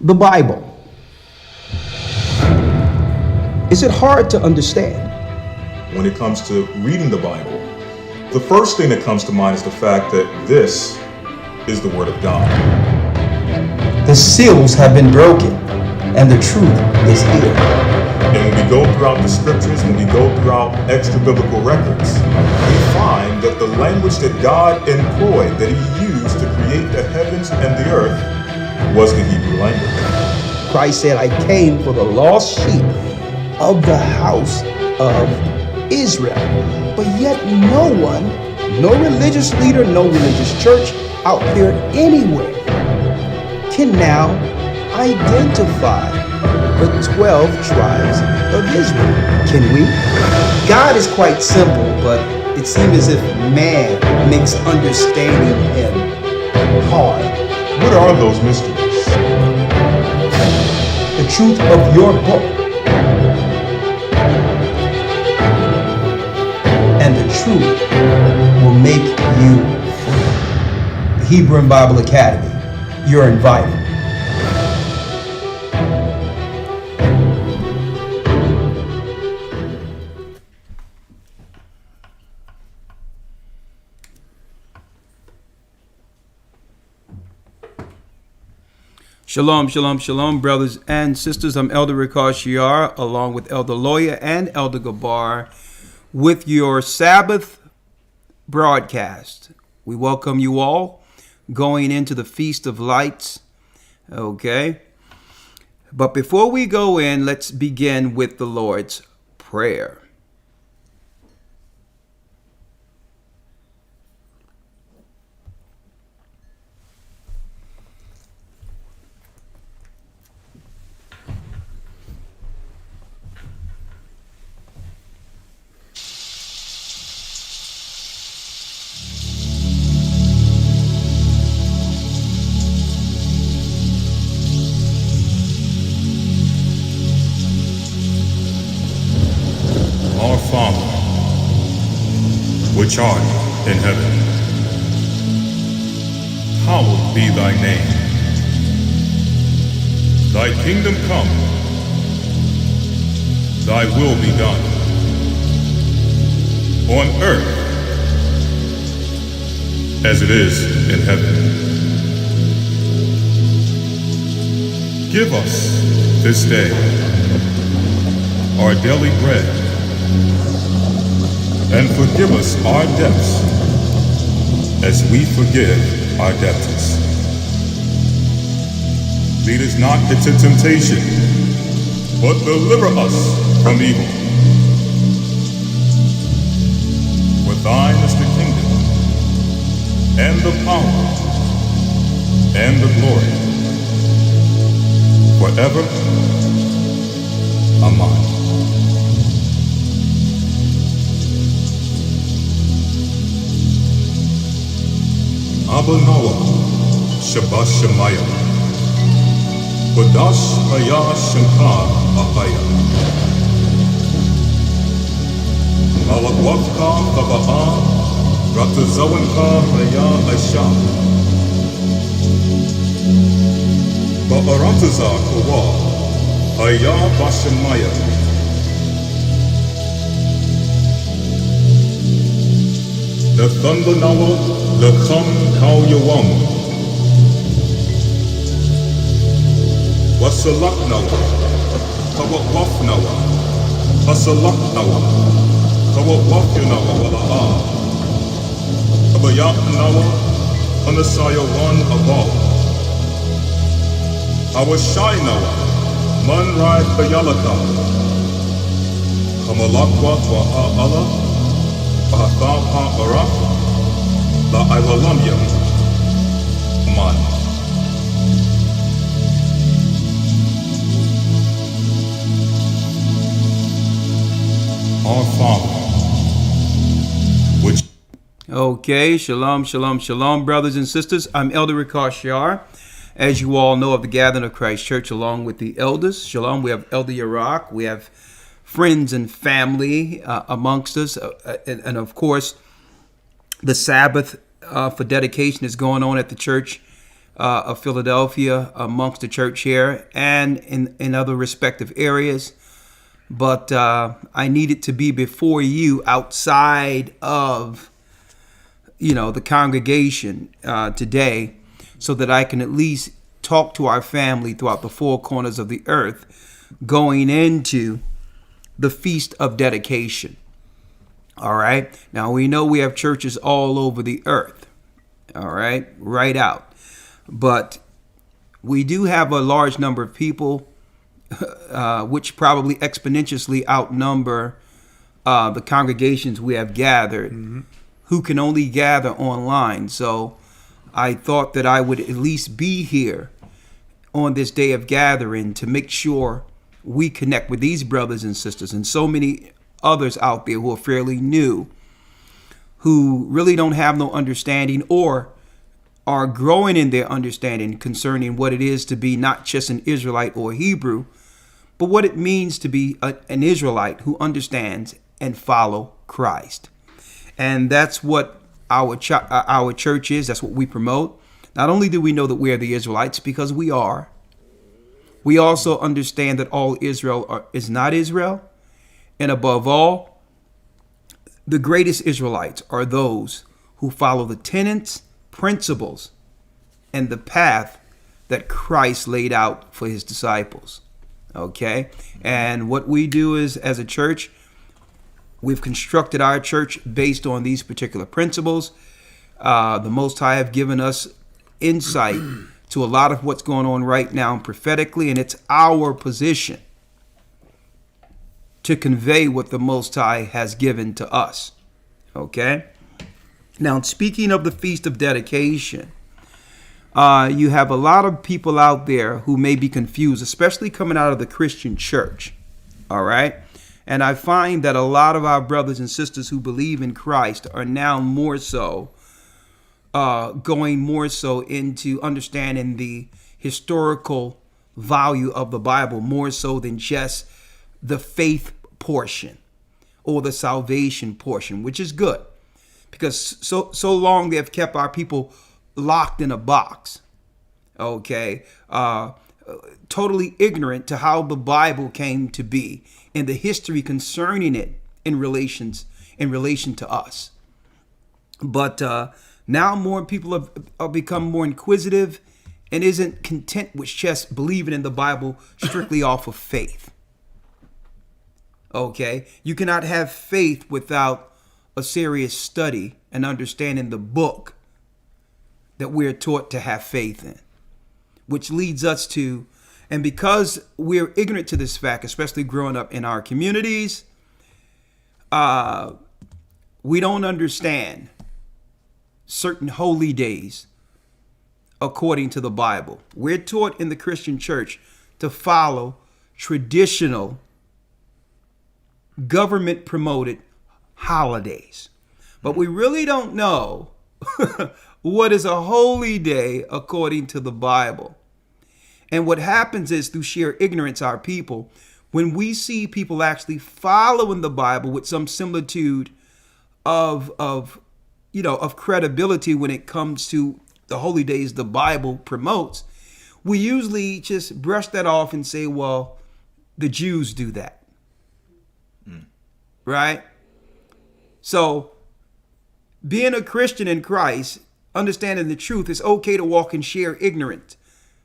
the Bible. Is it hard to understand? When it comes to reading the Bible, the first thing that comes to mind is the fact that this is the Word of God. The seals have been broken, and the truth is here. And when we go throughout the scriptures, when we go throughout extra biblical records, we find that the language that God employed, that He used to create the heavens and the earth, was the Hebrew language. Christ said, I came for the lost sheep of the house of Israel. But yet no one, no religious leader, no religious church out there anywhere can now identify the 12 tribes of Israel. Can we? God is quite simple, but it seems as if man makes understanding Him hard. What are those mysteries? The truth of your book and the truth will make you free. The Hebrew and Bible Academy, you're invited. Shalom, shalom, shalom, brothers and sisters. I'm Elder Rawchaa, along with Elder Lawya and Elder Gabar, with your Sabbath broadcast. We welcome you all going into the Feast of Lights. Okay. But before we go in, let's begin with the Lord's Prayer. Our Father, which art in heaven, hallowed be thy name. Thy kingdom come, thy will be done, on earth as it is in heaven. Give us this day our daily bread, and forgive us our debts, as we forgive our debtors. Lead us not into temptation, but deliver us from evil. For thine is the kingdom, and the power, and the glory, forever. Amen. Abba Noah, Shabbat Shemayah, Kodash Haya Shankar Ahaya, Malagwavka Kaba'a, Ratazawanka Haya Aisha, Ba'arataza Kawa, Haya Bashamaya, the thunder Noah, the Kham Kau Yawam, Wasalak Noah, Kawawaf Noah, Hasalak Noah, Kawawaf Yunawa Wala'a, Abayak Noah, Anasaya Wan Abal, Awashai Noah, Man Rai Bayalaka, Kamalakwa Waha Allah, Bahatha Araf, La Ilalamya, Man. Our Father, which... Okay, shalom, shalom, shalom, brothers and sisters. I'm Elder Rawchaa, as you all know, of the Gathering of Christ Church, along with the elders. Shalom, we have Elder Rawchaa, we have friends and family amongst us, and of course, the Sabbath for dedication is going on at the church of Philadelphia amongst the church here and in other respective areas. But I needed to be before you outside of, the congregation today, so that I can at least talk to our family throughout the four corners of the earth going into the Feast of Dedication. All right. Now, we know we have churches all over the earth. All right. Right out. But we do have a large number of people which probably exponentially outnumber the congregations we have gathered, who can only gather online. So I thought that I would at least be here on this day of gathering to make sure we connect with these brothers and sisters and so many others out there who are fairly new, who really don't have no understanding or are growing in their understanding concerning what it is to be not just an Israelite or Hebrew, but what it means to be an Israelite who understands and follow Christ. And that's what our church is. That's what we promote. Not only do we know that we are the Israelites, because we are, we also understand that all Israel is not Israel. And above all, the greatest Israelites are those who follow the tenets, principles, and the path that Christ laid out for his disciples. Okay? And what we do is, as a church, we've constructed our church based on these particular principles. The Most High have given us insight to a lot of what's going on right now prophetically, and it's our position to convey what the Most High has given to us. Okay? Now, speaking of the Feast of Dedication, you have a lot of people out there who may be confused, especially coming out of the Christian church. All right? And I find that a lot of our brothers and sisters who believe in Christ are now more so going more so into understanding the historical value of the Bible, more so than just the faith portion or the salvation portion, which is good, because so long they have kept our people locked in a box, okay, totally ignorant to how the Bible came to be and the history concerning it in relation to us. But now more people have become more inquisitive and isn't content with just believing in the Bible strictly off of faith. Okay, you cannot have faith without a serious study and understanding the book that we're taught to have faith in, which leads us to, and because we're ignorant to this fact, especially growing up in our communities, we don't understand certain holy days according to the Bible. We're taught in the Christian church to follow traditional government promoted holidays, but we really don't know what is a holy day according to the Bible. And what happens is, through sheer ignorance, our people, when we see people actually following the Bible with some similitude of credibility when it comes to the holy days the Bible promotes, we usually just brush that off and say, well, the Jews do that. Right? So, being a Christian in Christ, understanding the truth, it's okay to walk in sheer ignorance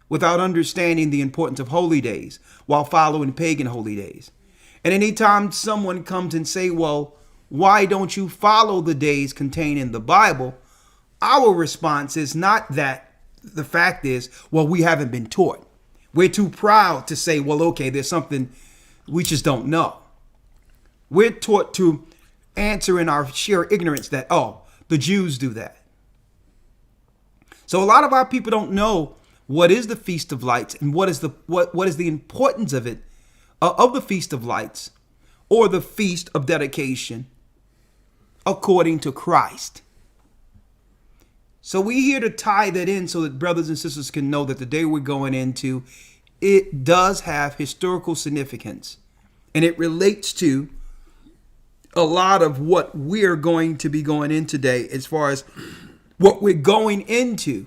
without understanding the importance of holy days while following pagan holy days. And anytime someone comes and say, well, why don't you follow the days contained in the Bible? Our response is not that. The fact is, well, we haven't been taught. We're too proud to say, well, okay, there's something we just don't know. We're taught to answer in our sheer ignorance that, oh, the Jews do that. So a lot of our people don't know what is the Feast of Lights and what is the importance of it, of the Feast of Lights or the Feast of Dedication according to Christ. So we're here to tie that in so that brothers and sisters can know that the day we're going into, it does have historical significance, and it relates to a lot of what we're going to be going in today as far as what we're going into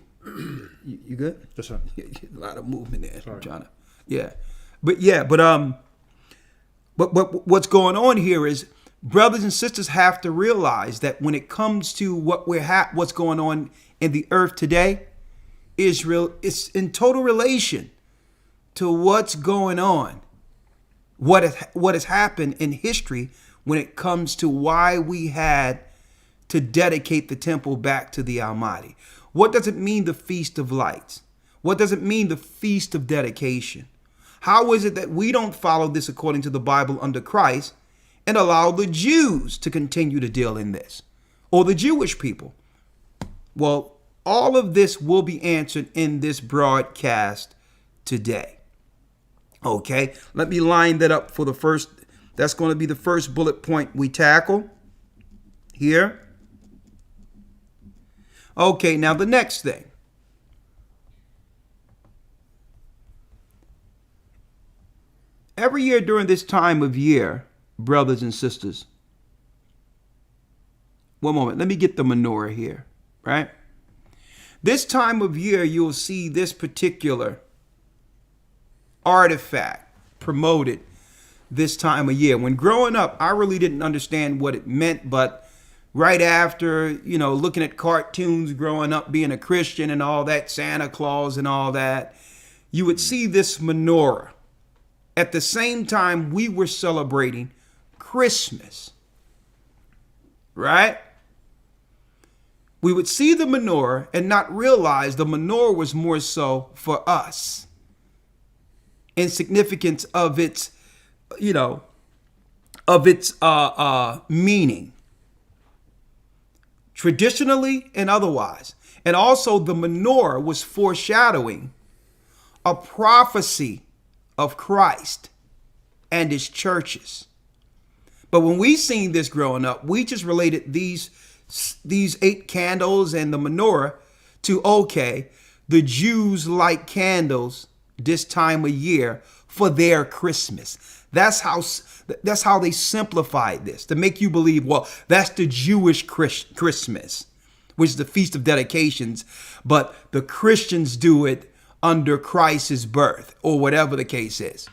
You good? Yes, sir. A lot of movement there. Sorry. I'm trying to, but what's going on here is brothers and sisters have to realize that when it comes to what's going on in the earth today, Israel is in total relation to what's going on, what has happened in history when it comes to why we had to dedicate the temple back to the Almighty. What does it mean, the Feast of Lights? What does it mean, the Feast of Dedication? How is it that we don't follow this according to the Bible under Christ and allow the Jews to continue to deal in this, or the Jewish people? Well, all of this will be answered in this broadcast today. Okay, let me line that up for the first. That's going to be the first bullet point we tackle here. Okay, now the next thing. Every year during this time of year, brothers and sisters, one moment, let me get the menorah here, right? This time of year, you'll see this particular artifact promoted this time of year. When growing up, I really didn't understand what it meant, but right after, looking at cartoons growing up, being a Christian and all that, Santa Claus and all that, you would see this menorah. At the same time, we were celebrating Christmas, right? We would see the menorah and not realize the menorah was more so for us in significance of its, meaning, traditionally and otherwise. And also the menorah was foreshadowing a prophecy of Christ and his churches. But when we seen this growing up, we just related these 8 candles and the menorah to, okay, the Jews light candles this time of year for their Christmas. That's how they simplified this, to make you believe, well, that's the Jewish Christmas, which is the Feast of Dedications, but the Christians do it under Christ's birth, or whatever the case is.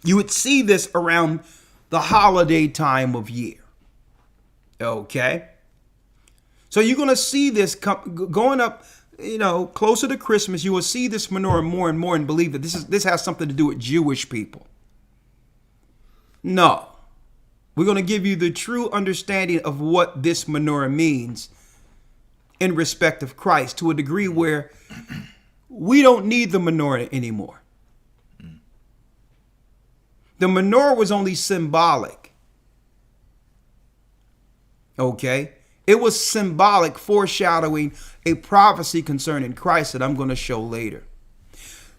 You would see this around the holiday time of year. Okay? So you're going to see this going up, closer to Christmas. You will see this menorah more and more and believe that this has something to do with Jewish people. No. We're going to give you the true understanding of what this menorah means in respect of Christ, to a degree where we don't need the menorah anymore. The menorah was only symbolic. Okay? It was symbolic, foreshadowing a prophecy concerning Christ that I'm going to show later.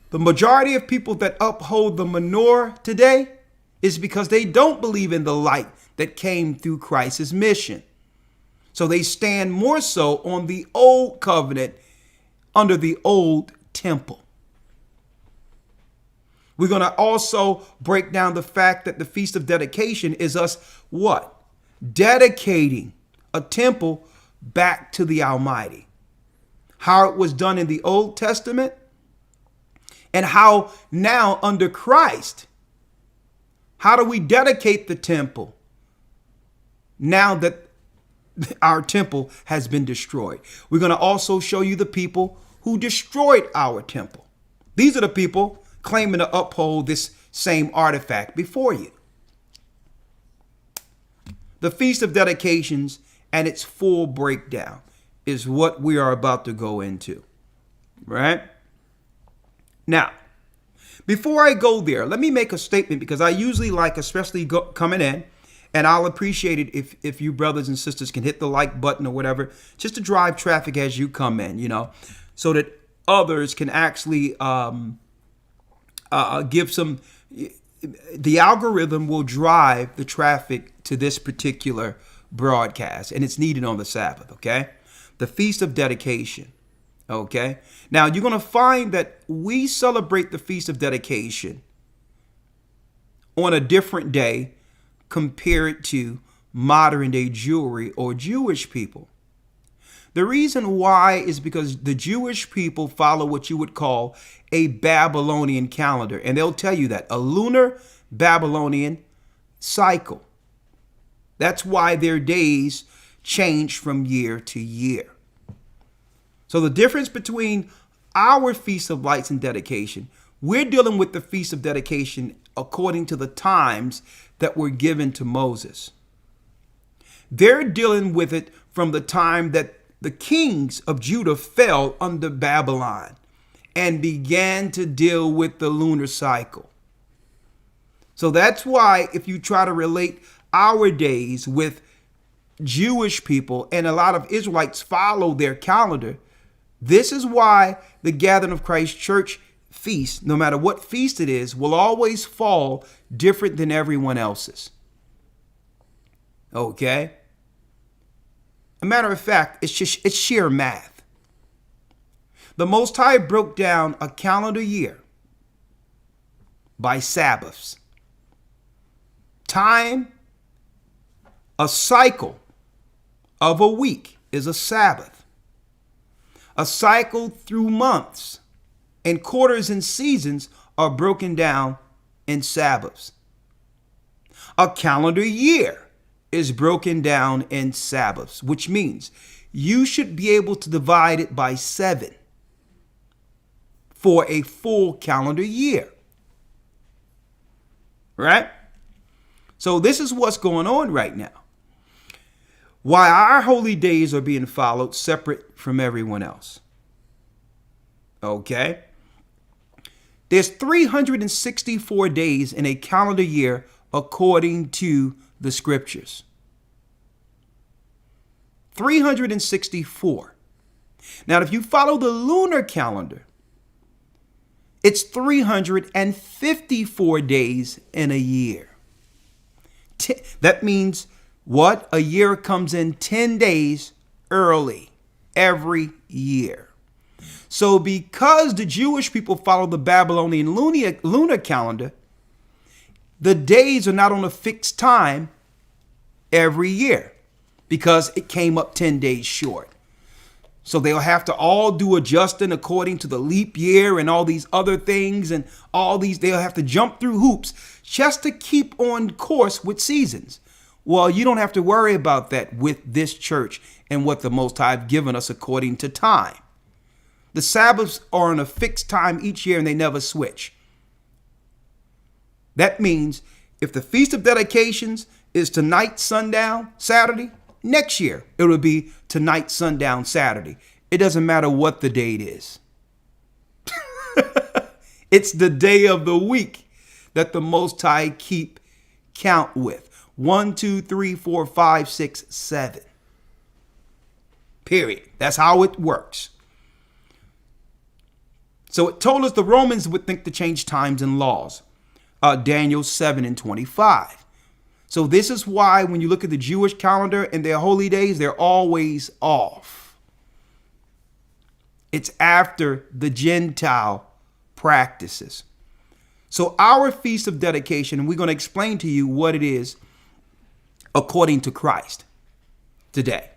The majority of people that uphold the menorah today is because they don't believe in the light that came through Christ's mission. So they stand more so on the old covenant under the old temple. We're going to also break down the fact that the Feast of Dedication is us what? Dedicating a temple back to the Almighty. How it was done in the Old Testament, and how now under Christ, how do we dedicate the temple now that our temple has been destroyed? We're going to also show you the people who destroyed our temple. These are the people claiming to uphold this same artifact before you. The Feast of Dedications and its full breakdown is what we are about to go into, right? Now, before I go there, let me make a statement, because I usually like, especially coming in, and I'll appreciate it if you brothers and sisters can hit the like button or whatever, just to drive traffic as you come in, so that others can actually give some. The algorithm will drive the traffic to this particular broadcast, and it's needed on the Sabbath, okay? The Feast of Dedication, okay? Now, you're going to find that we celebrate the Feast of Dedication on a different day compared to modern day Jewry or Jewish people. The reason why is because the Jewish people follow what you would call a Babylonian calendar. And they'll tell you that, a lunar Babylonian cycle. That's why their days change from year to year. So the difference between our Feast of Lights and Dedication, we're dealing with the Feast of Dedication according to the times that were given to Moses. They're dealing with it from the time that the kings of Judah fell under Babylon and began to deal with the lunar cycle. So that's why if you try to relate our days with Jewish people, and a lot of Israelites follow their calendar, this is why the Gathering of Christ Church feast, no matter what feast it is, will always fall different than everyone else's. Okay? A matter of fact, it's sheer math. The Most High broke down a calendar year by Sabbaths. Time, a cycle of a week is a Sabbath. A cycle through months and quarters and seasons are broken down in Sabbaths. A calendar year is broken down in Sabbaths, which means you should be able to divide it by 7 for a full calendar year. Right? So this is what's going on right now. Why our holy days are being followed separate from everyone else. Okay? There's 364 days in a calendar year according to the scriptures. 364. Now, if you follow the lunar calendar, it's 354 days in a year. That means what? A year comes in 10 days early every year. So because the Jewish people follow the Babylonian lunar calendar, the days are not on a fixed time every year because it came up 10 days short. So they'll have to all do adjusting according to the leap year and all these other things, and they'll have to jump through hoops just to keep on course with seasons. Well, you don't have to worry about that with this church and what the Most High have given us according to time. The Sabbaths are on a fixed time each year and they never switch. That means if the Feast of Dedications is tonight, sundown, Saturday, next year it will be tonight, sundown, Saturday. It doesn't matter what the date is. It's the day of the week that the Most High keep count with. 1, 2, 3, 4, 5, 6, 7. Period. That's how it works. So it told us the Romans would think to change times and laws. Daniel 7:25. So this is why when you look at the Jewish calendar and their holy days, they're always off. It's after the Gentile practices. So our Feast of Dedication, and we're going to explain to you what it is according to Christ today.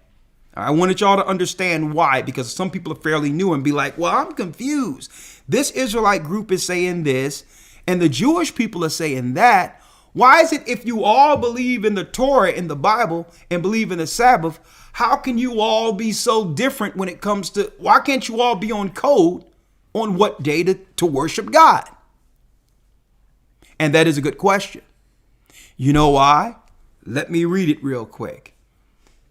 I wanted y'all to understand why, because some people are fairly new and be like, well, I'm confused. This Israelite group is saying this, and the Jewish people are saying that. Why is it if you all believe in the Torah, in the Bible, and believe in the Sabbath, how can you all be so different when it comes to, why can't you all be on code on what day to worship God? And that is a good question. You know why? Let me read it real quick.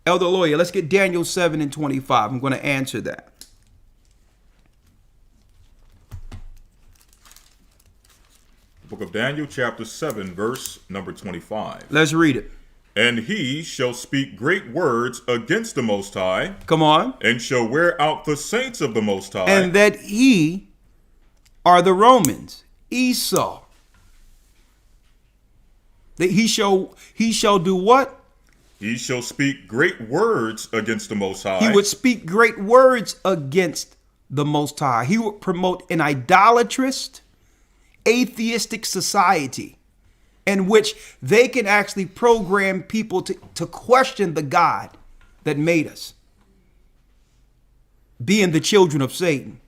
Elder Lawya, let's get Daniel 7:25. I'm going to answer that. Book of Daniel, chapter 7, verse number 25. Let's read it. And he shall speak great words against the Most High. Come on. And shall wear out the saints of the Most High. And that he are the Romans, Esau. That he shall do what? He shall speak great words against the Most High. He would speak great words against the Most High. He would promote an idolatrous, atheistic society in which they can actually program people to question the God that made us. being the children of Satan.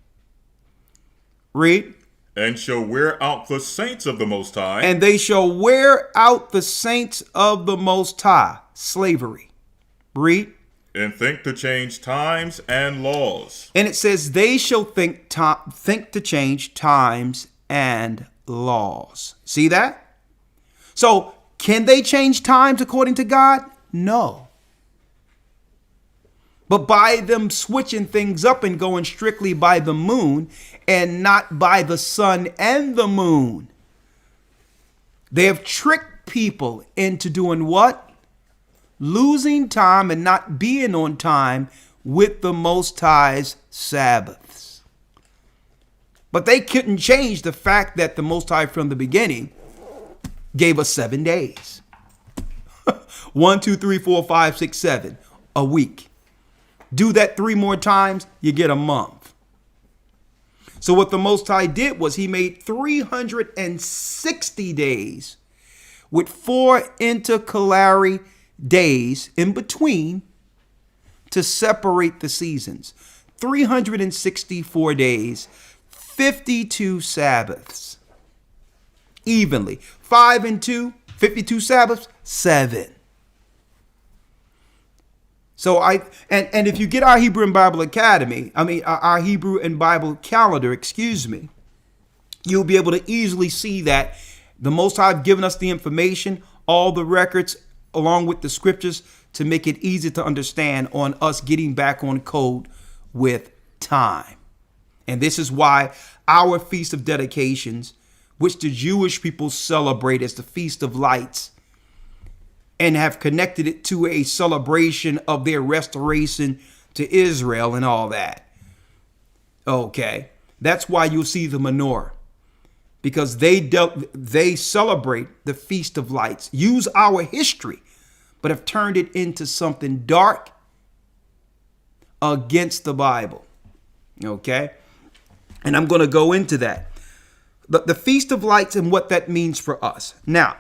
Read. And shall wear out the saints of the Most High. And they shall wear out the saints of the Most High. Slavery. Read. And think to change times and laws. And it says they shall think to change times and laws. See that? So can they change times according to God? No. But by them switching things up and going strictly by the moon and not by the sun and the moon, they have tricked people into doing what? Losing time and not being on time with the Most High's Sabbaths. But they couldn't change the fact that the Most High from the beginning gave us 7 days. 1, 2, 3, 4, 5, 6, 7 a week. Do that 3 more times, you get a month. So what the Most High did was he made 360 days with 4 intercalary days in between to separate the seasons. 364 days, 52 Sabbaths. Evenly. 5 and 2, 52 Sabbaths, 7. So and if you get our Hebrew and Bible Academy, our Hebrew and Bible calendar, you'll be able to easily see that the Most High have given us the information, all the records, along with the scriptures to make it easy to understand on us getting back on code with time. And this is why our Feast of Dedications, which the Jewish people celebrate as the Feast of Lights, and have connected it to a celebration of their restoration to Israel and all that. Okay, that's why you'll see the menorah, because they celebrate the Feast of Lights, use our history, but have turned it into something dark against the Bible. Okay, and I'm going to go into that. The Feast of Lights and what that means for us. Now,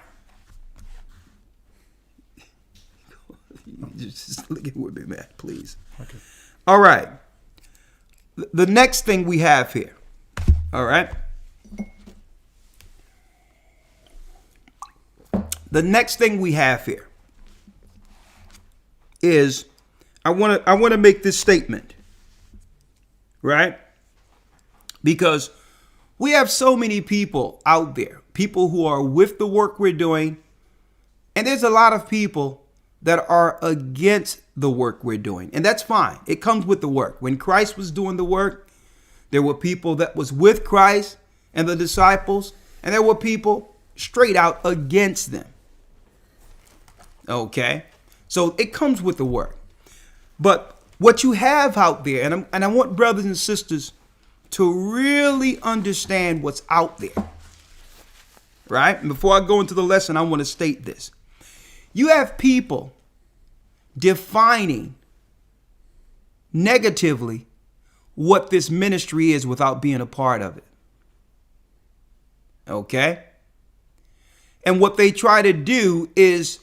just look at with me, man, please. Okay. All right. The next thing we have here. All right. The next thing we have here is I want to make this statement. Right? Because we have so many people out there, people who are with the work we're doing, and there's a lot of people that are against the work we're doing. And that's fine. It comes with the work. When Christ was doing the work, there were people that was with Christ and the disciples, and there were people straight out against them. Okay? So it comes with the work. But what you have out there, and I want brothers and sisters to really understand what's out there. Right? And before I go into the lesson, I want to state this. You have people defining negatively what this ministry is without being a part of it. Okay? And what they try to do is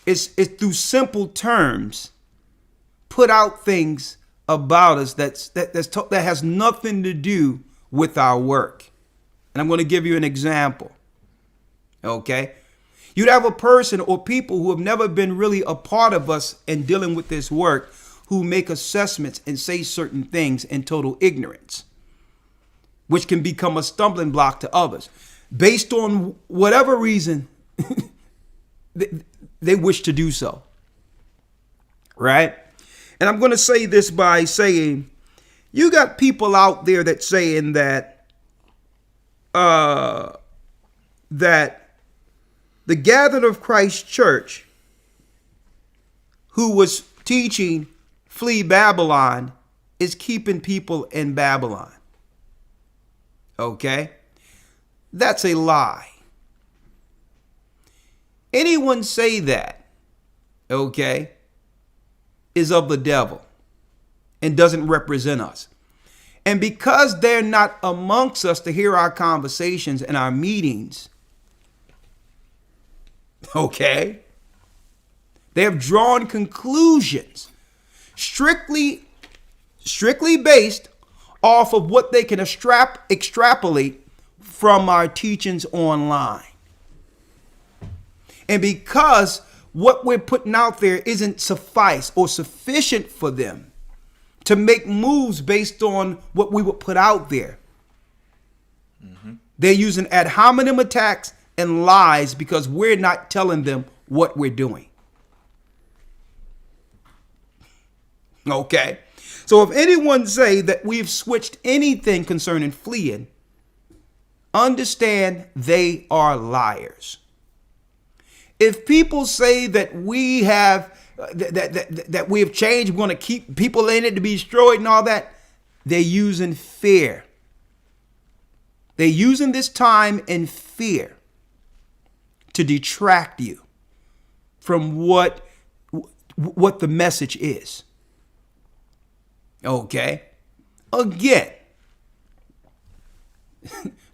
through simple terms put out things about us that has nothing to do with our work. And I'm going to give you an example. Okay? You'd have a person or people who have never been really a part of us in dealing with this work who make assessments and say certain things in total ignorance, which can become a stumbling block to others based on whatever reason they wish to do so. Right? And I'm going to say this by saying you got people out there that saying that the gathered of Christ church, who was teaching flee Babylon, is keeping people in Babylon. Okay? That's a lie. Anyone say that, okay, is of the devil and doesn't represent us. And because they're not amongst us to hear our conversations and our meetings, okay, they have drawn conclusions strictly strictly based off of what they can extrapolate from our teachings online. And because what we're putting out there isn't suffice or sufficient for them to make moves based on what we would put out there, they're using ad hominem attacks and lies because we're not telling them what we're doing. Okay. So if anyone say that we've switched anything concerning fleeing, understand they are liars. If people say that we have that we have changed, we're going to keep people in it to be destroyed and all that, they're using fear. They're using this time in fear to detract you from what the message is. Okay? Again,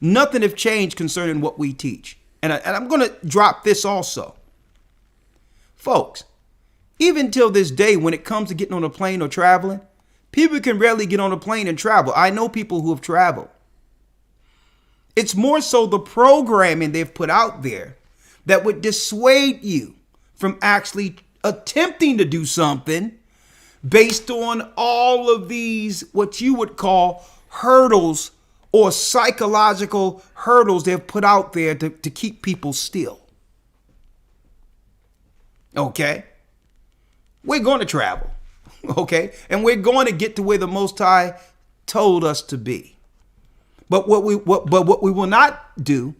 nothing have changed concerning what we teach. And I'm going to drop this also. Folks, even till this day, when it comes to getting on a plane or traveling, people can rarely get on a plane and travel. I know people who have traveled. It's more so the programming they've put out there that would dissuade you from actually attempting to do something based on all of these, what you would call hurdles or psychological hurdles they've put out there to keep people still. Okay? We're going to travel. Okay? And we're going to get to where the Most High told us to be. But what we will not do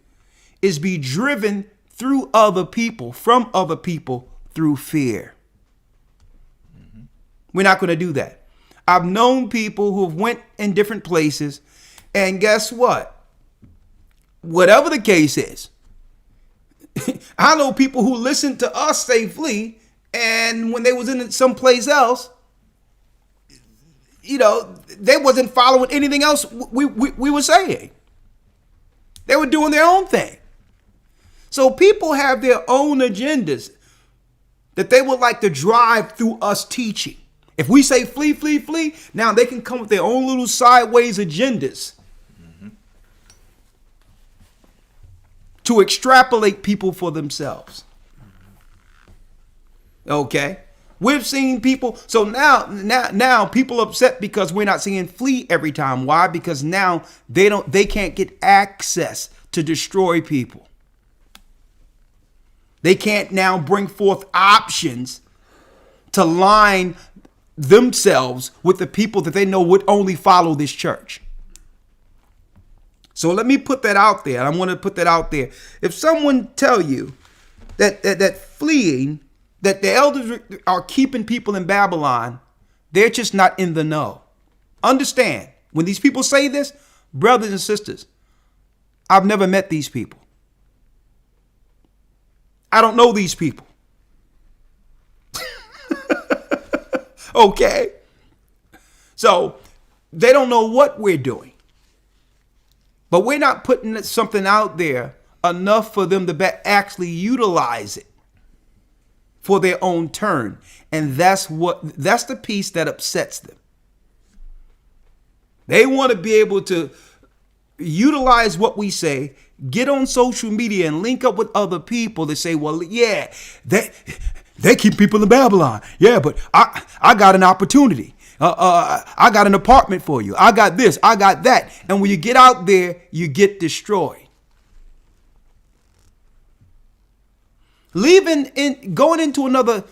is be driven through other people, from other people, through fear. We're not going to do that. I've known people who have went in different places, and guess what? Whatever the case is, I know people who listened to us say flee, and when they was in someplace else, they wasn't following anything else we were saying. They were doing their own thing. So people have their own agendas that they would like to drive through us teaching. If we say flee, flee, flee, now they can come with their own little sideways agendas to extrapolate people for themselves. Okay? We've seen people, so now people upset because we're not seeing flee every time. Why? Because now they can't get access to destroy people. They can't now bring forth options to line themselves with the people that they know would only follow this church. So let me put that out there. I want to put that out there. If someone tell you that fleeing, that the elders are keeping people in Babylon, they're just not in the know. Understand, when these people say this, brothers and sisters, I've never met these people. I don't know these people. Okay? So they don't know what we're doing. But we're not putting something out there enough for them to actually utilize it for their own turn. And that's the piece that upsets them. They want to be able to utilize what we say, get on social media and link up with other people to say, well, yeah, they keep people in Babylon. Yeah, but I got an opportunity. I got an apartment for you. I got this. I got that. And when you get out there, you get destroyed. Going into another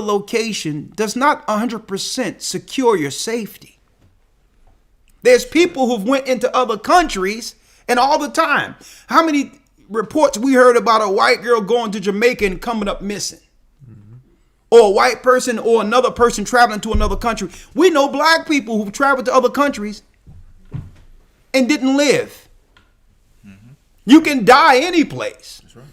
location does not 100% secure your safety. There's people who've went into other countries, and all the time, how many reports we heard about a white girl going to Jamaica and coming up missing? Or a white person or another person traveling to another country. We know black people who've traveled to other countries and didn't live. You can die any place. That's right.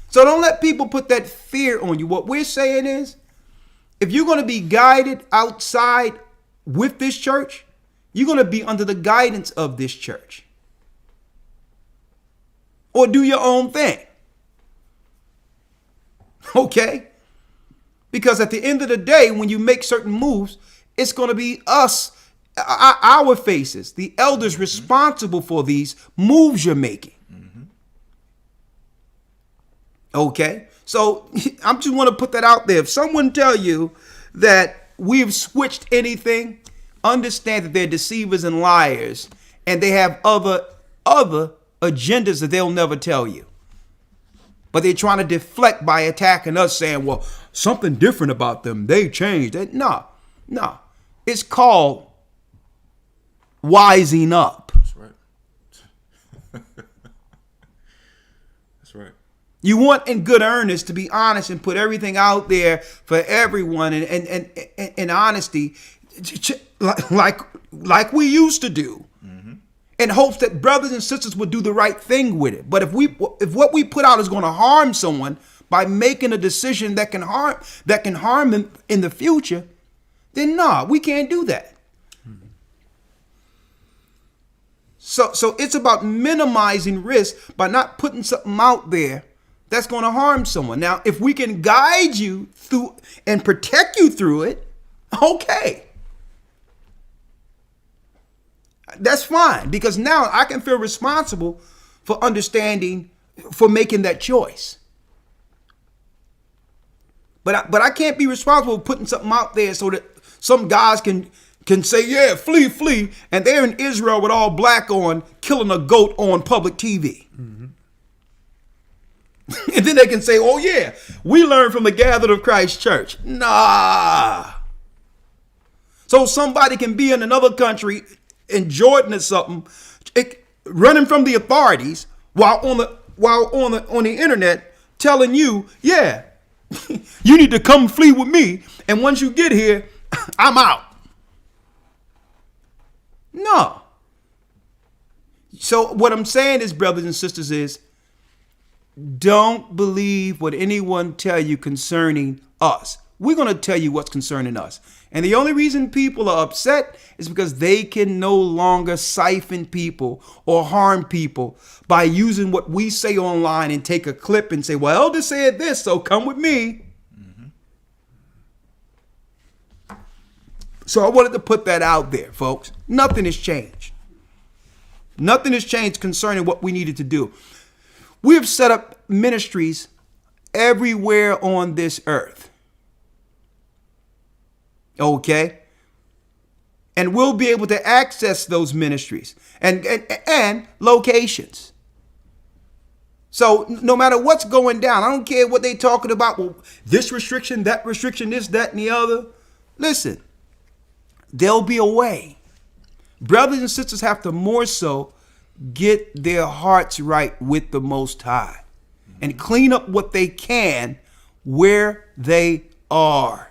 So don't let people put that fear on you. What we're saying is, if you're going to be guided outside with this church, you're going to be under the guidance of this church. Or do your own thing. Okay? Because at the end of the day, when you make certain moves, it's going to be us, our faces, the elders responsible for these moves you're making. Okay? So I just want to put that out there. If someone tell you that we've switched anything, understand that they're deceivers and liars, and they have other agendas that they'll never tell you. But they're trying to deflect by attacking us, saying, well, something different about them. They changed. No. It's called wising up. That's right. That's right. You want in good earnest to be honest and put everything out there for everyone and honesty, like we used to do. In hopes that brothers and sisters would do the right thing with it. But if what we put out is going to harm someone by making a decision that can harm them in the future, then no, we can't do that. So it's about minimizing risk by not putting something out there that's going to harm someone. Now, if we can guide you through and protect you through it, okay. That's fine, because now I can feel responsible for understanding, for making that choice. But I can't be responsible for putting something out there so that some guys can say, yeah, flee, and they're in Israel with all black on, killing a goat on public TV. And then they can say, oh yeah, we learned from the gathered of Christ church. Nah. So somebody can be in another country, in Jordan or something, running from the authorities while on the internet telling you, yeah, you need to come flee with me, and once you get here, I'm out. No. So what I'm saying is, brothers and sisters, is don't believe what anyone tell you concerning us. We're going to tell you what's concerning us. And the only reason people are upset is because they can no longer siphon people or harm people by using what we say online and take a clip and say, well, Elder said this, so come with me. So I wanted to put that out there, folks. Nothing has changed. Nothing has changed concerning what we needed to do. We have set up ministries everywhere on this earth. Okay? And we'll be able to access those ministries and locations. So no matter what's going down, I don't care what they're talking about. Well, this restriction, that restriction, this, that, and the other. Listen, there'll be a way. Brothers and sisters have to more so get their hearts right with the Most High and clean up what they can where they are.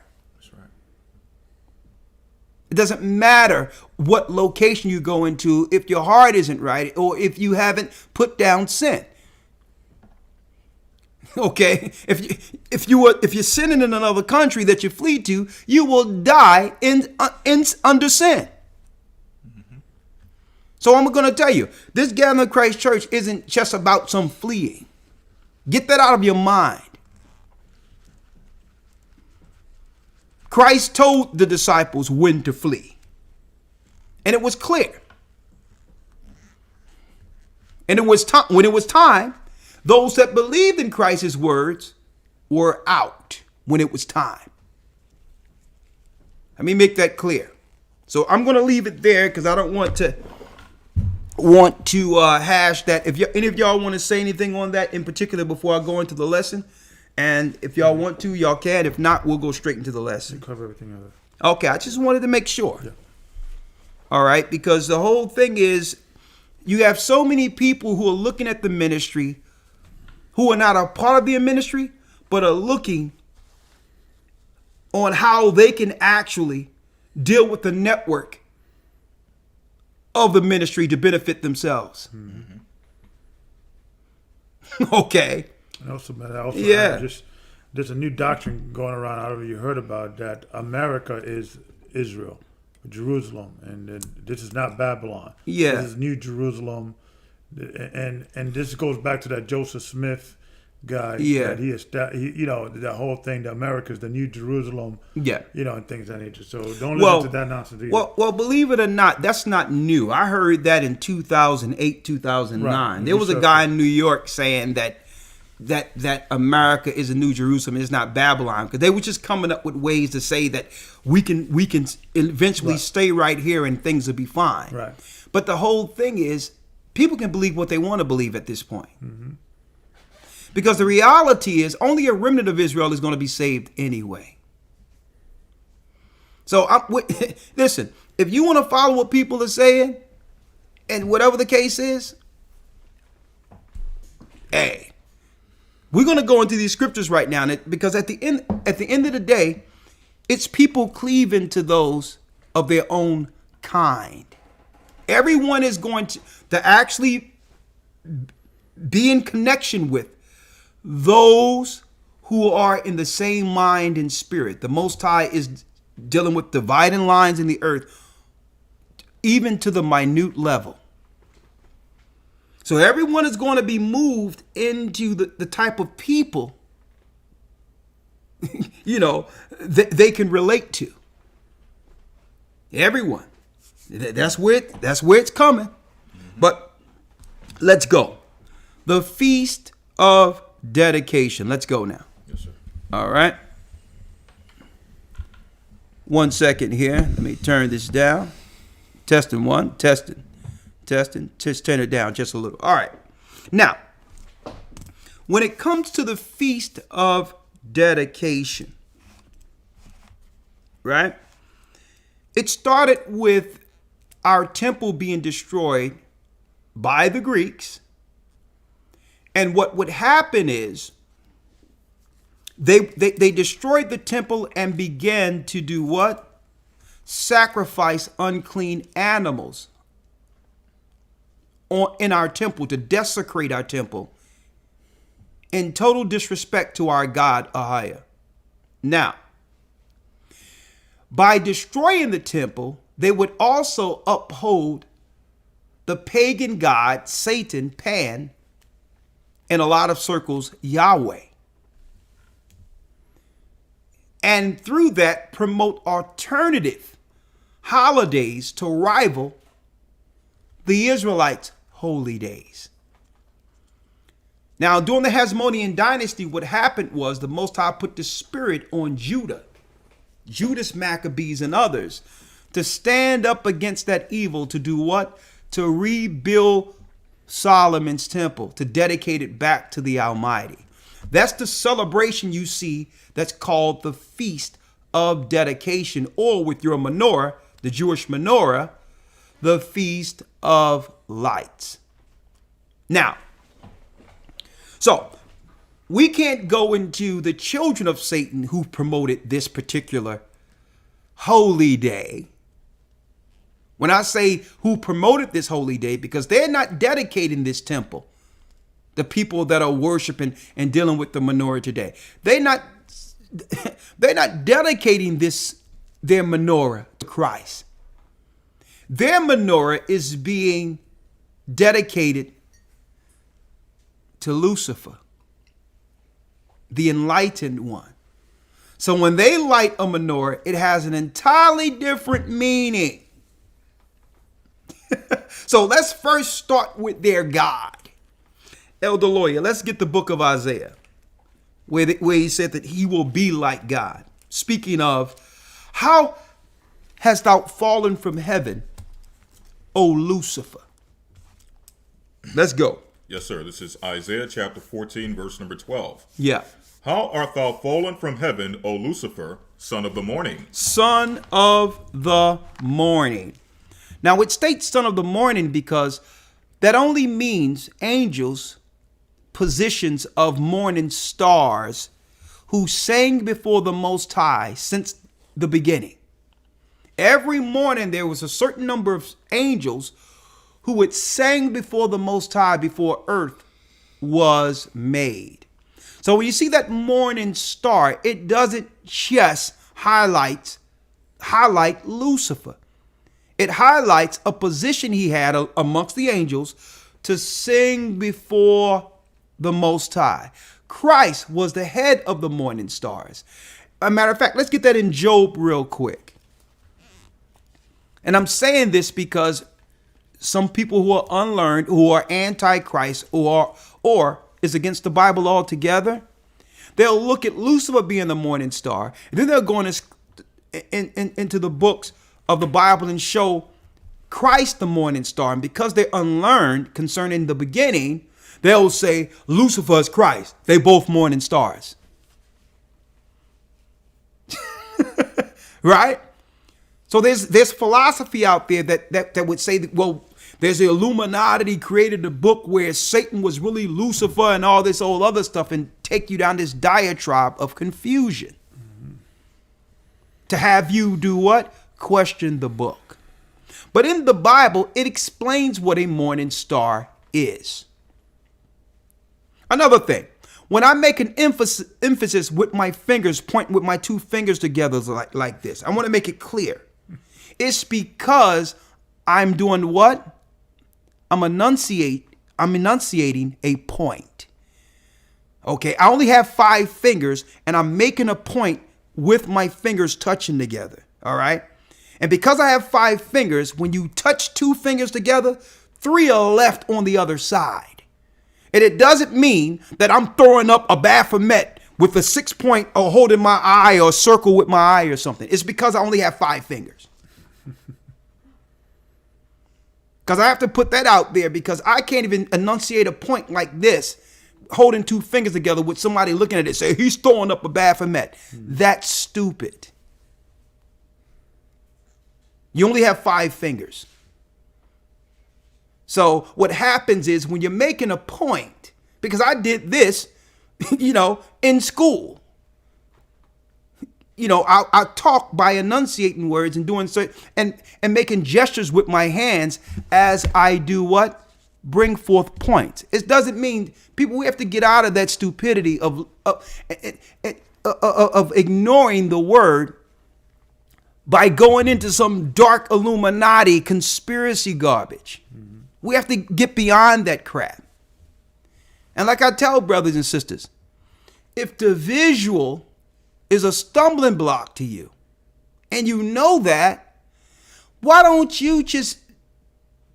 It doesn't matter what location you go into if your heart isn't right or if you haven't put down sin. Okay, if you're sinning in another country that you flee to, you will die under sin. So I'm going to tell you, this Gathering of Christ Church isn't just about some fleeing. Get that out of your mind. Christ told the disciples when to flee. And it was clear. And it was when it was time, those that believed in Christ's words were out when it was time. Let me make that clear. So I'm going to leave it there because I don't want to hash that. If any of y'all want to say anything on that in particular before I go into the lesson, and if y'all want to, y'all can. If not, we'll go straight into the lesson. You cover everything else. Okay, I just wanted to make sure. Yeah. All right, because the whole thing is, you have so many people who are looking at the ministry, who are not a part of the ministry, but are looking on how they can actually deal with the network of the ministry to benefit themselves. Okay. And also, Yeah. There's a new doctrine going around. I don't know if you heard about that. America is Israel, Jerusalem, and this is not Babylon. Yeah. This is New Jerusalem, and this goes back to that Joseph Smith guy. Yeah. That he the whole thing, the America's the New Jerusalem. Yeah. And things of that nature. So don't listen to that nonsense either. Well, believe it or not, that's not new. I heard that in 2008, 2009. Right. There was a guy in New York saying that America is a New Jerusalem, it's not Babylon, because they were just coming up with ways to say that we can eventually stay right here and things will be fine. Right. But the whole thing is, people can believe what they want to believe at this point. Mm-hmm. Because the reality is, only a remnant of Israel is going to be saved anyway. So, listen, if you want to follow what people are saying, and whatever the case is, hey, we're going to go into these scriptures right now, because at the end of the day, it's people cleaving to those of their own kind. Everyone is going to actually be in connection with those who are in the same mind and spirit. The Most High is dealing with dividing lines in the earth, even to the minute level. So everyone is going to be moved into the type of people, they can relate to. Everyone. That's where it's coming. But let's go. The Feast of Dedication. Let's go now. Yes, sir. All right. 1 second here. Let me turn this down. Testing one. Testing. Just turn it down just a little. All right. Now, when it comes to the Feast of Dedication, right? It started with our temple being destroyed by the Greeks. And what would happen is they destroyed the temple and began to do what? Sacrifice unclean animals in our temple, to desecrate our temple in total disrespect to our God, Ahiah. Now, by destroying the temple, they would also uphold the pagan god, Satan, Pan, in a lot of circles, Yahweh. And through that, promote alternative holidays to rival the Israelites' holy days. Now, during the Hasmonean dynasty, what happened was the Most High put the spirit on Judas Maccabees and others, to stand up against that evil, to do what? To rebuild Solomon's temple, to dedicate it back to the Almighty. That's the celebration you see that's called the Feast of Dedication, or with your menorah, the Jewish menorah, the Feast of Lights. Now, so we can't go into the children of Satan who promoted this particular holy day. When I say who promoted this holy day, because they're not dedicating this temple, the people that are worshiping and dealing with the menorah today, they're not dedicating their menorah to Christ. Their menorah is being dedicated to Lucifer, the enlightened one. So when they light a menorah, it has an entirely different meaning. So let's first start with their God. Elder Lawya, let's get the book of Isaiah, where he said that he will be like God. Speaking of, how hast thou fallen from heaven, O Lucifer? Let's go. Yes, sir. This is Isaiah chapter 14, verse number 12. Yeah. How art thou fallen from heaven, O Lucifer, son of the morning? Son of the morning. Now, it states son of the morning because that only means angels, positions of morning stars, who sang before the Most High since the beginning. Every morning there was a certain number of angels who had sang before the Most High before earth was made. So when you see that morning star, it doesn't just highlight Lucifer. It highlights a position he had amongst the angels to sing before the Most High. Christ was the head of the morning stars. A matter of fact, let's get that in Job real quick. And I'm saying this because some people who are unlearned, who are anti-Christ, or is against the Bible altogether, they'll look at Lucifer being the morning star, and then they'll go into the books of the Bible and show Christ the morning star. And because they're unlearned concerning the beginning, they'll say Lucifer is Christ. They both morning stars. Right? So there's philosophy out there that would say that, well, there's the Illuminati created a book where Satan was really Lucifer and all this old other stuff, and take you down this diatribe of confusion. To have you do what? Question the book. But in the Bible, it explains what a morning star is. Another thing, when I make an emphasis with my fingers, point with my two fingers together like this, I want to make it clear. It's because I'm doing what? I'm enunciating a point. Okay, I only have 5 fingers, and I'm making a point with my fingers touching together. All right. And because I have 5 fingers, when you touch 2 fingers together, 3 are left on the other side. And it doesn't mean that I'm throwing up a Baphomet with a 6 point or holding my eye or a circle with my eye or something. It's because I only have 5 fingers. Because I have to put that out there, because I can't even enunciate a point like this, holding 2 fingers together with somebody looking at it and say, he's throwing up a Baphomet. That's stupid. You only have 5 fingers. So what happens is when you're making a point, because I did this, in school. I talk by enunciating words and doing so, and making gestures with my hands as I do what? Bring forth points. It doesn't mean, people, we have to get out of that stupidity of ignoring the word by going into some dark Illuminati conspiracy garbage. Mm-hmm. We have to get beyond that crap. And like I tell brothers and sisters, if the visual is a stumbling block to you, and you know that, why don't you just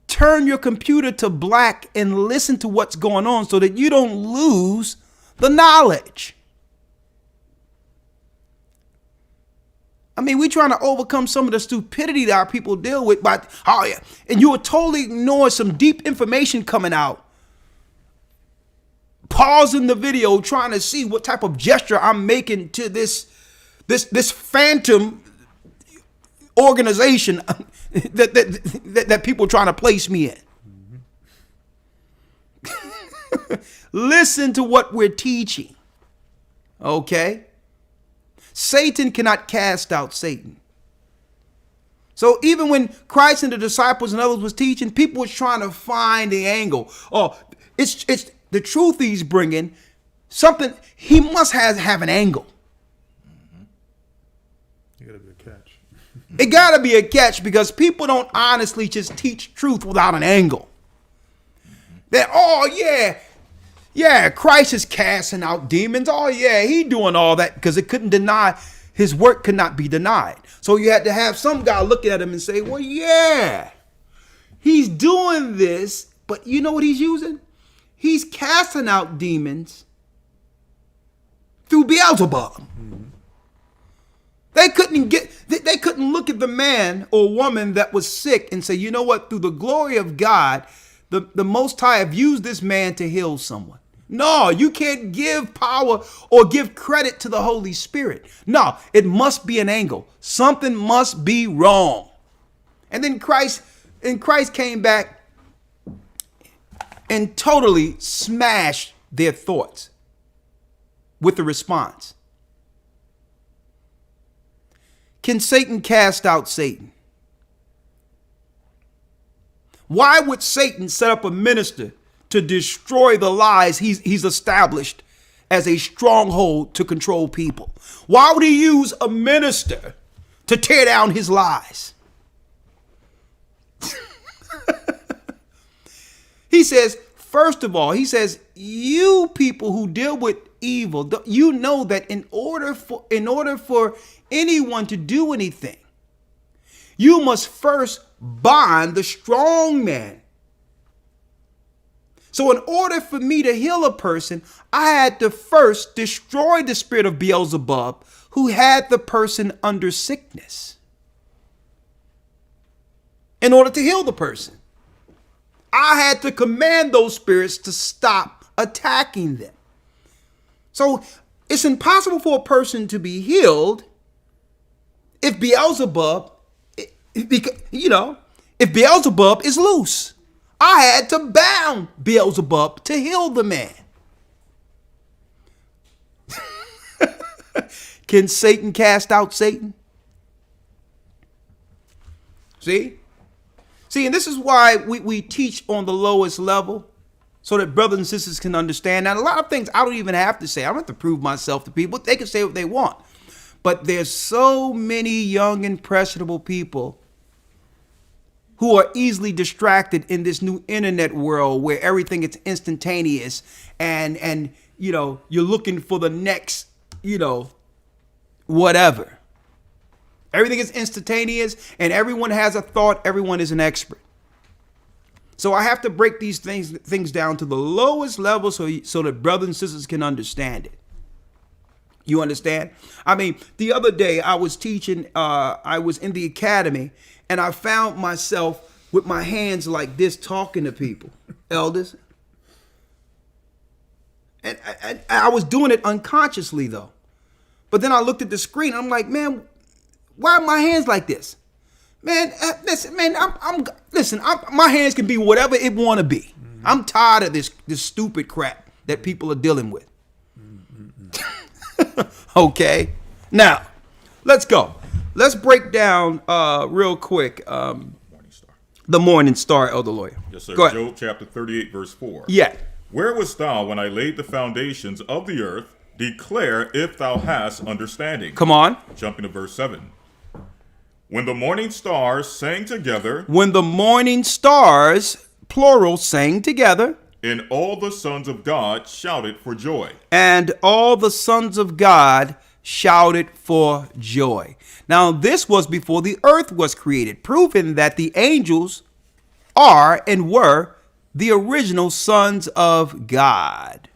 turn your computer to black and listen to what's going on so that you don't lose the knowledge? I mean, we're trying to overcome some of the stupidity that our people deal with, and you will totally ignore some deep information coming out. Pausing the video, trying to see what type of gesture I'm making to this phantom organization that people are trying to place me in. Mm-hmm. Listen to what we're teaching. Okay? Satan cannot cast out Satan. So even when Christ and the disciples and others was teaching, people was trying to find the angle. Oh, it's the truth he's bringing, something, he must have an angle. You gotta be a catch. It gotta be a catch, because people don't honestly just teach truth without an angle. That, Christ is casting out demons. Oh yeah, he doing all that, because it couldn't deny, his work could not be denied. So you had to have some guy look at him and say, well, yeah, he's doing this, but you know what he's using? He's casting out demons through Beelzebub. Mm-hmm. They couldn't look at the man or woman that was sick and say, you know what, through the glory of God, the Most High have used this man to heal someone. No, you can't give power or give credit to the Holy Spirit. No, it must be an angle. Something must be wrong. And then Christ came back and totally smashed their thoughts with the response. Can Satan cast out Satan? Why would Satan set up a minister to destroy the lies he's established as a stronghold to control people? Why would he use a minister to tear down his lies? He says, first of all, you people who deal with evil. You know that in order for anyone to do anything, you must first bind the strong man. So in order for me to heal a person, I had to first destroy the spirit of Beelzebub, who had the person under sickness, in order to heal the person. I had to command those spirits to stop attacking them. So it's impossible for a person to be healed if Beelzebub, if Beelzebub is loose. I had to bound Beelzebub to heal the man. Can Satan cast out Satan? See, and this is why we teach on the lowest level, so that brothers and sisters can understand. Now, a lot of things I don't even have to say. I don't have to prove myself to people. They can say what they want. But there's so many young, impressionable people who are easily distracted in this new internet world where everything is instantaneous, and you're looking for the next, whatever. Everything is instantaneous, and everyone has a thought. Everyone is an expert. So I have to break these things down to the lowest level so that brothers and sisters can understand it. You understand? I mean, the other day I was teaching, I was in the academy, and I found myself with my hands like this talking to people, elders. And I was doing it unconsciously, though. But then I looked at the screen, and I'm like, man, why are my hands like this? Man, listen, man, my hands can be whatever it want to be. Mm-hmm. I'm tired of this stupid crap that people are dealing with. Mm-hmm. Okay, now let's go. Let's break down real quick the morning star, Elder Lawyer. Yes, sir. Go ahead. Job chapter 38, verse 4. Yeah. Where wast thou when I laid the foundations of the earth? Declare if thou hast understanding. Come on. Jumping to verse 7. When the morning stars sang together. When the morning stars, plural, sang together. And all the sons of God shouted for joy. And all the sons of God shouted for joy. Now, this was before the earth was created, proving that the angels are and were the original sons of God.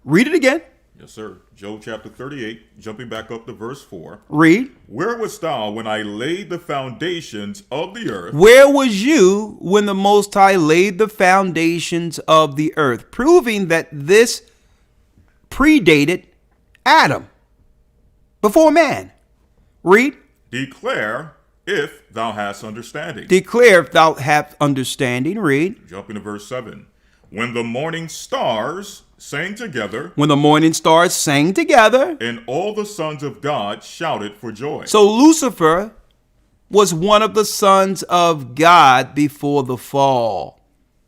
Read it again. Yes, sir. Job chapter 38, jumping back up to verse 4. Read. Where wast thou when I laid the foundations of the earth? Where was you when the Most High laid the foundations of the earth? Proving that this predated Adam, before man. Read. Declare if thou hast understanding. Declare if thou hast understanding. Read. Jumping to verse 7. When the morning stars sang together. When the morning stars sang together. And all the sons of God shouted for joy. So Lucifer was one of the sons of God before the fall,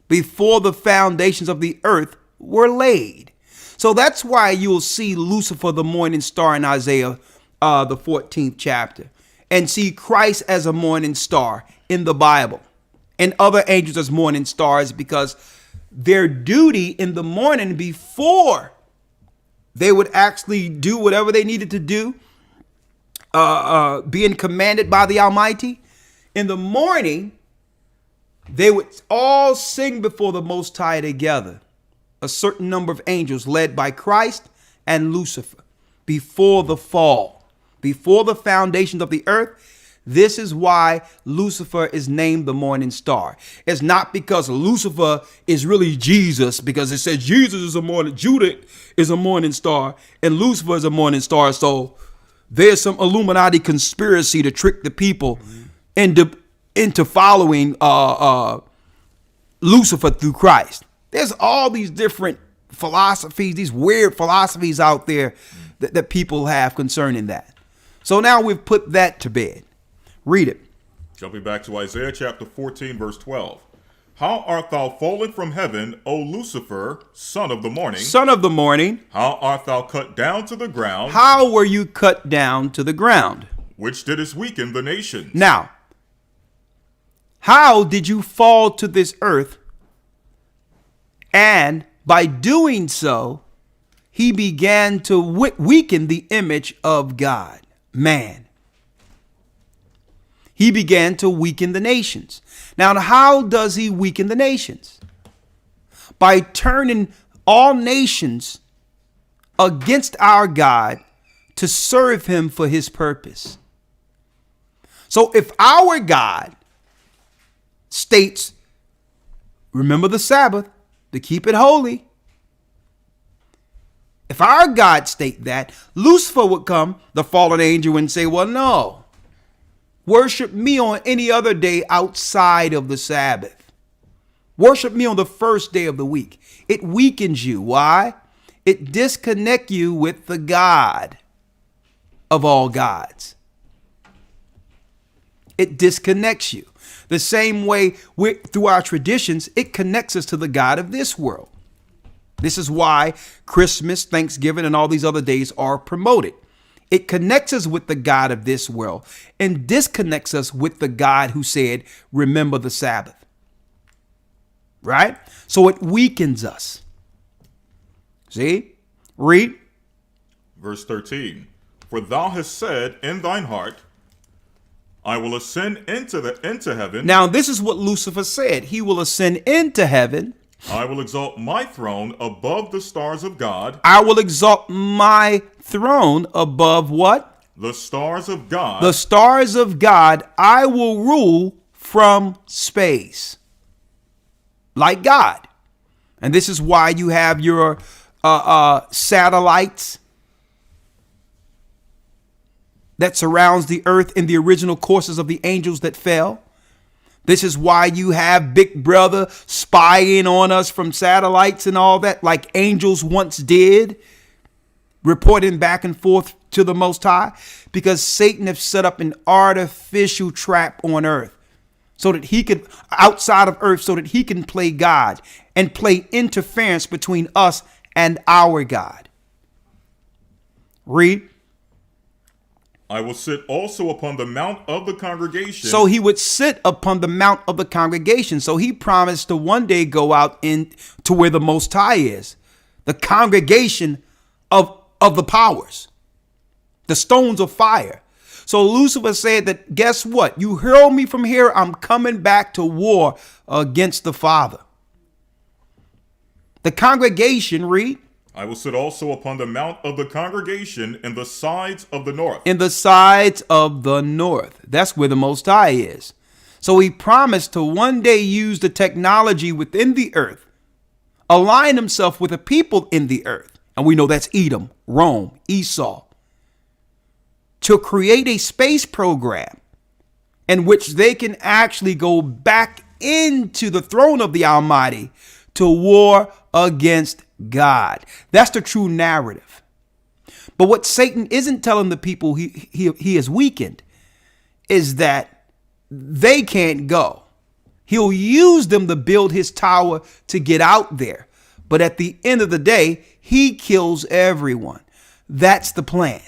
before the foundations of the earth were laid. So that's why you'll see Lucifer, the morning star, in Isaiah, the 14th chapter, and see Christ as a morning star in the Bible, and other angels as morning stars, because their duty in the morning, before they would actually do whatever they needed to do, being commanded by the Almighty, in the morning, they would all sing before the Most High together. A certain number of angels led by Christ and Lucifer before the fall, before the foundations of the earth. This is why Lucifer is named the morning star. It's not because Lucifer is really Jesus, because it says Jesus is a morning, Judah is a morning star, and Lucifer is a morning star. So there's some Illuminati conspiracy to trick the people into following Lucifer through Christ. There's all these different philosophies, these weird philosophies out there that people have concerning that. So now we've put that to bed. Read it. Jumping back to Isaiah chapter 14, verse 12. How art thou fallen from heaven, O Lucifer, son of the morning? Son of the morning. How art thou cut down to the ground? How were you cut down to the ground? Which didst weaken the nations. Now, how did you fall to this earth and By doing so, he began to weaken the image of God, man. He began to weaken the nations. Now, how does he weaken the nations? By turning all nations against our God to serve him for his purpose. So if our God states, remember the Sabbath, to keep it holy. If our God state that, Lucifer would come, the fallen angel, and say, well, no, worship me on any other day outside of the Sabbath. Worship me on the first day of the week. It weakens you. Why? It disconnects you with the God of all gods. It disconnects you. The same way through our traditions, it connects us to the God of this world. This is why Christmas, Thanksgiving, and all these other days are promoted. It connects us with the God of this world and disconnects us with the God who said, remember the Sabbath. Right? So it weakens us. See? Read. Verse 13. For thou hast said in thine heart, I will ascend into heaven. Now, this is what Lucifer said. He will ascend into heaven. I will exalt my throne above the stars of God. I will exalt my throne above what? The stars of God. The stars of God. I will rule from space. Like God. And this is why you have your satellites that surrounds the earth in the original courses of the angels that fell. This is why you have Big Brother spying on us from satellites and all that, like angels once did, reporting back and forth to the Most High, because Satan has set up an artificial trap on earth so that he could, outside of earth, so that he can play God and play interference between us and our God. Read. I will sit also upon the mount of the congregation. So he would sit upon the mount of the congregation. So he promised to one day go out in to where the Most High is, the congregation of the powers, the stones of fire. So Lucifer said that, guess what? You hurl me from here, I'm coming back to war against the Father. The congregation, read. I will sit also upon the mount of the congregation in the sides of the north. In the sides of the north. That's where the Most High is. So he promised to one day use the technology within the earth, align himself with the people in the earth. And we know that's Edom, Rome, Esau. To create a space program in which they can actually go back into the throne of the Almighty to war against God. That's the true narrative. But what Satan isn't telling the people he has weakened is that they can't go. He'll use them to build his tower to get out there. But at the end of the day, he kills everyone. That's the plan.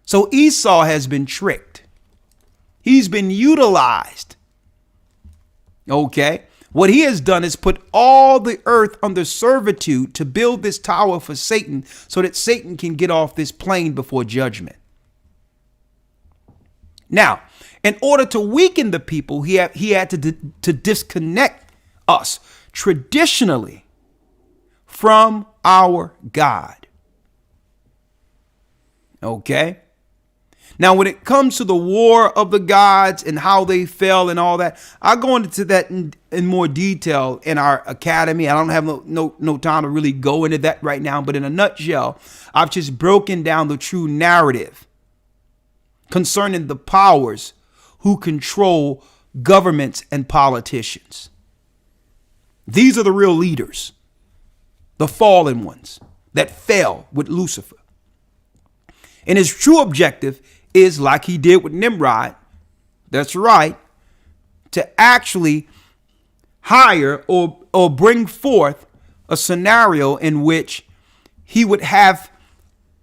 So Esau has been tricked. He's been utilized. Okay. What he has done is put all the earth under servitude to build this tower for Satan so that Satan can get off this plane before judgment. Now, in order to weaken the people, he had to disconnect us traditionally from our God. Okay? Now, when it comes to the war of the gods and how they fell and all that, I'll go into that in more detail in our academy. I don't have no time to really go into that right now. But in a nutshell, I've just broken down the true narrative concerning the powers who control governments and politicians. These are the real leaders, the fallen ones that fell with Lucifer. And his true objective is, like he did with Nimrod, that's right, to actually hire or bring forth a scenario in which he would have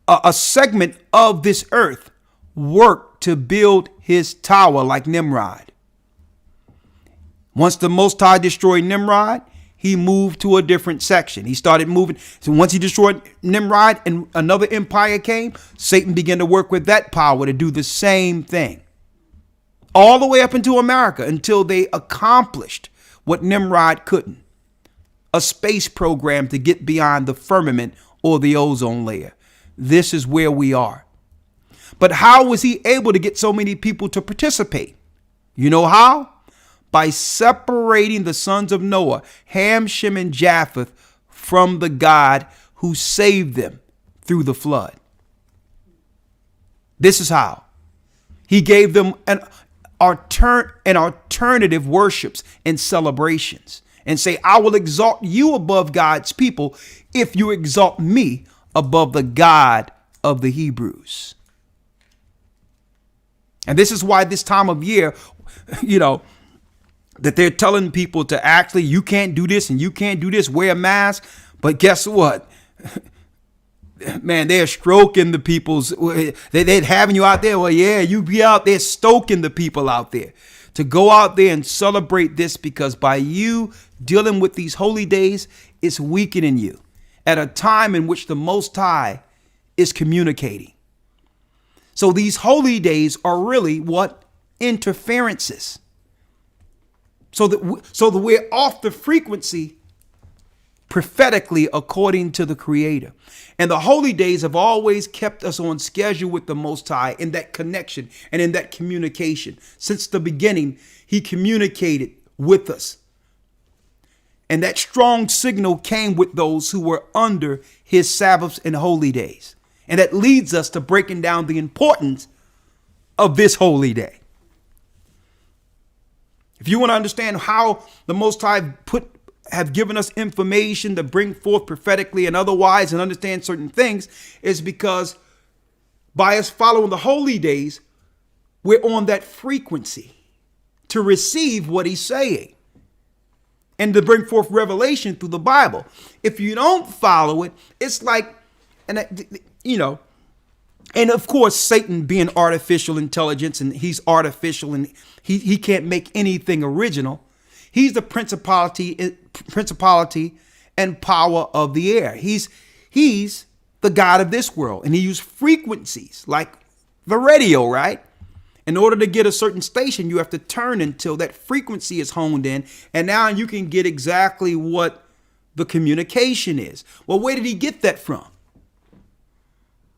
a segment of this earth work to build his tower like Nimrod. Once the Most High destroyed Nimrod, he moved to a different section. He started moving. So once he destroyed Nimrod and another empire came, Satan began to work with that power to do the same thing. All the way up into America until they accomplished what Nimrod couldn't. A space program to get beyond the firmament or the ozone layer. This is where we are. But how was he able to get so many people to participate? You know how? By separating the sons of Noah, Ham, Shem, and Japheth, from the God who saved them through the flood. This is how. He gave them an alternative worships and celebrations, and say, I will exalt you above God's people if you exalt me above the God of the Hebrews. And this is why this time of year, that they're telling people to actually, you can't do this and you can't do this, wear a mask. But guess what? Man, they're stroking the people's, they're having you out there. Well, yeah, you be out there stoking the people out there to go out there and celebrate this, because by you dealing with these holy days, it's weakening you at a time in which the Most High is communicating. So these holy days are really what? Interferences. So that we're off the frequency prophetically according to the Creator. And the holy days have always kept us on schedule with the Most High in that connection and in that communication. Since the beginning, he communicated with us. And that strong signal came with those who were under his Sabbaths and holy days. And that leads us to breaking down the importance of this holy day. If you want to understand how the Most High have given us information to bring forth prophetically and otherwise and understand certain things, is because by us following the holy days, we're on that frequency to receive what he's saying and to bring forth revelation through the Bible. If you don't follow it, it's like, and of course, Satan being artificial intelligence, and he's artificial and he can't make anything original. He's the principality and power of the air. He's the God of this world, and he used frequencies like the radio, right? In order to get a certain station, you have to turn until that frequency is honed in, and now you can get exactly what the communication is. Well, where did he get that from?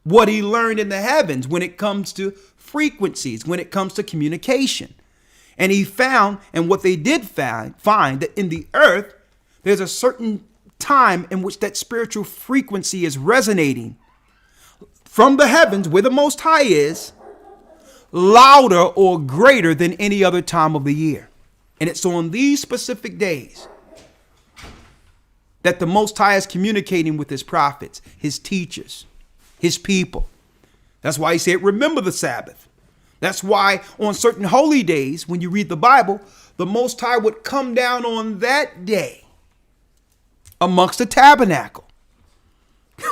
What he learned in the heavens when it comes to frequencies, when it comes to communication. And he found, and what they did find that in the earth, there's a certain time in which that spiritual frequency is resonating from the heavens where the Most High is, louder or greater than any other time of the year. And it's on these specific days that the Most High is communicating with his prophets, his teachers, his people. That's why he said, remember the Sabbath. That's why on certain holy days, when you read the Bible, the Most High would come down on that day amongst the tabernacle.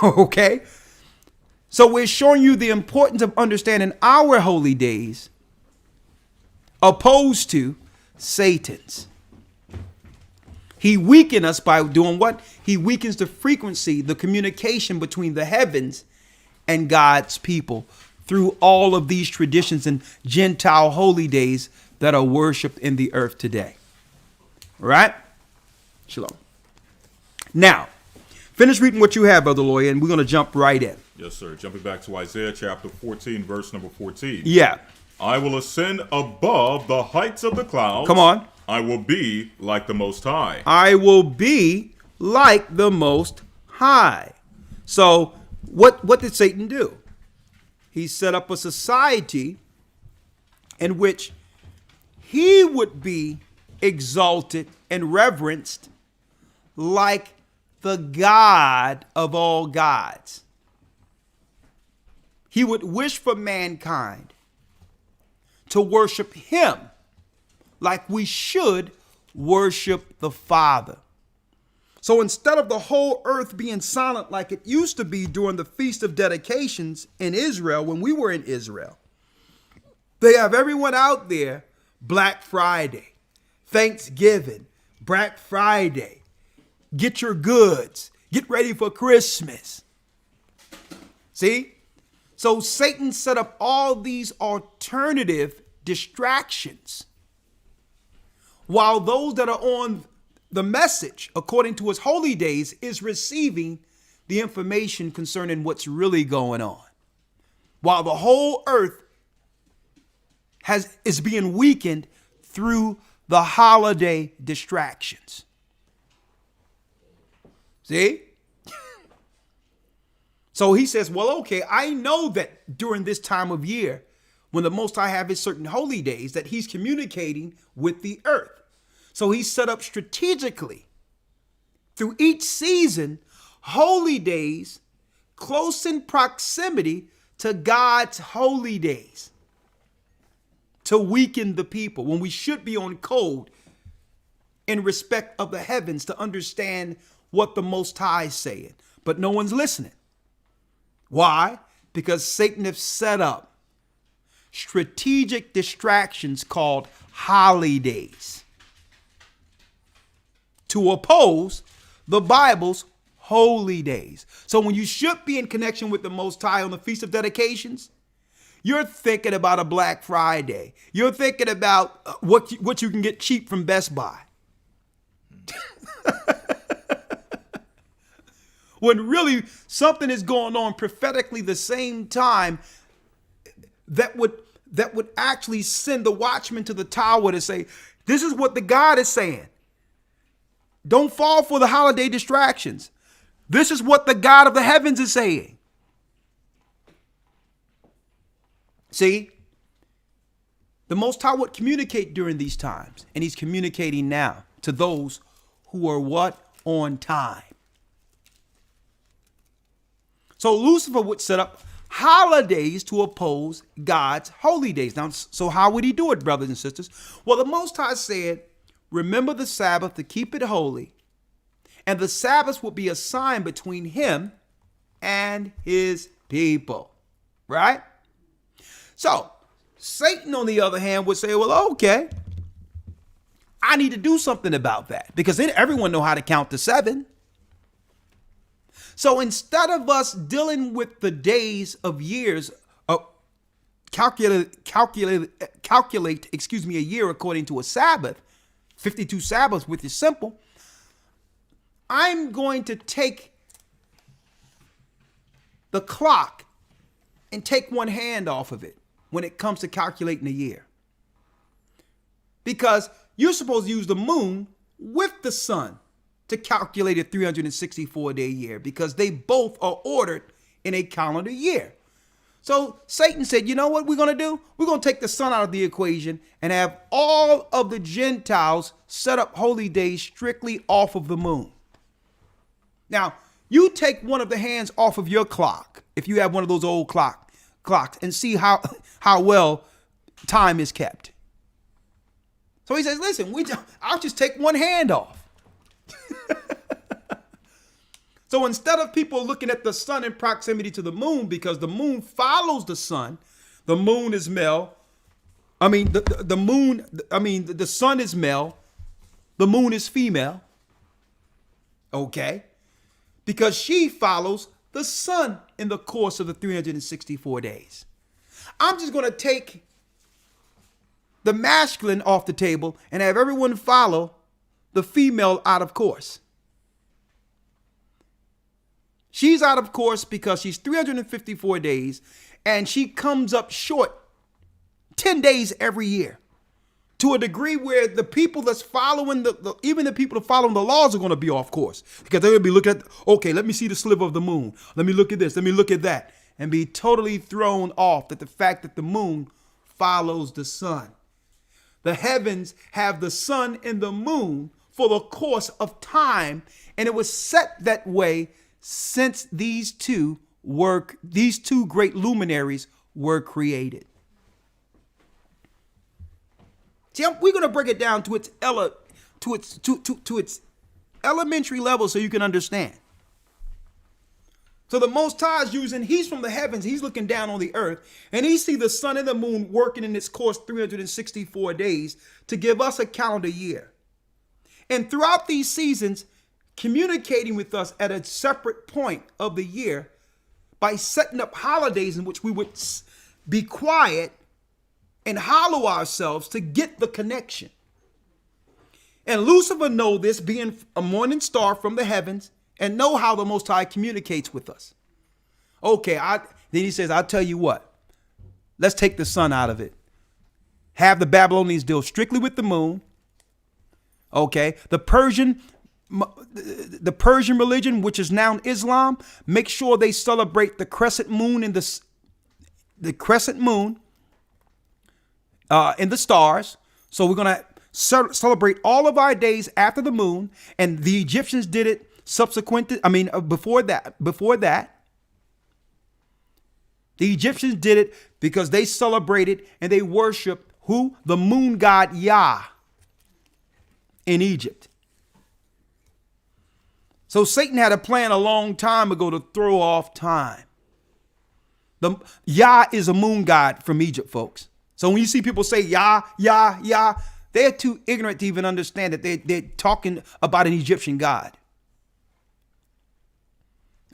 Okay? So we're showing you the importance of understanding our holy days opposed to Satan's. He weakens us by doing what? He weakens the frequency, the communication between the heavens and God's people through all of these traditions and Gentile holy days that are worshiped in the earth today. All right? Shalom. Now, finish reading what you have, Brother Lawyer, and we're going to jump right in. Yes, sir. Jumping back to Isaiah chapter 14, verse number 14. Yeah. I will ascend above the heights of the clouds. Come on. I will be like the Most High. I will be like the Most High. So what did Satan do? He set up a society in which he would be exalted and reverenced like the God of all gods. He would wish for mankind to worship him like we should worship the Father. So instead of the whole earth being silent like it used to be during the Feast of Dedications in Israel, when we were in Israel, they have everyone out there, Black Friday, Thanksgiving, Black Friday, get your goods. Get ready for Christmas. See? So Satan set up all these alternative distractions, while those that are on the message, according to his holy days, is receiving the information concerning what's really going on. While the whole earth is being weakened through the holiday distractions. See? So he says, well, okay, I know that during this time of year, when the Most High have his certain holy days, that he's communicating with the earth. So he set up strategically through each season, holy days close in proximity to God's holy days to weaken the people when we should be on code in respect of the heavens to understand what the Most High is saying. But no one's listening. Why? Because Satan has set up strategic distractions called holidays to oppose the Bible's holy days. So when you should be in connection with the Most High on the Feast of Dedications, you're thinking about a Black Friday. You're thinking about what you can get cheap from Best Buy. When really something is going on prophetically the same time that would actually send the watchman to the tower to say, this is what the God is saying. Don't fall for the holiday distractions. This is what the God of the heavens is saying. See, the Most High would communicate during these times, and he's communicating now to those who are what? On time. So Lucifer would set up holidays to oppose God's holy days. Now, so how would he do it, brothers and sisters? Well, the Most High said, remember the Sabbath to keep it holy, and the Sabbath will be a sign between him and his people, right? So Satan, on the other hand, would say, well, okay, I need to do something about that, because then everyone know how to count to 7. So instead of us dealing with the days of years, calculate, a year according to a Sabbath, 52 Sabbaths, which is simple, I'm going to take the clock and take one hand off of it when it comes to calculating a year. Because you're supposed to use the moon with the sun to calculate a 364-day year, because they both are ordered in a calendar year. So Satan said, you know what we're going to do? We're going to take the sun out of the equation and have all of the Gentiles set up holy days strictly off of the moon. Now, you take one of the hands off of your clock, if you have one of those old clocks, and see how well time is kept. So he says, listen, I'll just take one hand off. So instead of people looking at the sun in proximity to the moon, because the moon follows the sun, the moon is male. The sun is male, the moon is female. Okay? Because she follows the sun in the course of the 364 days. I'm just going to take the masculine off the table and have everyone follow the female out of course. She's out of course because she's 354 days and she comes up short 10 days every year, to a degree where the people that's following even the people that following the laws are going to be off course, because they're going to be looking at, okay, let me see the sliver of the moon. Let me look at this. Let me look at that, and be totally thrown off at the fact that the moon follows the sun. The heavens have the sun and the moon for the course of time, and it was set that way since these two great luminaries were created. See, we're going to break it down to its elementary level so you can understand. So the Most High is he's from the heavens, he's looking down on the earth, and he see the sun and the moon working in its course 364 days to give us a calendar year. And throughout these seasons, communicating with us at a separate point of the year by setting up holidays in which we would be quiet and hollow ourselves to get the connection. And Lucifer know this, being a morning star from the heavens, and know how the Most High communicates with us. Okay, then he says, I'll tell you what, let's take the sun out of it. Have the Babylonians deal strictly with the moon. Okay, the Persian religion, which is now Islam, make sure they celebrate the crescent moon and the crescent moon in the stars. So we're gonna celebrate all of our days after the moon, and the Egyptians did it before that. The Egyptians did it because they celebrated and they worshiped who? The moon god Yah in Egypt. So Satan had a plan a long time ago to throw off time. The Yah is a moon god from Egypt, folks. So when you see people say Yah, Yah, Yah, they're too ignorant to even understand that they're talking about an Egyptian god.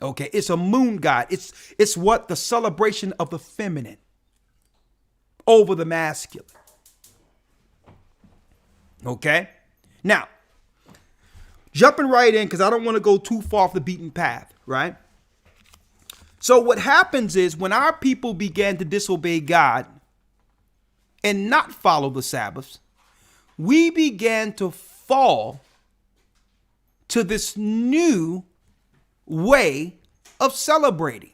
Okay, it's a moon god. It's what? The celebration of the feminine over the masculine. Okay? Now, jumping right in, because I don't want to go too far off the beaten path, right? So what happens is when our people began to disobey God and not follow the Sabbaths, we began to fall to this new way of celebrating.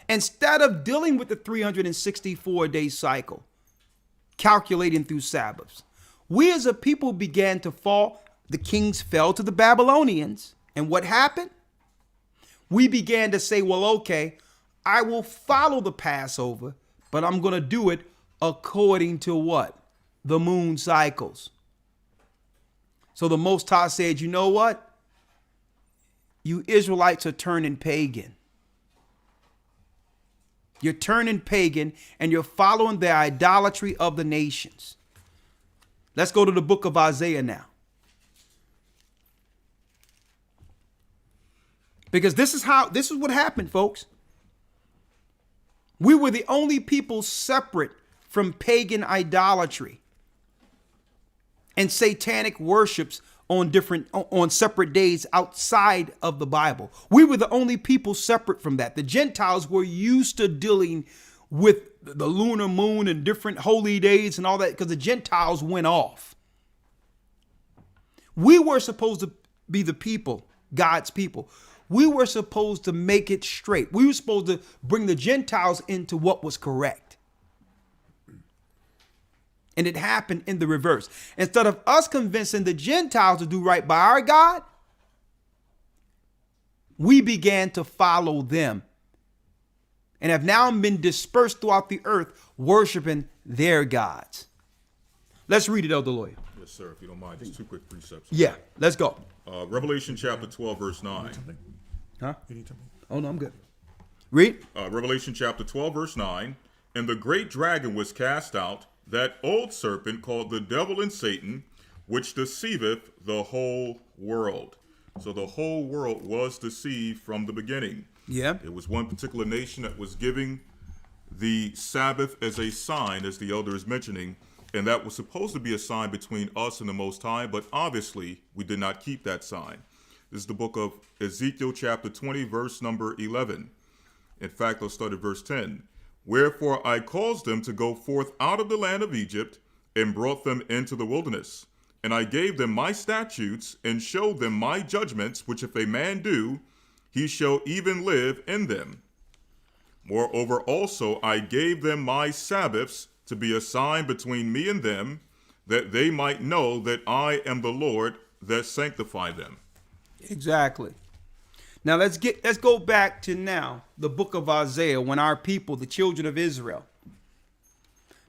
Instead of dealing with the 364-day cycle, calculating through Sabbaths, we as a people began to fall. The kings fell to the Babylonians. And what happened? We began to say, well, okay, I will follow the Passover, but I'm going to do it according to what? The moon cycles. So the Most High said, you know what? You Israelites are turning pagan. You're turning pagan and you're following the idolatry of the nations. Let's go to the book of Isaiah now. Because this is what happened, folks. We were the only people separate from pagan idolatry and satanic worships on separate days outside of the Bible. We were the only people separate from that. The Gentiles were used to dealing with the lunar moon and different holy days and all that because the Gentiles went off. We were supposed to be the people, God's people. We were supposed to make it straight. We were supposed to bring the Gentiles into what was correct. And it happened in the reverse. Instead of us convincing the Gentiles to do right by our God, we began to follow them and have now been dispersed throughout the earth, worshiping their gods. Let's read it, Elder Lawya. Yes, sir, if you don't mind. Just two quick precepts. Yeah, let's go. Revelation chapter 12, verse 9. Huh? You need something? Oh, no, I'm good. Read. Revelation chapter 12, verse 9. And the great dragon was cast out, that old serpent called the devil and Satan, which deceiveth the whole world. So the whole world was deceived from the beginning. Yeah. It was one particular nation that was giving the Sabbath as a sign, as the elder is mentioning, and that was supposed to be a sign between us and the Most High, but obviously we did not keep that sign. This is the book of Ezekiel chapter 20, verse number 11. In fact, I'll start at verse 10. Wherefore I caused them to go forth out of the land of Egypt, and brought them into the wilderness. And I gave them my statutes, and showed them my judgments, which if a man do, he shall even live in them. Moreover also I gave them my Sabbaths, to be a sign between me and them, that they might know that I am the Lord that sanctify them. Exactly. Now let's go back to now the book of Isaiah, when our people, the children of Israel,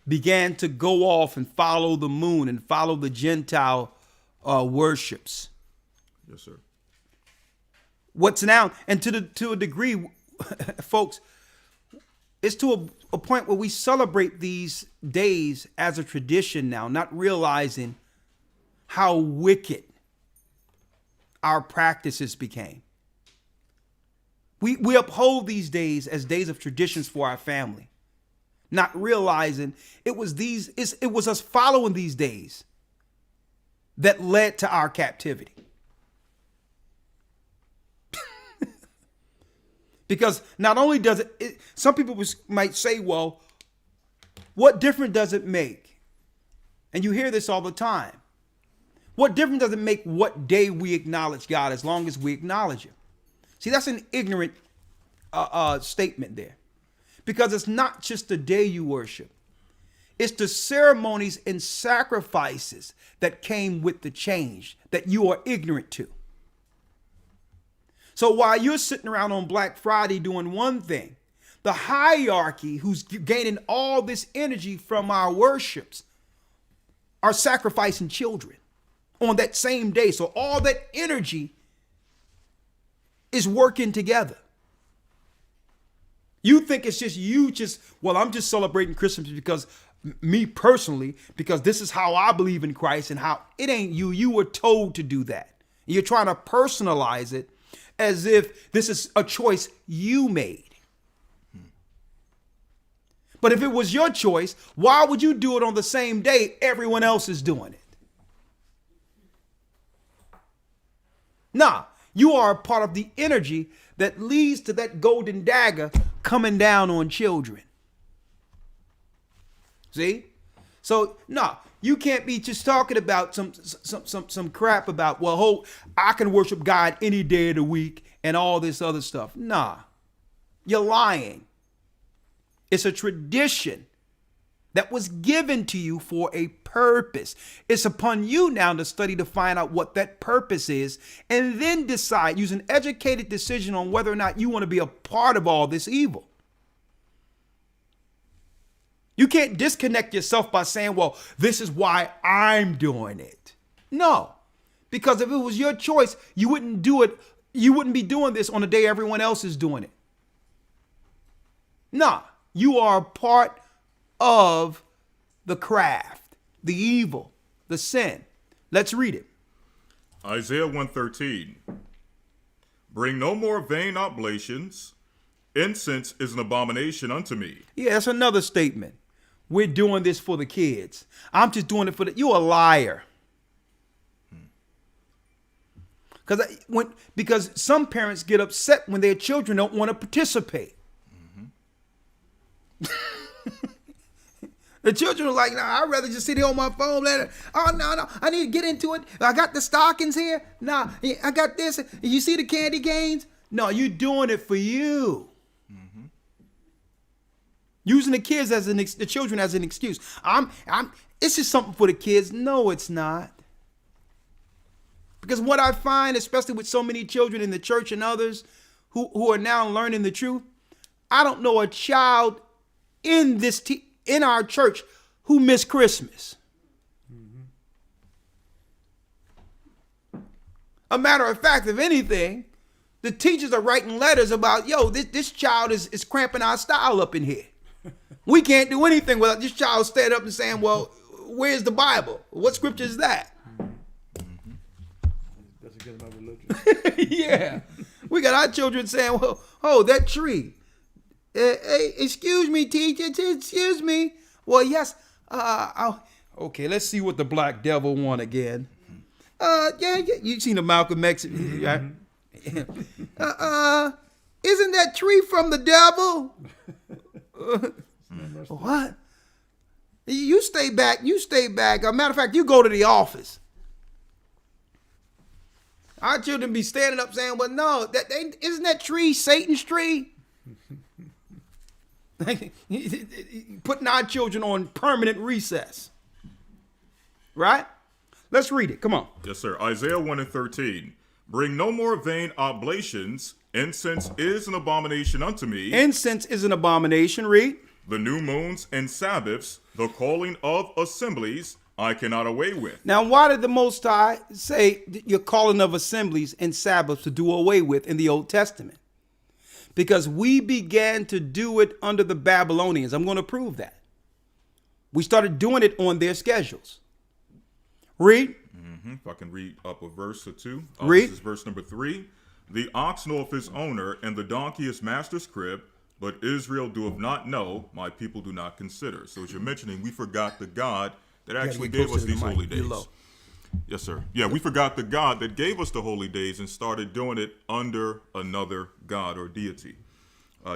began to go off and follow the moon and follow the Gentile worships. Yes, sir. What's now, and to a degree, folks, it's to a point where we celebrate these days as a tradition now, not realizing how wicked our practices became. We uphold these days as days of traditions for our family, not realizing it was us following these days that led to our captivity. Because not only does it, some people might say, well, what difference does it make? And you hear this all the time. What difference does it make what day we acknowledge God as long as we acknowledge Him? See, that's an ignorant statement there. Because it's not just the day you worship. It's the ceremonies and sacrifices that came with the change that you are ignorant to. So while you're sitting around on Black Friday doing one thing, the hierarchy who's gaining all this energy from our worships are sacrificing children on that same day. So all that energy is working together. You think it's just well, I'm just celebrating Christmas because me personally, because this is how I believe in Christ, and how it ain't you. You were told to do that. You're trying to personalize it as if this is a choice you made. But if it was your choice, why would you do it on the same day everyone else is doing it? Nah, you are a part of the energy that leads to that golden dagger coming down on children. See? So, no, you can't be just talking about some crap about, well, I can worship God any day of the week and all this other stuff. Nah, you're lying. It's a tradition that was given to you for a purpose. It's upon you now to study to find out what that purpose is, and then decide, use an educated decision on whether or not you want to be a part of all this evil. You can't disconnect yourself by saying, well, this is why I'm doing it. No, because if it was your choice, you wouldn't do it. You wouldn't be doing this on the day everyone else is doing it. Nah, you are a part of the craft, the evil, the sin. Let's read it. Isaiah 1:13. Bring no more vain oblations. Incense is an abomination unto me. Yeah, that's another statement. We're doing this for the kids. I'm just doing it for you're a liar. Because some parents get upset when their children don't want to participate. The children are like, I'd rather just sit here on my phone. No, I need to get into it. I got the stockings here. Nah, I got this. You see the candy canes? No, you're doing it for you. Using the children as an excuse. It's just something for the kids. No, it's not. Because what I find, especially with so many children in the church and others who are now learning the truth, I don't know a child in our church who missed Christmas. A matter of fact, if anything, the teachers are writing letters about, this child is cramping our style up in here. We can't do anything without this child standing up and saying, well, where's the Bible? What scripture is that? That's against my religion. Yeah. We got our children saying, well, that tree. Hey, excuse me, teacher. Excuse me. Well, yes. Okay, let's see what the black devil want again. Yeah. You seen the Malcolm X, right? Isn't that tree from the devil? What? You stay back. As a matter of fact, you go to the office. Our children be standing up saying, well, no, isn't that tree Satan's tree? Putting our children on permanent recess. Right? Let's read it. Come on. Yes, sir. Isaiah 1:13. Bring no more vain oblations. Incense is an abomination unto me. Incense is an abomination. Read. The new moons and Sabbaths, the calling of assemblies, I cannot away with. Now, why did the Most High say you're calling of assemblies and Sabbaths to do away with in the Old Testament? Because we began to do it under the Babylonians. I'm going to prove that. We started doing it on their schedules. Read. If I can read up a verse or two. Read. This is verse number 3. The ox knoweth his owner, and the donkey his master's crib, but Israel doeth not know, my people do not consider. So as you're mentioning, we forgot the God that actually get gave closer us to the these mic. holy You're days. low. Yes, sir. Yeah, we forgot the God that gave us the holy days and started doing it under another God or deity.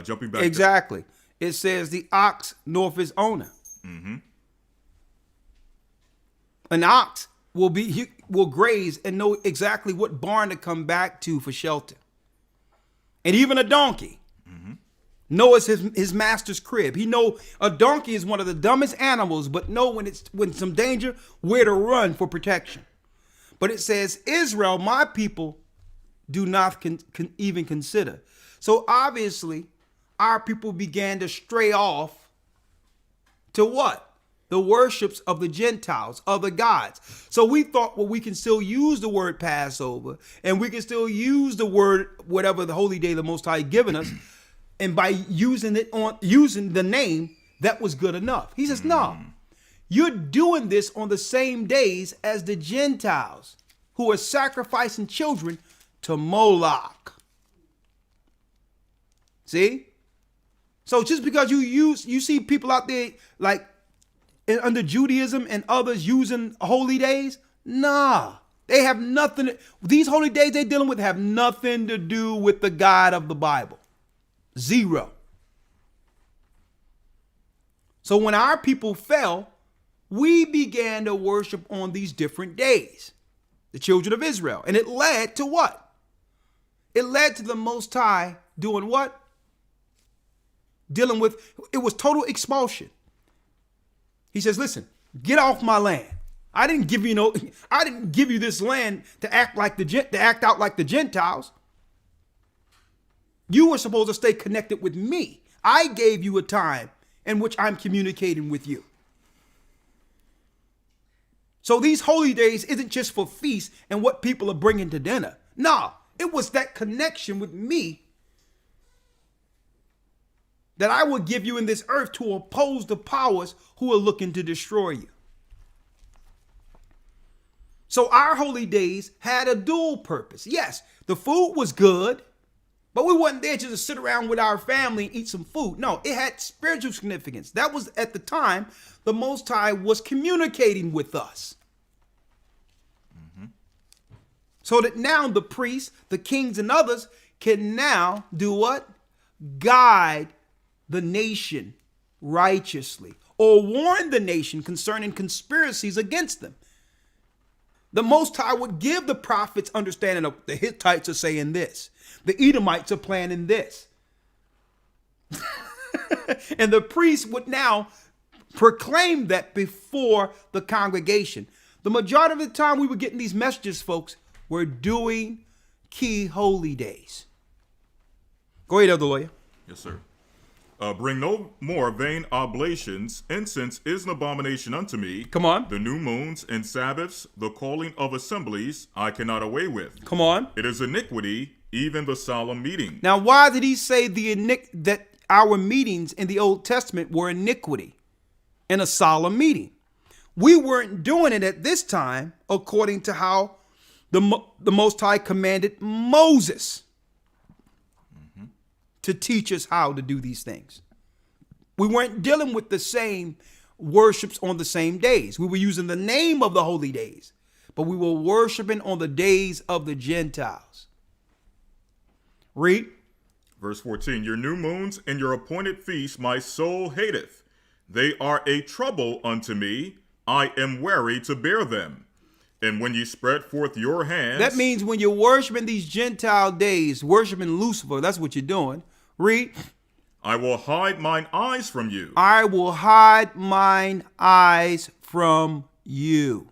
Jumping back. Exactly. It says the ox knoweth his owner. An ox will graze and know exactly what barn to come back to for shelter. And even a donkey knows his master's crib. He know a donkey is one of the dumbest animals, but know when some danger, where to run for protection. But it says, Israel, my people, do not even consider. So obviously, our people began to stray off to what? The worships of the Gentiles, of the gods. So we thought, well, we can still use the word Passover, and we can still use the word, whatever the holy day the Most High given us, and by using the name, that was good enough. He says, no, you're doing this on the same days as the Gentiles who are sacrificing children to Moloch. See? So just because you see people out there like under Judaism and others using holy days, nah, they have nothing. These holy days they're dealing with have nothing to do with the God of the Bible. Zero. So when our people fell, we began to worship on these different days, the children of Israel. And it led to what? It led to the Most High doing what? Dealing with, it was total expulsion. He says, listen, get off my land. I didn't give you this land to act out like the Gentiles. You were supposed to stay connected with me. I gave you a time in which I'm communicating with you. So these holy days isn't just for feasts and what people are bringing to dinner. No, it was that connection with me that I will give you in this earth to oppose the powers who are looking to destroy you. So our holy days had a dual purpose. Yes, the food was good, but we wasn't there just to sit around with our family and eat some food. No, it had spiritual significance. That was at the time the Most High was communicating with us. So that now the priests, the kings, and others can now do what? Guide the nation righteously, or warn the nation concerning conspiracies against them. The Most High would give the prophets understanding of the Hittites are saying this, the Edomites are planning this. And the priests would now proclaim that before the congregation. The majority of the time we were getting these messages, folks, were doing key holy days. Go ahead, Elder Lawya. Yes, sir. Bring no more vain oblations. Incense is an abomination unto me. Come on. The new moons and Sabbaths, the calling of assemblies, I cannot away with. Come on. It is iniquity, even the solemn meeting. Now, why did he say that our meetings in the Old Testament were iniquity in a solemn meeting? We weren't doing it at this time according to how the Most High commanded Moses to teach us how to do these things. We weren't dealing with the same worships on the same days. We were using the name of the holy days, but we were worshiping on the days of the Gentiles. Read. Verse 14, your new moons and your appointed feasts my soul hateth. They are a trouble unto me. I am weary to bear them. And when ye spread forth your hands. That means when you're worshiping these Gentile days, worshiping Lucifer, that's what you're doing. Read. I will hide mine eyes from you. I will hide mine eyes from you.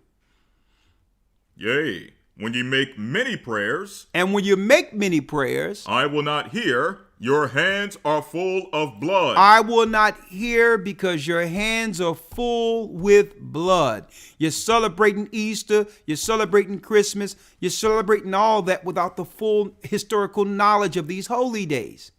Yea, when ye make many prayers. And when you make many prayers. I will not hear. Your hands are full of blood. I will not hear because your hands are full with blood. You're celebrating Easter. You're celebrating Christmas. You're celebrating all that without the full historical knowledge of these holy days.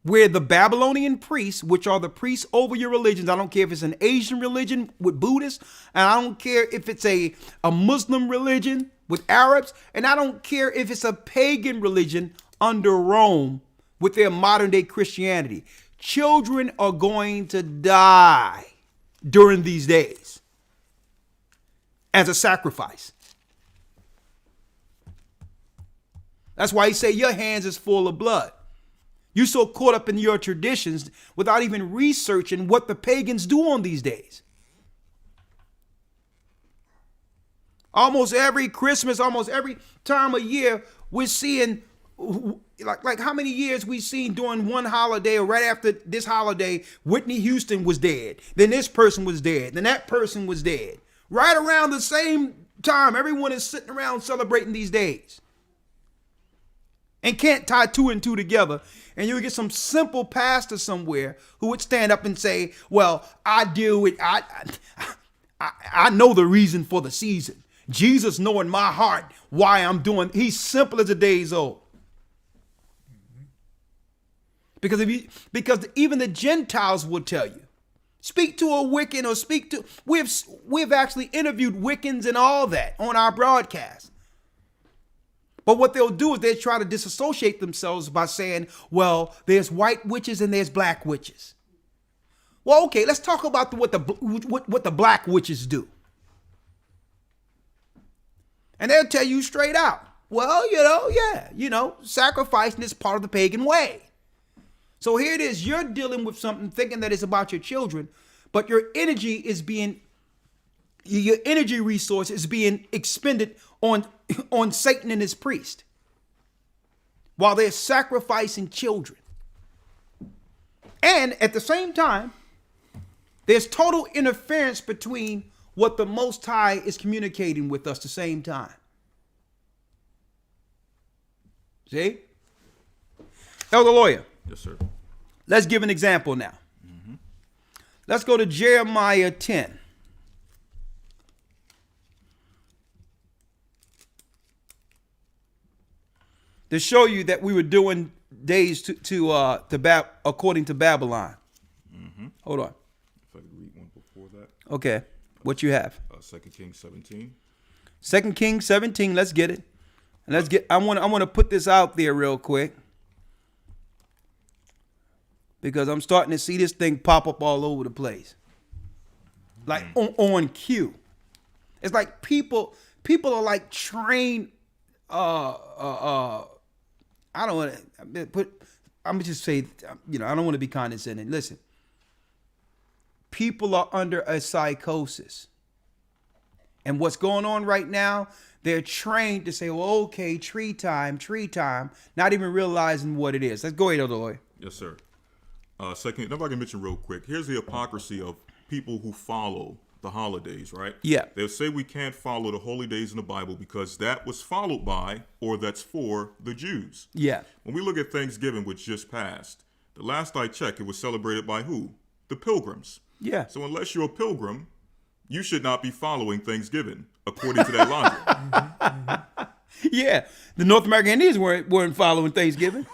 where the Babylonian priests, which are the priests over your religions, I don't care if it's an Asian religion with Buddhists, and I don't care if it's a Muslim religion with Arabs, and I don't care if it's a pagan religion under Rome with their modern day Christianity. Children are going to die during these days as a sacrifice. That's why he say your hands is full of blood. You're so caught up in your traditions without even researching what the pagans do on these days. Almost every Christmas, almost every time of year, we're seeing, like how many years we seen during one holiday or right after this holiday, Whitney Houston was dead. Then this person was dead. Then that person was dead. Right around the same time, everyone is sitting around celebrating these days. And can't tie two and two together. And you would get some simple pastor somewhere who would stand up and say, well, I deal with, I know the reason for the season. Jesus know in my heart why I'm doing. He's simple as a day's old. Because even the Gentiles will tell you, speak to a Wiccan or we've actually interviewed Wiccans and all that on our broadcast. But what they'll do is they try to disassociate themselves by saying, well, there's white witches and there's black witches. Well, okay, let's talk about what the black witches do. And they'll tell you straight out, well, sacrificing is part of the pagan way. So here it is, you're dealing with something thinking that it's about your children, but your energy resource is being expended on Satan and his priest while they're sacrificing children. And at the same time, there's total interference between what the Most High is communicating with us at the same time. See? Elder Lawyer. Yes, sir. Let's give an example now. Mm-hmm. Let's go to Jeremiah 10. To show you that we were doing days according to Babylon. Mm-hmm. Hold on. If I could read one before that. Okay. What you have? 2 Kings 17. 2 Kings 17. Let's get it. And I want to put this out there real quick, because I'm starting to see this thing pop up all over the place, like on cue. It's like people are like trained. I don't want to put. I'm gonna just say, I don't want to be condescending. Listen, people are under a psychosis, and what's going on right now? They're trained to say, "Well, okay, tree time," not even realizing what it is. Let's go ahead, Elder Lawyer. Yes, sir. Second, if I can mention real quick, here's the hypocrisy of people who follow the holidays, right? Yeah. They'll say we can't follow the holy days in the Bible because that was followed by, or that's for, the Jews. Yeah. When we look at Thanksgiving, which just passed, the last I checked, it was celebrated by who? The Pilgrims. Yeah. So unless you're a pilgrim, you should not be following Thanksgiving, according to that logic. Yeah. The North American Indians weren't following Thanksgiving.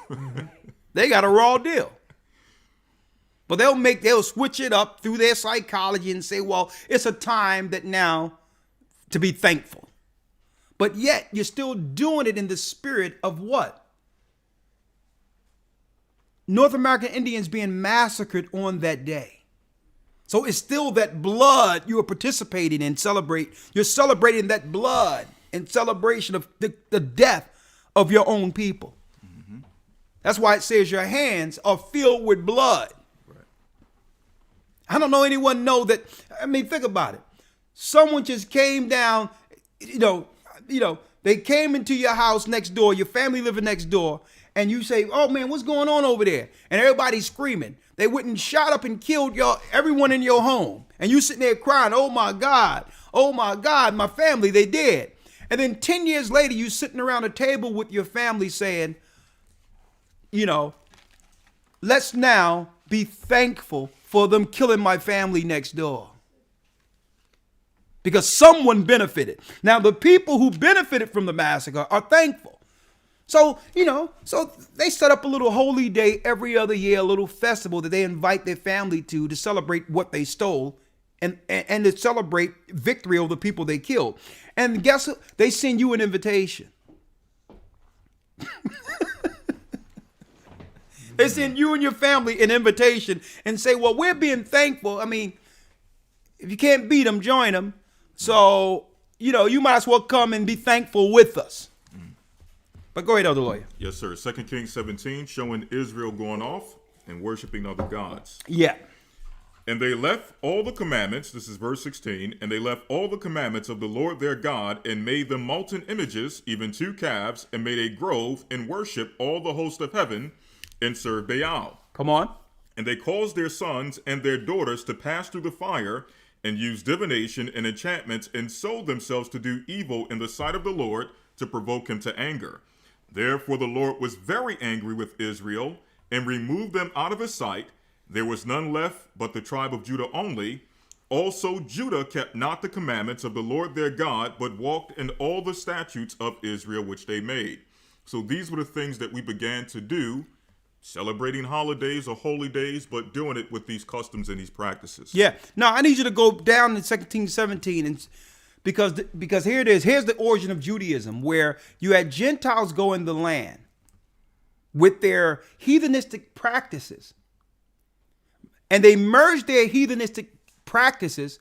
They got a raw deal. But they'll switch it up through their psychology and say, well, it's a time that now to be thankful. But yet you're still doing it in the spirit of what? North American Indians being massacred on that day. So it's still that blood you are participating in, You're celebrating that blood in celebration of the death of your own people. Mm-hmm. That's why it says your hands are filled with blood. I don't know anyone know that. I mean, think about it. Someone just came down, they came into your house next door, your family living next door, and you say, oh man, what's going on over there? And everybody's screaming. They went and shot up and killed everyone in your home. And you sitting there crying, oh my God, my family, they dead. And then 10 years later, you sitting around a table with your family saying, let's now be thankful for them killing my family next door. Because someone benefited. Now, the people who benefited from the massacre are thankful. So, so they set up a little holy day every other year, a little festival that they invite their family to celebrate what they stole and to celebrate victory over the people they killed. And guess what? They send you an invitation. They send you and your family an invitation and say, well, we're being thankful. I mean, if you can't beat them, join them. So, you might as well come and be thankful with us. But go ahead, Elder Lawyer. Yes, sir. 2 Kings 17, showing Israel going off and worshiping other gods. Yeah. And they left all the commandments, this is verse 16, and they left all the commandments of the Lord their God and made them molten images, even 2 calves, and made a grove and worship all the host of heaven and served Baal. Come on. And they caused their sons and their daughters to pass through the fire and used divination and enchantments and sold themselves to do evil in the sight of the Lord to provoke him to anger. Therefore the Lord was very angry with Israel and removed them out of his sight. There was none left but the tribe of Judah only. Also Judah kept not the commandments of the Lord their God, but walked in all the statutes of Israel which they made. So these were the things that we began to do, celebrating holidays or holy days, but doing it with these customs and these practices. Yeah. Now, I need you to go down to 2 Kings 17 and because here it is. Here's the origin of Judaism, where you had Gentiles go in the land with their heathenistic practices. And they merged their heathenistic practices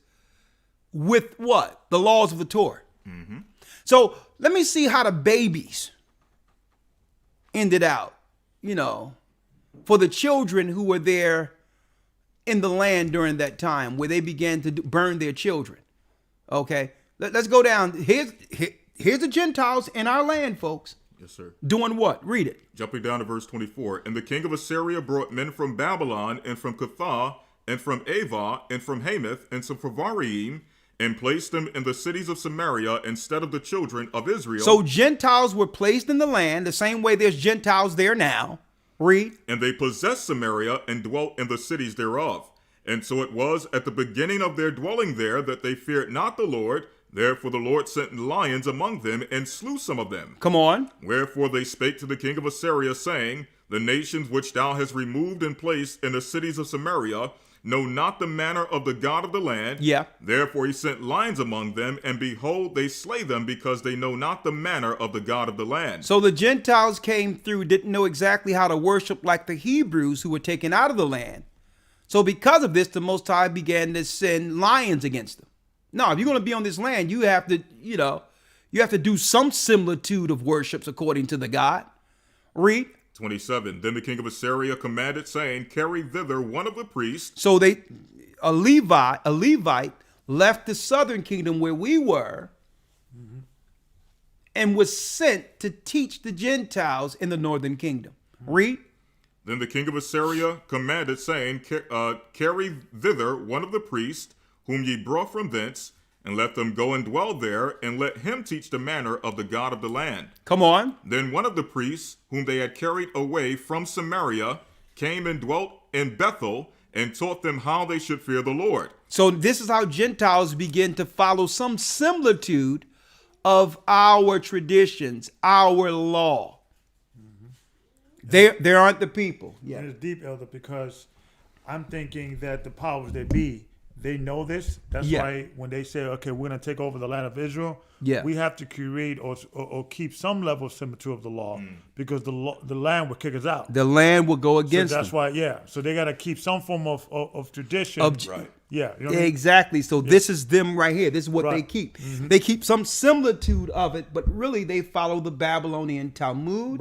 with what? The laws of the Torah. Mm-hmm. So let me see how the babies ended out, for the children who were there in the land during that time where they began to burn their children. Okay, let's go down. Here's the Gentiles in our land, folks. Yes, sir. Doing what? Read it. Jumping down to verse 24. And the king of Assyria brought men from Babylon and from Cuthah and from Ava and from Hamath and from Sepharvaim and placed them in the cities of Samaria instead of the children of Israel. So Gentiles were placed in the land the same way there's Gentiles there now. Read. And they possessed Samaria and dwelt in the cities thereof. And so it was at the beginning of their dwelling there that they feared not the Lord. Therefore the Lord sent lions among them and slew some of them. Come on. Wherefore they spake to the king of Assyria, saying, the nations which thou hast removed and placed in the cities of Samaria know not the manner of the God of the land. Yeah. Therefore he sent lions among them, and behold, they slay them, because they know not the manner of the God of the land. So the Gentiles came through, didn't know exactly how to worship like the Hebrews who were taken out of the land. So because of this, the Most High began to send lions against them. No, if you're going to be on this land, you have to, you have to do some similitude of worships according to the God. Read. 27. Then the king of Assyria commanded, saying, carry thither one of the priests. So a Levite left the southern kingdom where we were and was sent to teach the Gentiles in the northern kingdom. Read. Then the king of Assyria commanded, saying, carry thither one of the priests, whom ye brought from thence, and let them go and dwell there, and let him teach the manner of the God of the land. Come on. Then one of the priests, whom they had carried away from Samaria, came and dwelt in Bethel, and taught them how they should fear the Lord. So this is how Gentiles begin to follow some similitude of our traditions, our law. They aren't the people. Yeah. And it's deep, Elder, because I'm thinking that the powers that be, they know this. That's why when they say, okay, we're going to take over the land of Israel, we have to create or keep some level of similitude of the law, because the land will kick us out. The land will go against them. That's why, So they got to keep some form of tradition. Right. Yeah. You know what I mean? Exactly. So this is them right here. This is what they keep. Mm-hmm. They keep some similitude of it, but really they follow the Babylonian Talmud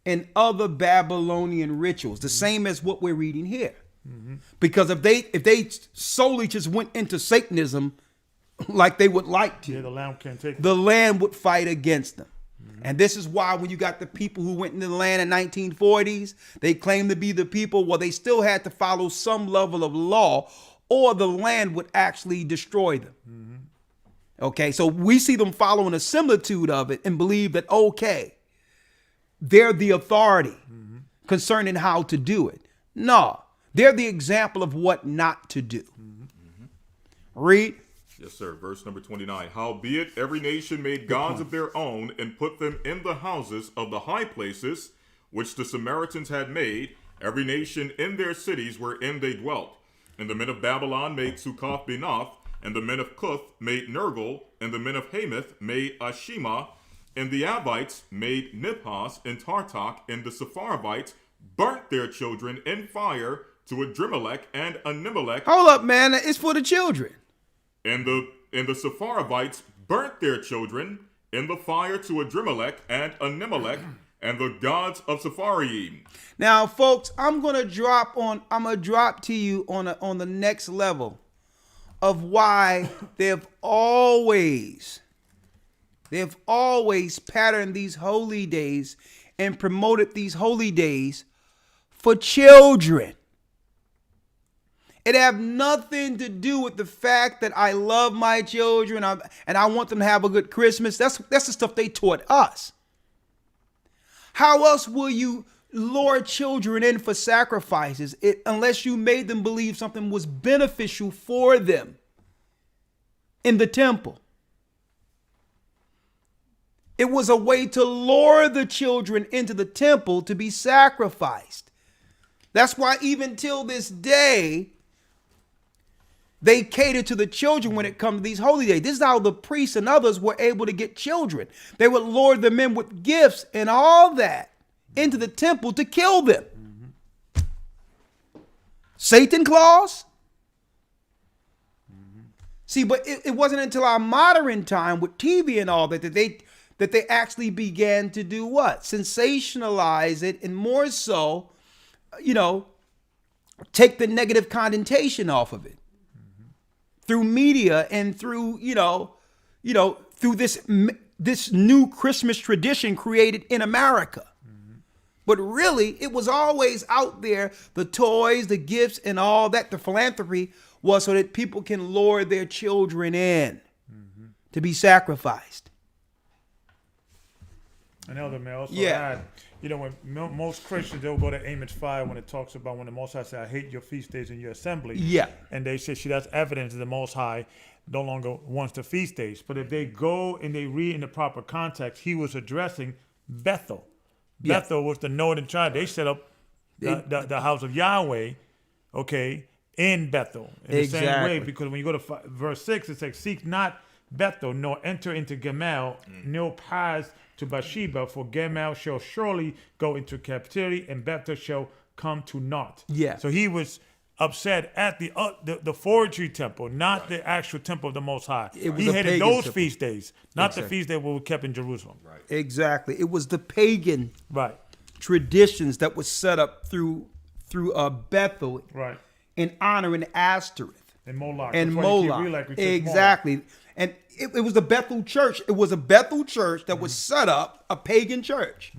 and other Babylonian rituals, the same as what we're reading here. Mm-hmm. Because if they solely just went into Satanism like they would like to, the land can't take the land would fight against them. Mm-hmm. And this is why when you got the people who went into the land in 1940s, they claimed to be the people. Well, they still had to follow some level of law, or the land would actually destroy them. Mm-hmm. Okay, so we see them following a similitude of it and believe that, okay, they're the authority concerning how to do it. No. They're the example of what not to do. Mm-hmm. Read. Yes, sir. Verse number 29. Howbeit every nation made gods of their own, and put them in the houses of the high places, which the Samaritans had made, every nation in their cities wherein they dwelt. And the men of Babylon made Succoth Benoth, and the men of Cuth made Nergal, and the men of Hamath made Ashima, and the Avites made Nibhaz and Tartak, and the Sepharvites burnt their children in fire to Adrimelech and Animelech. Hold up, man. It's for the children. And the Sepharvites burnt their children in the fire to Adrimelech and Animelech and the gods of Sepharvaim. Now, folks, I'm gonna drop to you on the next level of why they've always patterned these holy days and promoted these holy days for children. It have nothing to do with the fact that I love my children and I want them to have a good Christmas. That's the stuff they taught us. How else will you lure children in for sacrifices unless you made them believe something was beneficial for them in the temple? It was a way to lure the children into the temple to be sacrificed. That's why even till this day, they cater to the children when it comes to these holy days. This is how the priests and others were able to get children. They would lure them in with gifts and all that into the temple to kill them. Satan Claus? See, but it wasn't until our modern time with TV and all that they actually began to do what? Sensationalize it, and more so, take the negative connotation off of it. Through media and through, through this new Christmas tradition created in America. But really, it was always out there. The toys, the gifts, and all that, the philanthropy was so that people can lure their children in to be sacrificed. And Elder may also add, when most Christians, they'll go to Amos 5 when it talks about when the Most High said, I hate your feast days and your assembly. Yeah. And they say, that's evidence that the Most High no longer wants the feast days. But if they go and they read in the proper context, he was addressing Bethel. Yeah. Bethel was the northern tribe. They set up the house of Yahweh, in Bethel. In the same way, because when you go to verse 6, it says, seek not Bethel, nor enter into Gemal, nor pass to Bathsheba, for Gemal shall surely go into captivity, and Bethel shall come to naught. Yeah. So he was upset at the forgery temple, not the actual temple of the Most High. He hated those feast days, not the feast that were kept in Jerusalem. Right. Exactly. It was the pagan traditions that was set up through Bethel, in honoring Ashtoreth and Moloch. Exactly. And it was the Bethel church. It was a Bethel church that was set up, a pagan church.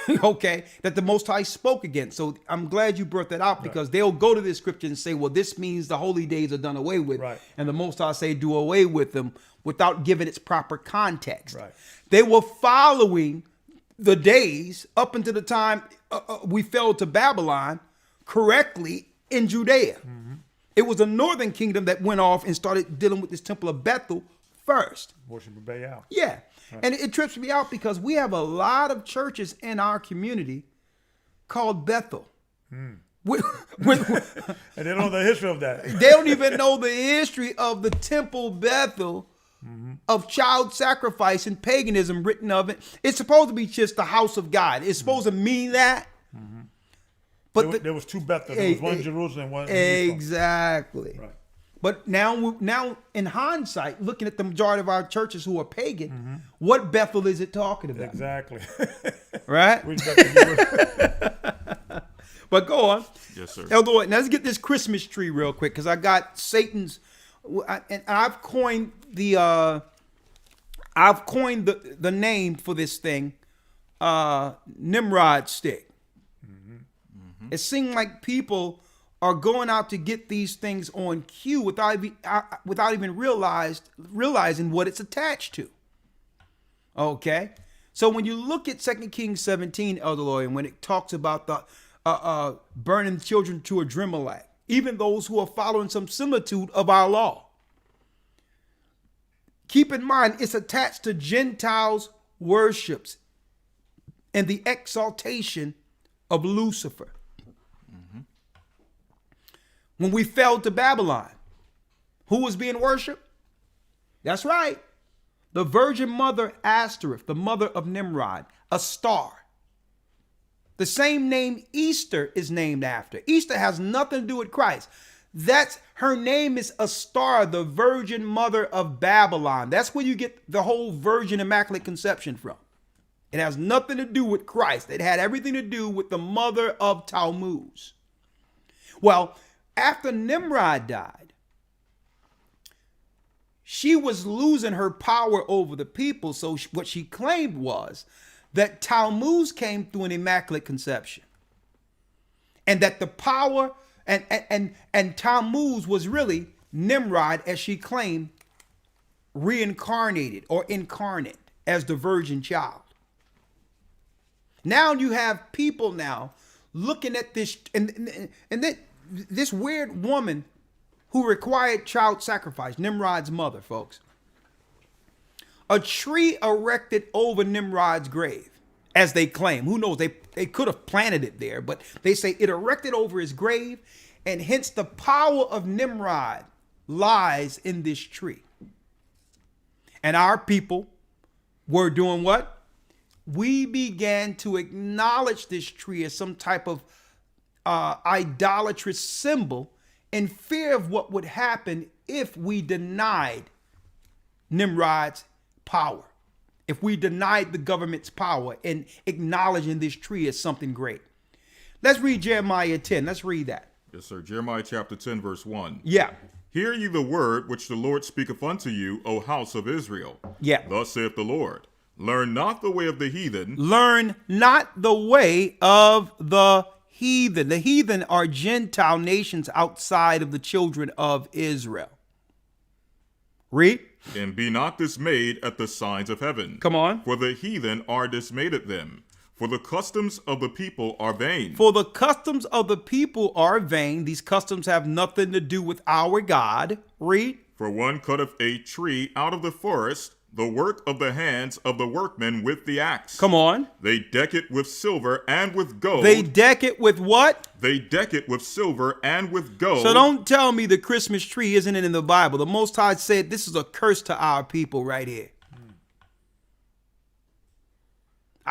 That the Most High spoke against. So I'm glad you brought that out, because they'll go to this scripture and say, well, this means the holy days are done away with. Right. And the Most High say do away with them without giving its proper context. Right. They were following the days up until the time we fell to Babylon correctly in Judea. It was the northern kingdom that went off and started dealing with this temple of Bethel first. Worship of Baal. Yeah. Right. And it trips me out because we have a lot of churches in our community called Bethel. And they don't know the history of that. They don't even know the history of the temple Bethel, of child sacrifice and paganism written of it. It's supposed to be just the house of God. It's supposed to mean that. But there was two Bethel. There was one in Jerusalem and one in Exactly. Right. But now in hindsight, looking at the majority of our churches who are pagan, what Bethel is it talking about? Exactly. Right? But go on. Yes, sir. Elder, now let's get this Christmas tree real quick, because I got Satan's, and I've coined the name for this thing, Nimrod stick. It seemed like people are going out to get these things on cue without even realizing what it's attached to. Okay? So when you look at 2 Kings 17, Elder Lawya, when it talks about the burning children to Adrimelech, even those who are following some similitude of our law, Keep in mind, it's attached to Gentiles' worships and the exaltation of Lucifer. Mm-hmm. When we fell to Babylon, who was being worshipped? That's right. The virgin mother Ashtoreth, the mother of Nimrod, a star. The same name Easter is named after. Easter has nothing to do with Christ. Her name is a star, the virgin mother of Babylon. That's where you get the whole virgin immaculate conception from. It has nothing to do with Christ. It had everything to do with the mother of Tammuz. Well, after Nimrod died, she was losing her power over the people. So what she claimed was that Tammuz came through an immaculate conception, and that the power and Tammuz was really Nimrod, as she claimed, reincarnated or incarnate as the virgin child. Now you have people now looking at this, and then this weird woman who required child sacrifice, Nimrod's mother, folks. A tree erected over Nimrod's grave, as they claim. Who knows? They could have planted it there, but they say it erected over his grave, and hence the power of Nimrod lies in this tree. And our people were doing what? We began to acknowledge this tree as some type of idolatrous symbol in fear of what would happen if we denied Nimrod's power, if we denied the government's power in acknowledging this tree as something great. Let's read Jeremiah 10. Let's read that. Yes, sir. Jeremiah chapter 10, verse 1. Yeah. Hear ye the word which the Lord speaketh unto you, O house of Israel. Yeah. Thus saith the Lord, learn not the way of the heathen. Learn not the way of the heathen. The heathen are Gentile nations outside of the children of Israel. Read. And be not dismayed at the signs of heaven. Come on. For the heathen are dismayed at them. For the customs of the people are vain. For the customs of the people are vain. These customs have nothing to do with our God. Read. For one cutteth a tree out of the forest, the work of the hands of the workmen with the axe. Come on. They deck it with silver and with gold. They deck it with what? They deck it with silver and with gold. So don't tell me the Christmas tree isn't in the Bible. The Most High said this is a curse to our people right here.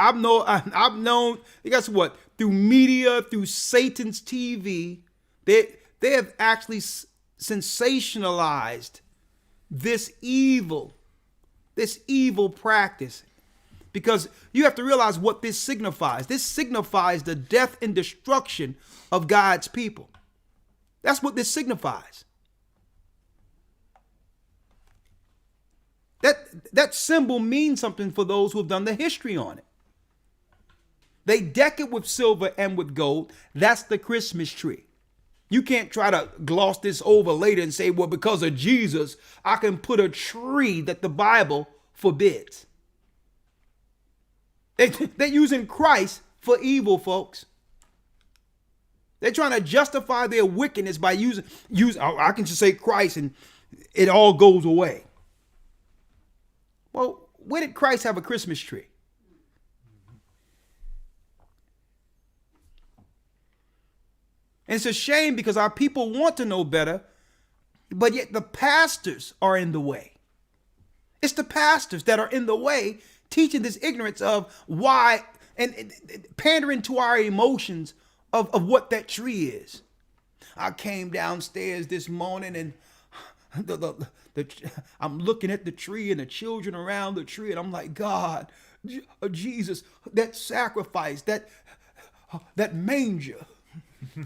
I've known, guess what? Through media, through Satan's TV, they have actually sensationalized this evil practice. Because you have to realize what this signifies. This signifies the death and destruction of God's people. That's what this signifies. That symbol means something for those who have done the history on it. They deck it with silver and with gold. That's the Christmas tree. You can't try to gloss this over later and say, well, because of Jesus, I can put a tree that the Bible forbids. They're using Christ for evil, folks. They're trying to justify their wickedness by using I can just say Christ and it all goes away. Well, where did Christ have a Christmas tree? And it's a shame because our people want to know better, but yet the pastors are in the way. It's the pastors that are in the way, teaching this ignorance of why and pandering to our emotions of what that tree is. I came downstairs this morning and I'm looking at the tree and the children around the tree, and I'm like, God, Jesus, that sacrifice, that manger.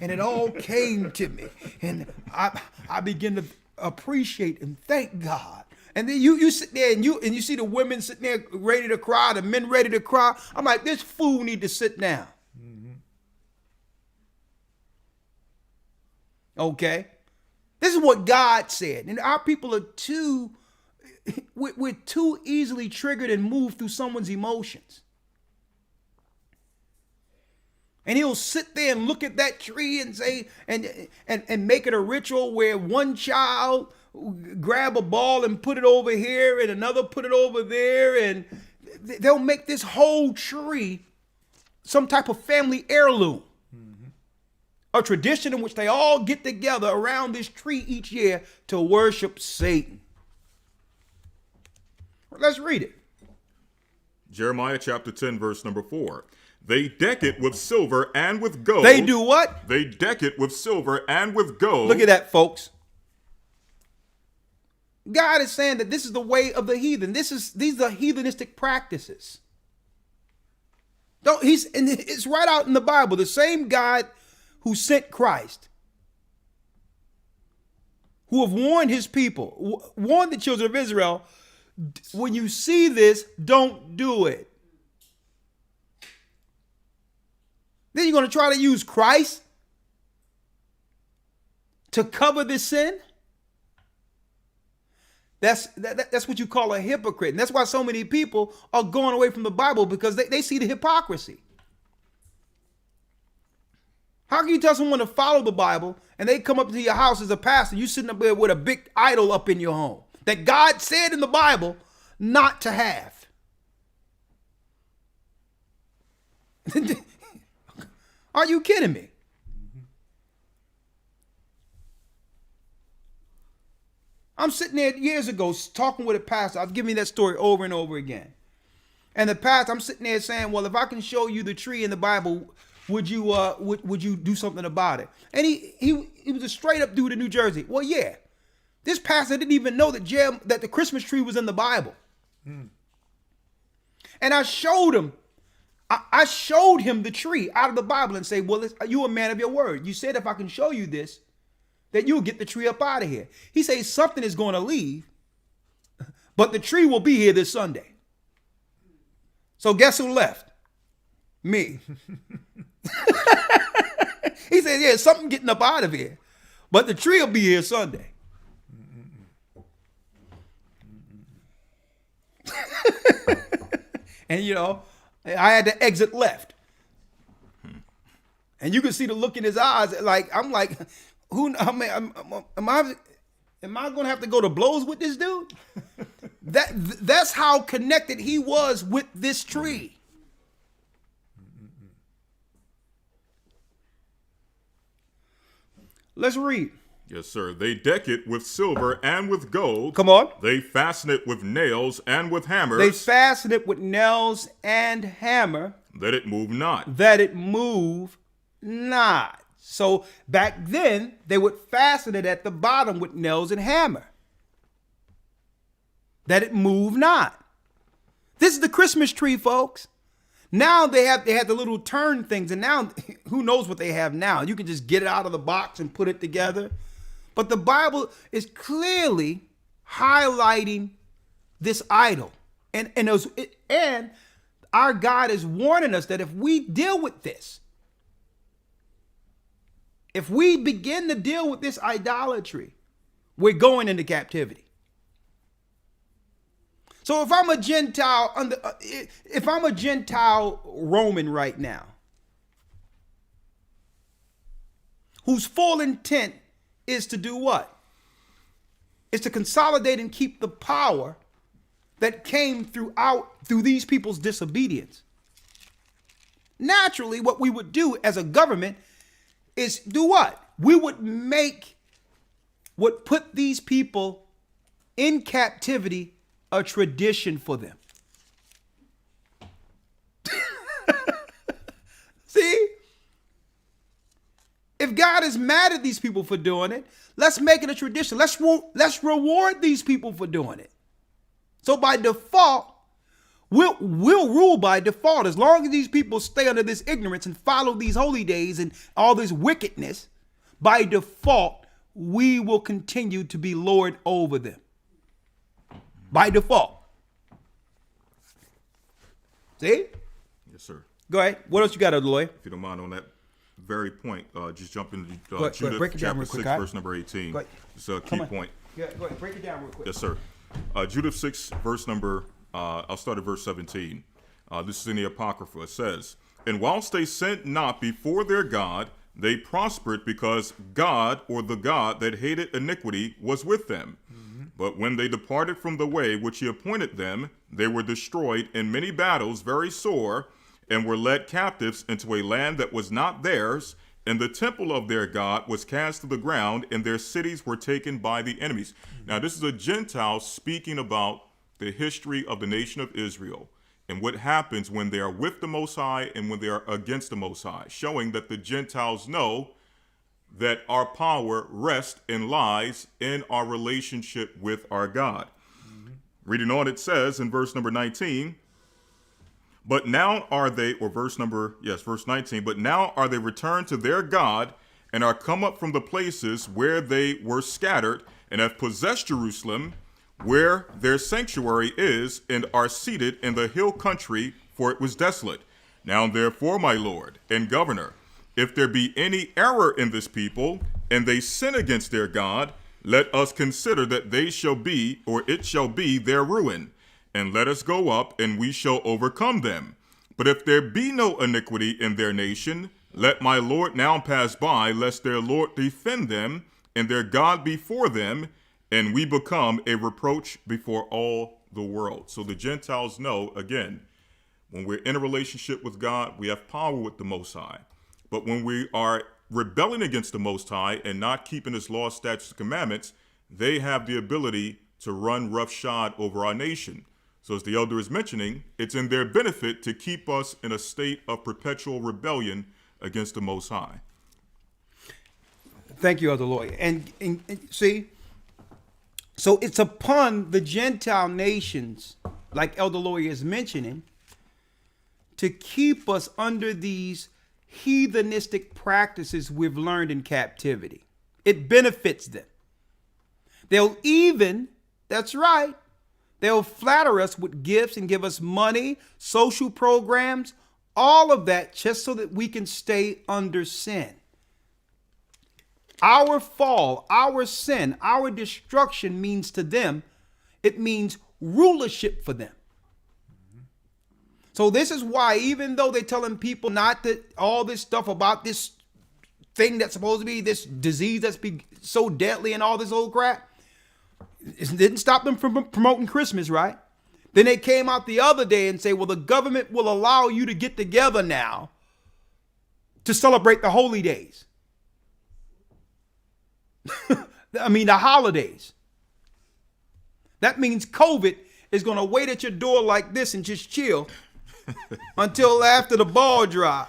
And it all came to me, and I begin to appreciate and thank God. And then you sit there and you see the women sitting there ready to cry, the men ready to cry. I'm like, this fool need to sit down. Mm-hmm. Okay, this is what God said, and our people are we're too easily triggered and moved through someone's emotions. And he'll sit there and look at that tree and say, and make it a ritual where one child grab a ball and put it over here and another put it over there, and they'll make this whole tree some type of family heirloom. A tradition in which they all get together around this tree each year to worship Satan. Let's read it. Jeremiah chapter 10, verse number 4. They deck it with silver and with gold. They do what? They deck it with silver and with gold. Look at that, folks. God is saying that this is the way of the heathen. These are heathenistic practices. And it's right out in the Bible. The same God who sent Christ, who have warned his people, warned the children of Israel, when you see this, don't do it. Then you're going to try to use Christ to cover this sin? That's what you call a hypocrite. And that's why so many people are going away from the Bible, because they see the hypocrisy. How can you tell someone to follow the Bible and they come up to your house as a pastor, you sitting up there with a big idol up in your home that God said in the Bible not to have? Are you kidding me? I'm sitting there years ago talking with a pastor. I was giving me that story over and over again. And the pastor, I'm sitting there saying, well, if I can show you the tree in the Bible, would you do something about it? And he was a straight up dude in New Jersey. Well, yeah. This pastor didn't even know that the Christmas tree was in the Bible. And I showed him the tree out of the Bible and say, well, you a man of your word. You said if I can show you this, that you'll get the tree up out of here. He says something is going to leave, but the tree will be here this Sunday. So guess who left? Me. He said, yeah, something getting up out of here, but the tree will be here Sunday. And I had to exit left. And you can see the look in his eyes. I'm like, am I going to have to go to blows with this dude? That's how connected he was with this tree. Let's read. Yes, sir. They deck it with silver and with gold. Come on. They fasten it with nails and with hammers. They fasten it with nails and hammer. That it move not. That it move not. So back then, they would fasten it at the bottom with nails and hammer. That it move not. This is the Christmas tree, folks. Now they have the little turn things, and now who knows what they have now. You can just get it out of the box and put it together. But the Bible is clearly highlighting this idol. And our God is warning us that if we deal with this, if we begin to deal with this idolatry, we're going into captivity. So if I'm a Gentile Roman right now, whose full intent is to do what? Is to consolidate and keep the power that came through these people's disobedience. Naturally, what we would do as a government is do what? We would put these people in captivity a tradition for them. See? If God is mad at these people for doing it, let's make it a tradition. Let's reward these people for doing it. So by default, we'll rule by default. As long as these people stay under this ignorance and follow these holy days and all this wickedness, by default, we will continue to be Lord over them. By default. See? Yes, sir. Go ahead. What else you got, Lawyer? If you don't mind, on that very point, just jump into Judith chapter down 6, verse number 18. It's a key point. Yeah, go ahead. Break it down real quick. Yes, sir. Judith 6, verse number, I'll start at verse 17. This is in the Apocrypha. It says, "And whilst they sinned not before their God, they prospered because God, or the God that hated iniquity, was with them. But when they departed from the way which he appointed them, they were destroyed in many battles very sore, and were led captives into a land that was not theirs, and the temple of their God was cast to the ground, and their cities were taken by the enemies. Now, this is a Gentile speaking about the history of the nation of Israel and what happens when they are with the Most High and when they are against the Most High, showing that the Gentiles know that our power rests and lies in our relationship with our God. Reading on, it says in verse number 19, but now are they, or verse 19, but now are they returned to their God and are come up from the places where they were scattered and have possessed Jerusalem, where their sanctuary is, and are seated in the hill country, for it was desolate. Now therefore, my Lord and governor, if there be any error in this people, and they sin against their God, let us consider that they shall be, or it shall be, their ruin. And let us go up, and we shall overcome them. But if there be no iniquity in their nation, let my Lord now pass by, lest their Lord defend them, and their God before them, and we become a reproach before all the world. So the Gentiles know, again, when we're in a relationship with God, we have power with the Most High. But when we are rebelling against the Most High and not keeping his laws, statutes, and commandments, they have the ability to run roughshod over our nation. So as the elder is mentioning, it's in their benefit to keep us in a state of perpetual rebellion against the Most High. Thank you, Elder Lawya. And see, so it's upon the Gentile nations, like Elder Lawya is mentioning, to keep us under these heathenistic practices we've learned in captivity. It benefits them. They'll even, that's right, they'll flatter us with gifts and give us money, social programs, all of that just so that we can stay under sin. Our fall, our sin, our destruction means to them, it means rulership for them. So this is why, even though they're telling people not to, all this stuff about this thing that's supposed to be this disease that's be so deadly and all this old crap, it didn't stop them from promoting Christmas, right? Then they came out the other day and say, well, the government will allow you to get together now to celebrate the holy days. I mean, the holidays. That means COVID is going to wait at your door like this and just chill until after the ball drop.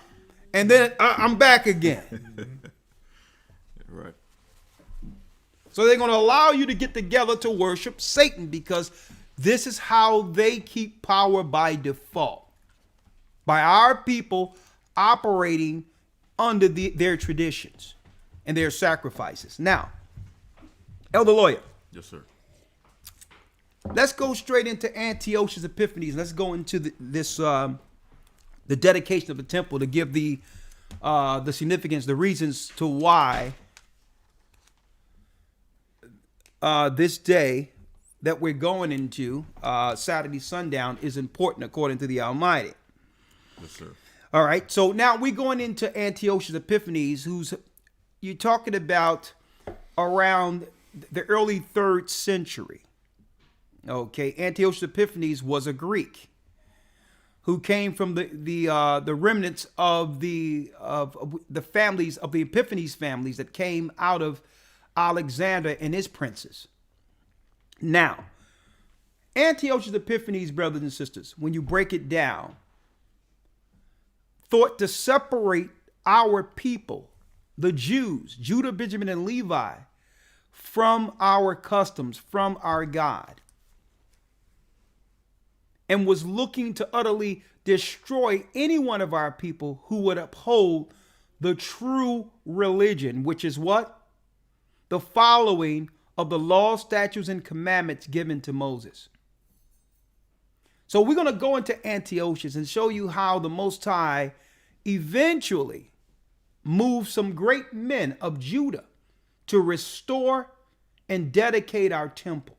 And then I'm back again. Right. So they're going to allow you to get together to worship Satan because this is how they keep power by default. By our people operating under their traditions and their sacrifices. Now, Elder Lawya. Yes, sir. Let's go straight into Antiochus Epiphanes. Let's go into the dedication of the temple to give the significance, the reasons to why this day that we're going into, Saturday sundown, is important according to the Almighty. Yes, sir. All right. So now we're going into Antiochus Epiphanes, who's you're talking about around the early 3rd century. Okay, Antiochus Epiphanes was a Greek who came from the remnants of the families of the Epiphanes families that came out of Alexander and his princes. Now, Antiochus Epiphanes, brothers and sisters, when you break it down, thought to separate our people, the Jews, Judah, Benjamin, and Levi, from our customs, from our God, and was looking to utterly destroy any one of our people who would uphold the true religion, which is what? The following of the law, statutes, and commandments given to Moses. So we're going to go into Antiochus and show you how the Most High eventually moved some great men of Judah to restore and dedicate our temple.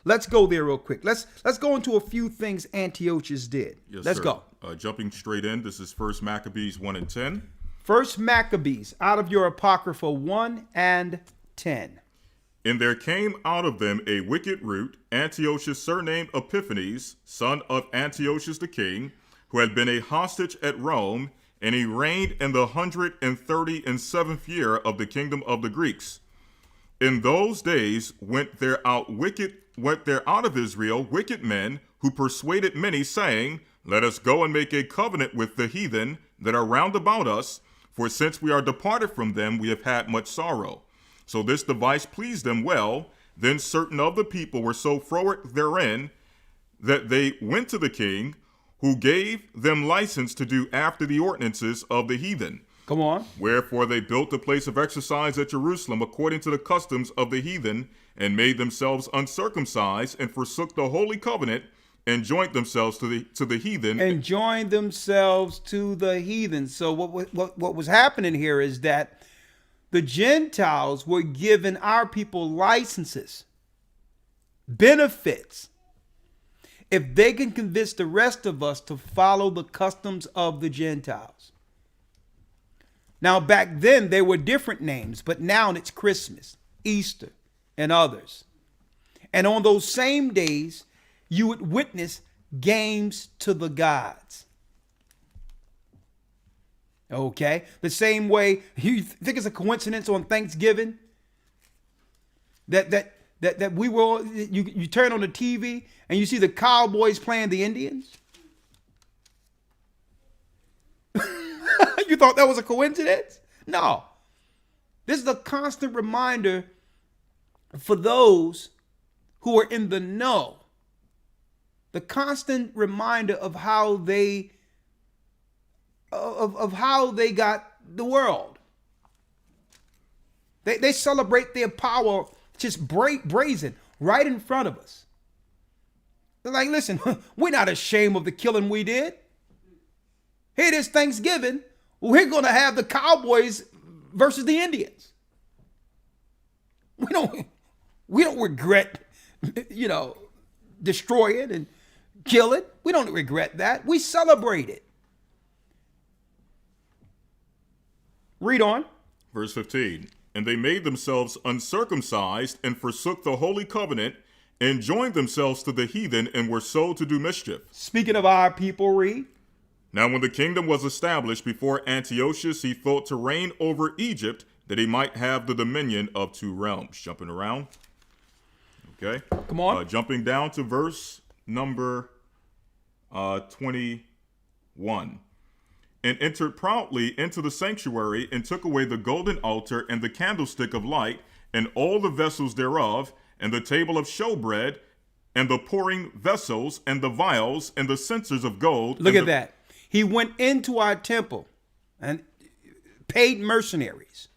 Let's go there real quick. Let's go into a few things Antiochus did. Yes, let's sir. go. Jumping straight in, this is 1 Maccabees 1 and 10. 1 Maccabees, out of your Apocrypha 1 and 10. And there came out of them a wicked root, Antiochus surnamed Epiphanes, son of Antiochus the king, who had been a hostage at Rome, and he reigned in the 137th year of the kingdom of the Greeks. In those days went there out of Israel wicked men, who persuaded many, saying, Let us go and make a covenant with the heathen that are round about us, for since we are departed from them, we have had much sorrow. So this device pleased them well. Then certain of the people were so froward therein, that they went to the king, who gave them license to do after the ordinances of the heathen. Come on. Wherefore they built a place of exercise at Jerusalem according to the customs of the heathen, and made themselves uncircumcised, and forsook the holy covenant, and joined themselves to the heathen. And joined themselves to the heathen. So what was happening here is that the Gentiles were giving our people licenses, benefits, if they can convince the rest of us to follow the customs of the Gentiles. Now, back then, there were different names, but now it's Christmas, Easter, and others. And on those same days, you would witness games to the gods. Okay? The same way, you think it's a coincidence on Thanksgiving that we were, you turn on the TV and you see the Cowboys playing the Indians? You thought that was a coincidence? No. This is a constant reminder for those who are in the know. The constant reminder of how they got the world. They celebrate their power just brazen right in front of us. They're like, listen, we're not ashamed of the killing we did. Here it is Thanksgiving. We're going to have the Cowboys versus the Indians. We don't regret, destroying and killing. We don't regret that. We celebrate it. Read on. Verse 15. And they made themselves uncircumcised, and forsook the holy covenant, and joined themselves to the heathen, and were so to do mischief. Speaking of our people, read. Now when the kingdom was established before Antiochus, he thought to reign over Egypt, that he might have the dominion of two realms. Jumping around. Okay. Come on. Jumping down to verse number 21. And entered proudly into the sanctuary, and took away the golden altar, and the candlestick of light, and all the vessels thereof, and the table of showbread, and the pouring vessels, and the vials, and the censers of gold. Look at that. He went into our temple and paid mercenaries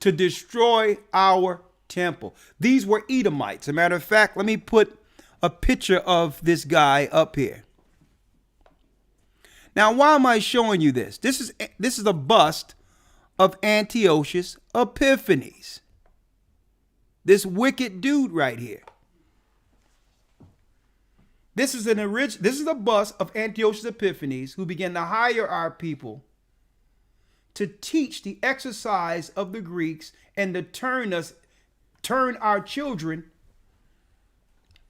to destroy our temple. These were Edomites. As a matter of fact, let me put a picture of this guy up here. Now, why am I showing you this? This is a bust of Antiochus Epiphanes. This wicked dude right here. This is a bust of Antiochus Epiphanes, who began to hire our people to teach the exercise of the Greeks and to turn our children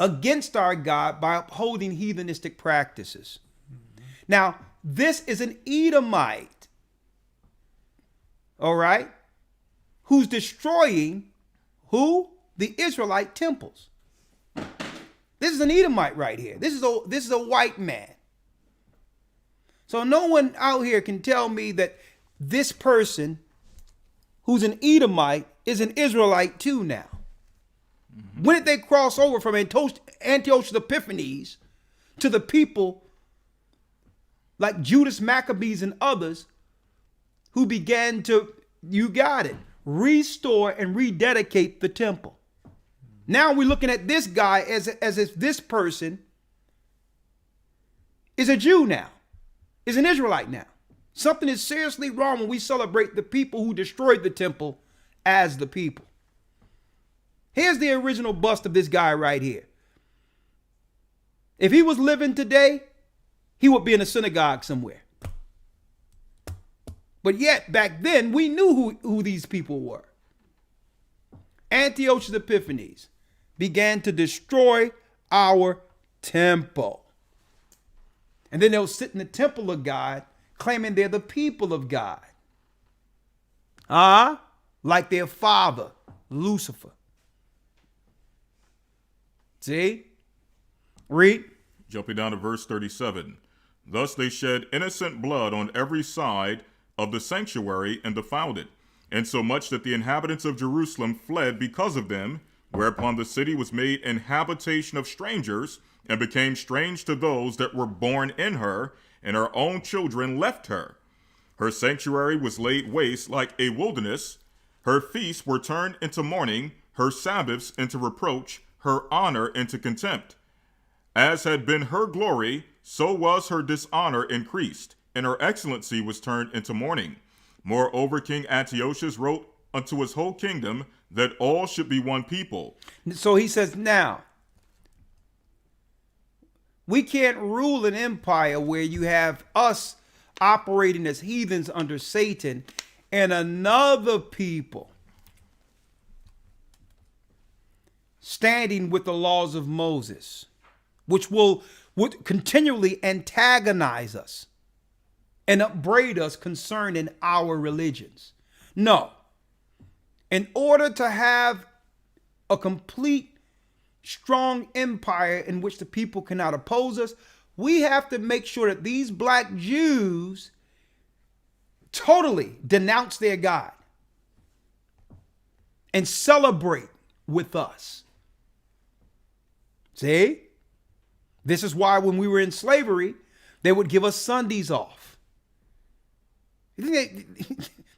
against our God by upholding heathenistic practices. Mm-hmm. Now, this is an Edomite, all right, who's destroying who? The Israelite temples. This is an Edomite right here. This is a white man. So no one out here can tell me that this person who's an Edomite is an Israelite too now. Mm-hmm. When did they cross over from Antiochus Epiphanes to the people like Judas Maccabees and others who began to, you got it, restore and rededicate the temple? Now we're looking at this guy as if this person is a Jew now, is an Israelite now. Something is seriously wrong when we celebrate the people who destroyed the temple as the people. Here's the original bust of this guy right here. If he was living today, he would be in a synagogue somewhere. But yet, back then, we knew who these people were. Antiochus Epiphanes began to destroy our temple. And then they'll sit in the temple of God claiming they're the people of God. Like their father, Lucifer. See? Read. Jumping down to verse 37. Thus they shed innocent blood on every side of the sanctuary and defiled it, insomuch that the inhabitants of Jerusalem fled because of them, whereupon the city was made an habitation of strangers, and became strange to those that were born in her, and her own children left her. Her sanctuary was laid waste like a wilderness. Her feasts were turned into mourning, her Sabbaths into reproach, her honor into contempt. As had been her glory, so was her dishonor increased, and her excellency was turned into mourning. Moreover, King Antiochus wrote unto his whole kingdom that all should be one people. So he says, now, we can't rule an empire where you have us operating as heathens under Satan and another people standing with the laws of Moses, which would continually antagonize us and upbraid us concerning our religions. No. In order to have a complete, strong empire in which the people cannot oppose us, we have to make sure that these black Jews totally denounce their God and celebrate with us. See? This is why when we were in slavery, they would give us Sundays off. They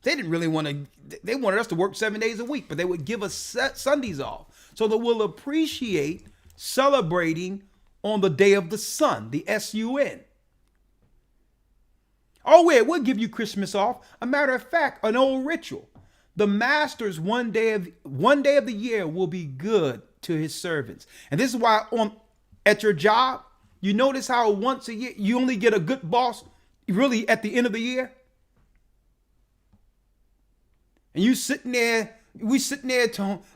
didn't really want to, they wanted us to work 7 days a week, but they would give us Sundays off so that we'll appreciate celebrating on the day of the sun, the S-U-N. Oh, wait, we'll give you Christmas off. A matter of fact, an old ritual. The master's one day of the year will be good to his servants. And this is why at your job, you notice how once a year you only get a good boss really at the end of the year. And we sitting there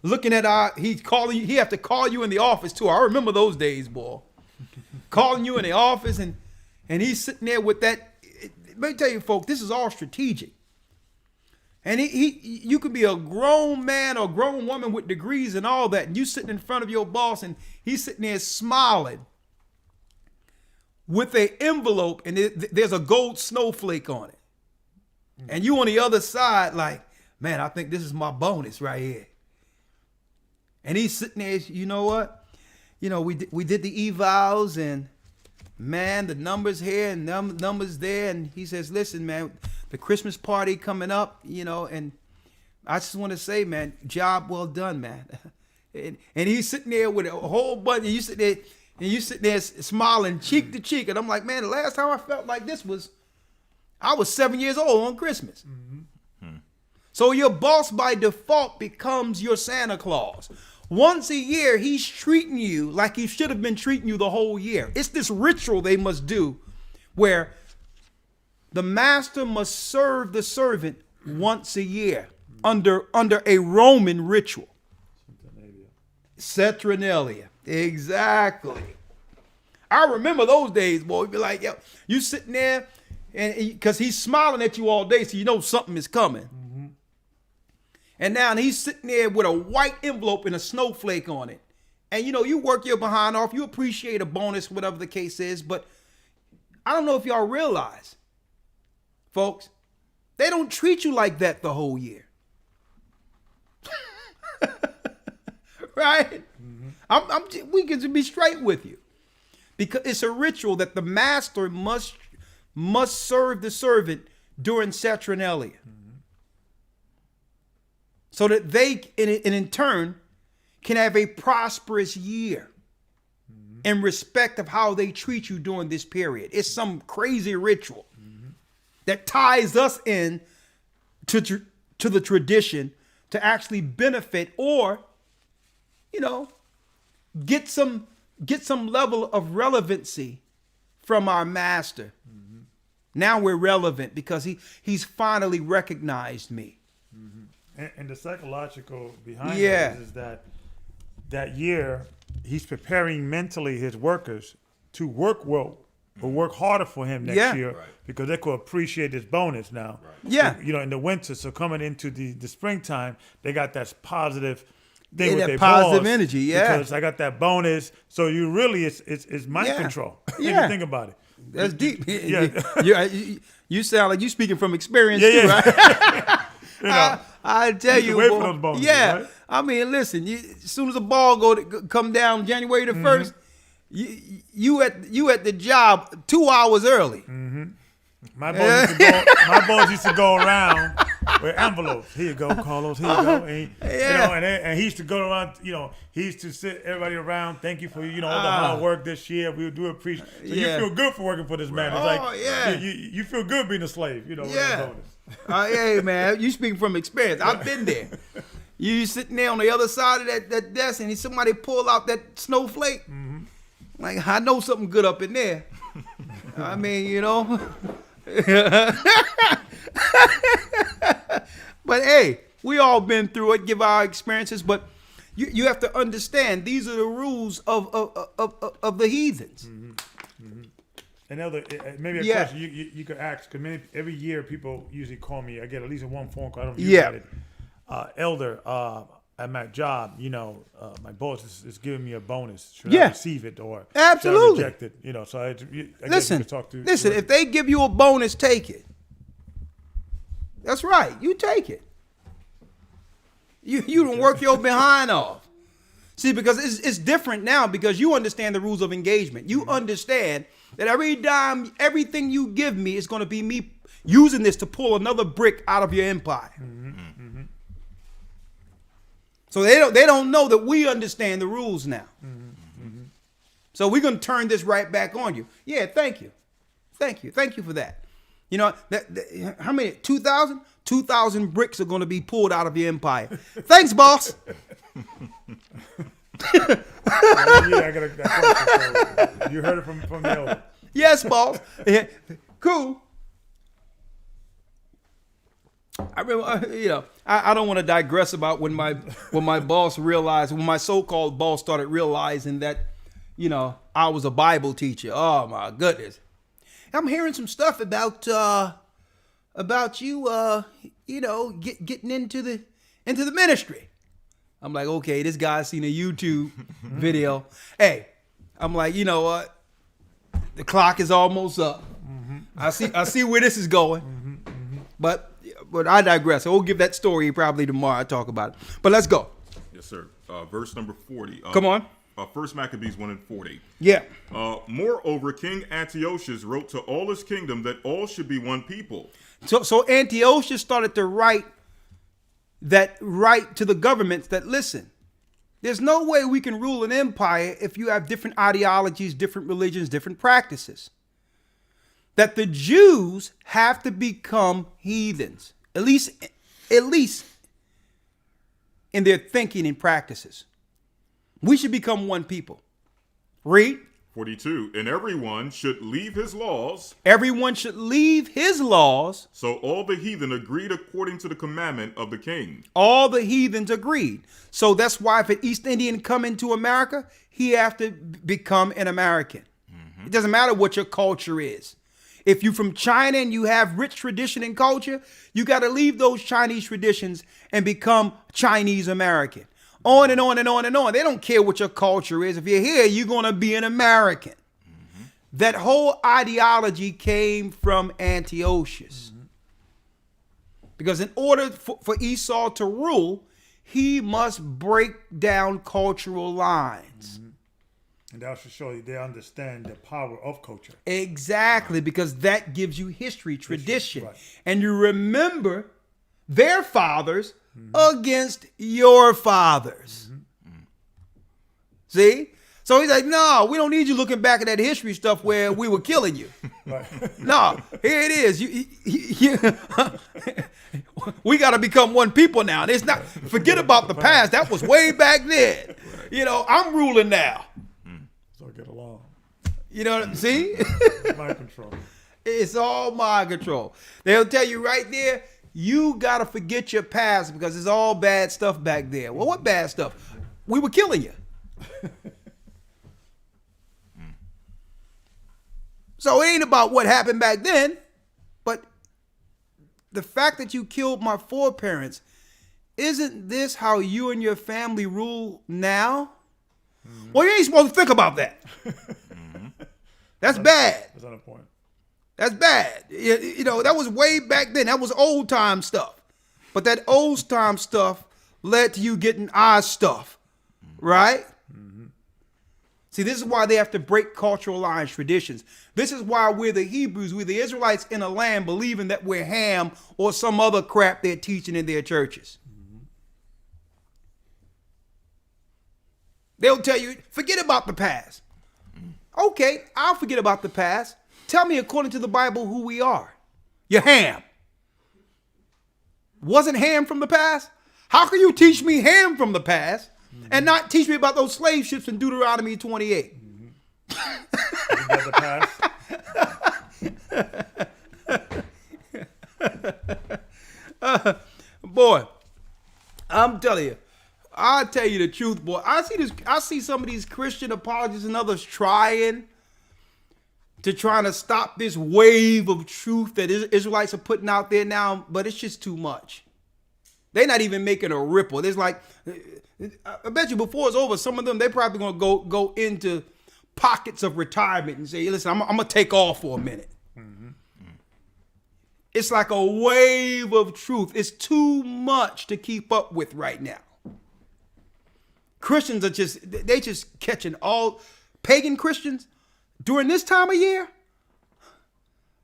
looking at he have to call you in the office too. I remember those days, boy. Calling you in the office and he's sitting there with that. Let me tell you, folks, this is all strategic. And you could be a grown man or grown woman with degrees and all that, and you sitting in front of your boss, and he's sitting there smiling with an envelope, and there's a gold snowflake on it. And you on the other side, like, man, I think this is my bonus right here. And he's sitting there, you know what? You know, we did the evals, and man, the numbers here and numbers there. And he says, listen, man, the Christmas party coming up, you know, and I just want to say, man, job well done, man. and he's sitting there with a whole bunch, and you sitting there smiling cheek to cheek. And I'm like, man, the last time I felt like this I was 7 years old on Christmas. Mm-hmm. So your boss by default becomes your Santa Claus. Once a year, he's treating you like he should have been treating you the whole year. It's this ritual they must do where the master must serve the servant once a year under a Roman ritual. Saturnalia. Exactly. I remember those days, boy. You'd be like, yo, you sitting there, and because he's smiling at you all day, so you know something is coming. Mm-hmm. And now he's sitting there with a white envelope and a snowflake on it. And you know, you work your behind off, you appreciate a bonus, whatever the case is, but I don't know if y'all realize, folks, they don't treat you like that the whole year. Right? Mm-hmm. We can be straight with you. Because it's a ritual that the master must serve the servant during Saturnalia. Mm-hmm. So that they, in turn, can have a prosperous year in respect of how they treat you during this period. It's some crazy ritual that ties us in to the tradition to actually benefit or, you know, get some level of relevancy from our master. Now we're relevant because he's finally recognized me. And the psychological behind it is that year he's preparing mentally his workers to work well or work harder for him next year because they could appreciate this bonus now. Right. Yeah. So, in the winter, so coming into the springtime, they got that positive thing with that their positive boss energy, because I got that bonus. So you really, it's mind control. Yeah. You think about it. That's deep. Yeah. You sound like you speaking from experience too, right? I tell you, wait for those bonuses, right? I mean, listen. As soon as the ball come down January the 1st, you at the job 2 hours early. Mm-hmm. My boss used to go around with envelopes. Here you go, Carlos. Here you go. And he used to go around. He used to sit everybody around. Thank you for all the hard work this year. We do appreciate. So you feel good for working for this man. It's you feel good being a slave. With a bonus. Hey man, you speaking from experience. I've been there. You sitting there on the other side of that desk, and somebody pull out that snowflake. Mm-hmm. Like, I know something good up in there. I mean, But hey, we all been through it. Give our experiences, but you have to understand these are the rules of the heathens. Mm-hmm. Mm-hmm. Another maybe a question you could ask, because every year people usually call me. I get at least one phone call. I don't usually get it. Elder, at my job, my boss is giving me a bonus. Should I receive it or absolutely should I reject it? So I listen. Guess talk to listen, if they give you a bonus, take it. That's right. You take it. You don't work your behind off. See, because it's different now because you understand the rules of engagement. You understand that everything you give me is going to be me using this to pull another brick out of your empire. Mm-hmm. Mm-hmm. So they don't know that we understand the rules now. Mm-hmm. Mm-hmm. So we're going to turn this right back on you. Yeah, thank you. Thank you for that. How many? 2,000? 2,000 bricks are going to be pulled out of your empire. Thanks, boss. I got a question. You heard it from the elder. Yes, boss. Cool. I remember, I don't want to digress about when my boss realized, when my so-called boss started realizing that, I was a Bible teacher. Oh my goodness. I'm hearing some stuff about you, getting into the ministry. I'm like, okay, this guy's seen a YouTube video. Hey, I'm like, you know what? The clock is almost up. Mm-hmm. I see where this is going. Mm-hmm. Mm-hmm. But I digress. We'll give that story probably tomorrow. I'll talk about it. But let's go. Yes, sir. Verse number 40. Come on. First Maccabees 1:40. Yeah. Moreover, King Antiochus wrote to all his kingdom that all should be one people. So Antiochus started to write to the governments that, listen, there's no way we can rule an empire if you have different ideologies, different religions, different practices. That the Jews have to become heathens, at least in their thinking and practices. We should become one people. Read. 42. And everyone should leave his laws. Everyone should leave his laws. So all the heathen agreed according to the commandment of the king. All the heathens agreed. So that's why if an East Indian come into America, he have to become an American. Mm-hmm. It doesn't matter what your culture is. If you're from China and you have rich tradition and culture, you got to leave those Chinese traditions and become Chinese American. On and on and on and on. They don't care what your culture is. If you're here, you're going to be an American. Mm-hmm. That whole ideology came from Antiochus. Mm-hmm. Because in order for Esau to rule, he must break down cultural lines. Mm-hmm. And that should show you they understand the power of culture. Exactly, because that gives you history, tradition. Right. And you remember their fathers against your fathers. Mm-hmm. See? So he's like, no, we don't need you looking back at that history stuff where we were killing you. Right. No, here it is. We got to become one people now. It's not, forget about the past. That was way back then. I'm ruling now. So get along. See? Mind control. It's all mind control. They'll tell you right there, you got to forget your past because it's all bad stuff back there. Well, what bad stuff? We were killing you. So it ain't about what happened back then, but the fact that you killed my foreparents, isn't this how you and your family rule now? Mm-hmm. Well, you ain't supposed to think about that. That's bad. That's on a point. That's bad. You know, that was way back then. That was old time stuff. But that old time stuff led to you getting our stuff, right? Mm-hmm. See, this is why they have to break cultural lines, traditions. This is why we're the Hebrews, we're the Israelites in a land believing that we're Ham or some other crap they're teaching in their churches. Mm-hmm. They'll tell you, forget about the past. Okay, I'll forget about the past. Tell me, according to the Bible, who we are. You're Ham. Wasn't Ham from the past? How can you teach me Ham from the past and not teach me about those slave ships in Deuteronomy 28? About the past? Boy, I'm telling you, I'll tell you the truth, boy. I see some of these Christian apologists and others trying to stop this wave of truth that Israelites are putting out there now, but it's just too much. They're not even making a ripple. There's like, I bet you before it's over, some of them, they're probably going to go into pockets of retirement and say, hey, listen, I'm going to take off for a minute. Mm-hmm. It's like a wave of truth. It's too much to keep up with right now. Christians are just catching all pagan Christians during this time of year.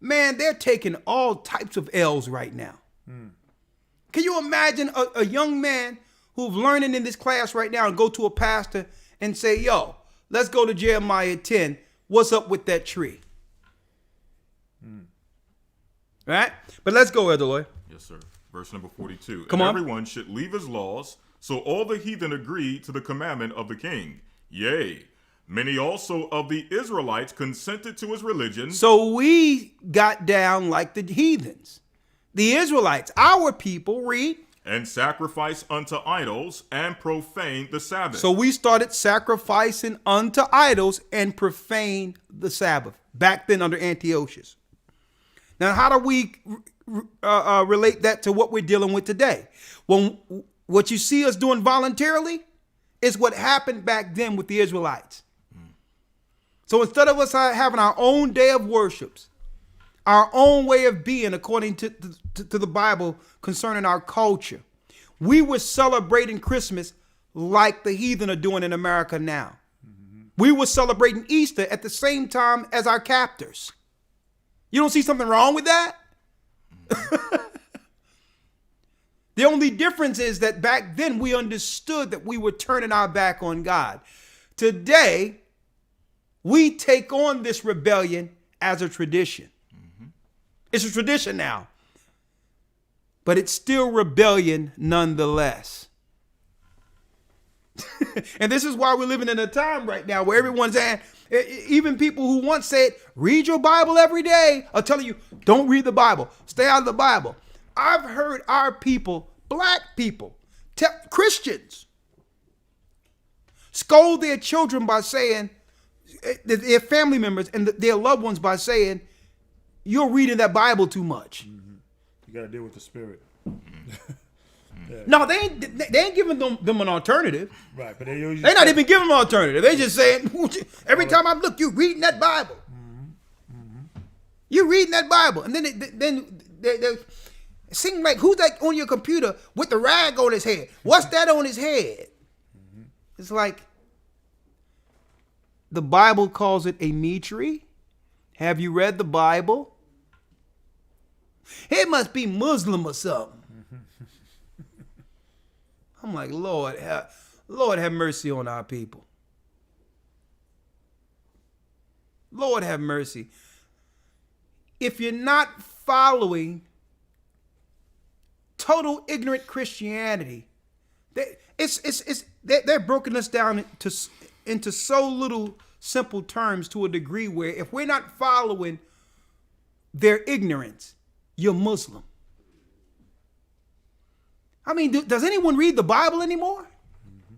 Man, they're taking all types of L's right now. Can you imagine a young man who's learning in this class right now and go to a pastor and say, yo, let's go to Jeremiah 10. What's up with that tree? Right? But let's go, Elder Rawchaa. Yes, sir. Verse number 42. Come on. Everyone should leave his laws. So all the heathen agreed to the commandment of the king. Yea, many also of the Israelites consented to his religion. So we got down like the heathens. The Israelites, our people, read. And sacrifice unto idols and profane the Sabbath. So we started sacrificing unto idols and profane the Sabbath. Back then under Antiochus. Now, how do we relate that to what we're dealing with today? When what you see us doing voluntarily is what happened back then with the Israelites. So instead of us having our own day of worships, our own way of being according to the Bible concerning our culture, we were celebrating Christmas like the heathen are doing in America now. Mm-hmm. We were celebrating Easter at the same time as our captors. You don't see something wrong with that? The only difference is that back then we understood that we were turning our back on God. Today, we take on this rebellion as a tradition. Mm-hmm. It's a tradition now. But it's still rebellion nonetheless. And this is why we're living in a time right now where everyone's saying, even people who once said, read your Bible every day, are telling you, don't read the Bible. Stay out of the Bible. I've heard our people, black people, Christians, scold their children by saying, their family members and their loved ones by saying, you're reading that Bible too much. Mm-hmm. You got to deal with the spirit. Yeah. No, they ain't giving them an alternative. Right, but they're not even giving them an alternative. They just saying, every time I look, you reading that Bible. Mm-hmm. Mm-hmm. You reading that Bible. And then they seem like, who's that on your computer with the rag on his head? What's that on his head? Mm-hmm. It's like, the Bible calls it a meat-tree. Have you read the Bible? It must be Muslim or something. I'm like, Lord have mercy on our people. Lord have mercy. If you're not following total ignorant Christianity, they're broken us down into so little simple terms to a degree where if we're not following their ignorance, you're Muslim. I mean, does anyone read the Bible anymore? Mm-hmm.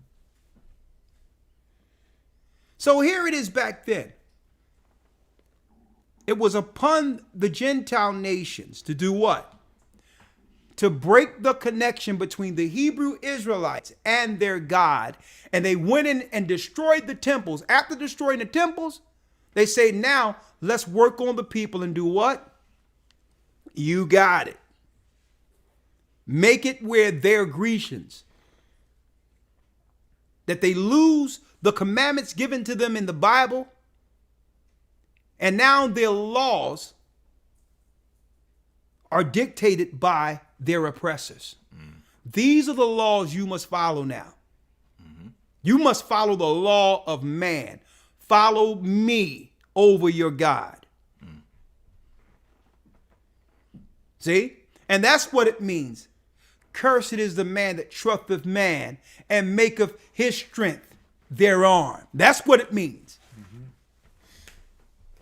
So here it is back then. It was upon the Gentile nations to do what? To break the connection between the Hebrew Israelites and their God. And they went in and destroyed the temples. After destroying the temples, they say, now let's work on the people and do what? You got it. Make it where they're Grecians. That they lose the commandments given to them in the Bible. And now their laws are dictated by their oppressors. These are the laws you must follow now. You must follow the law of man. Follow me over your God. See? And that's what it means. Cursed is the man that trusteth man and maketh his strength their arm. That's what it means.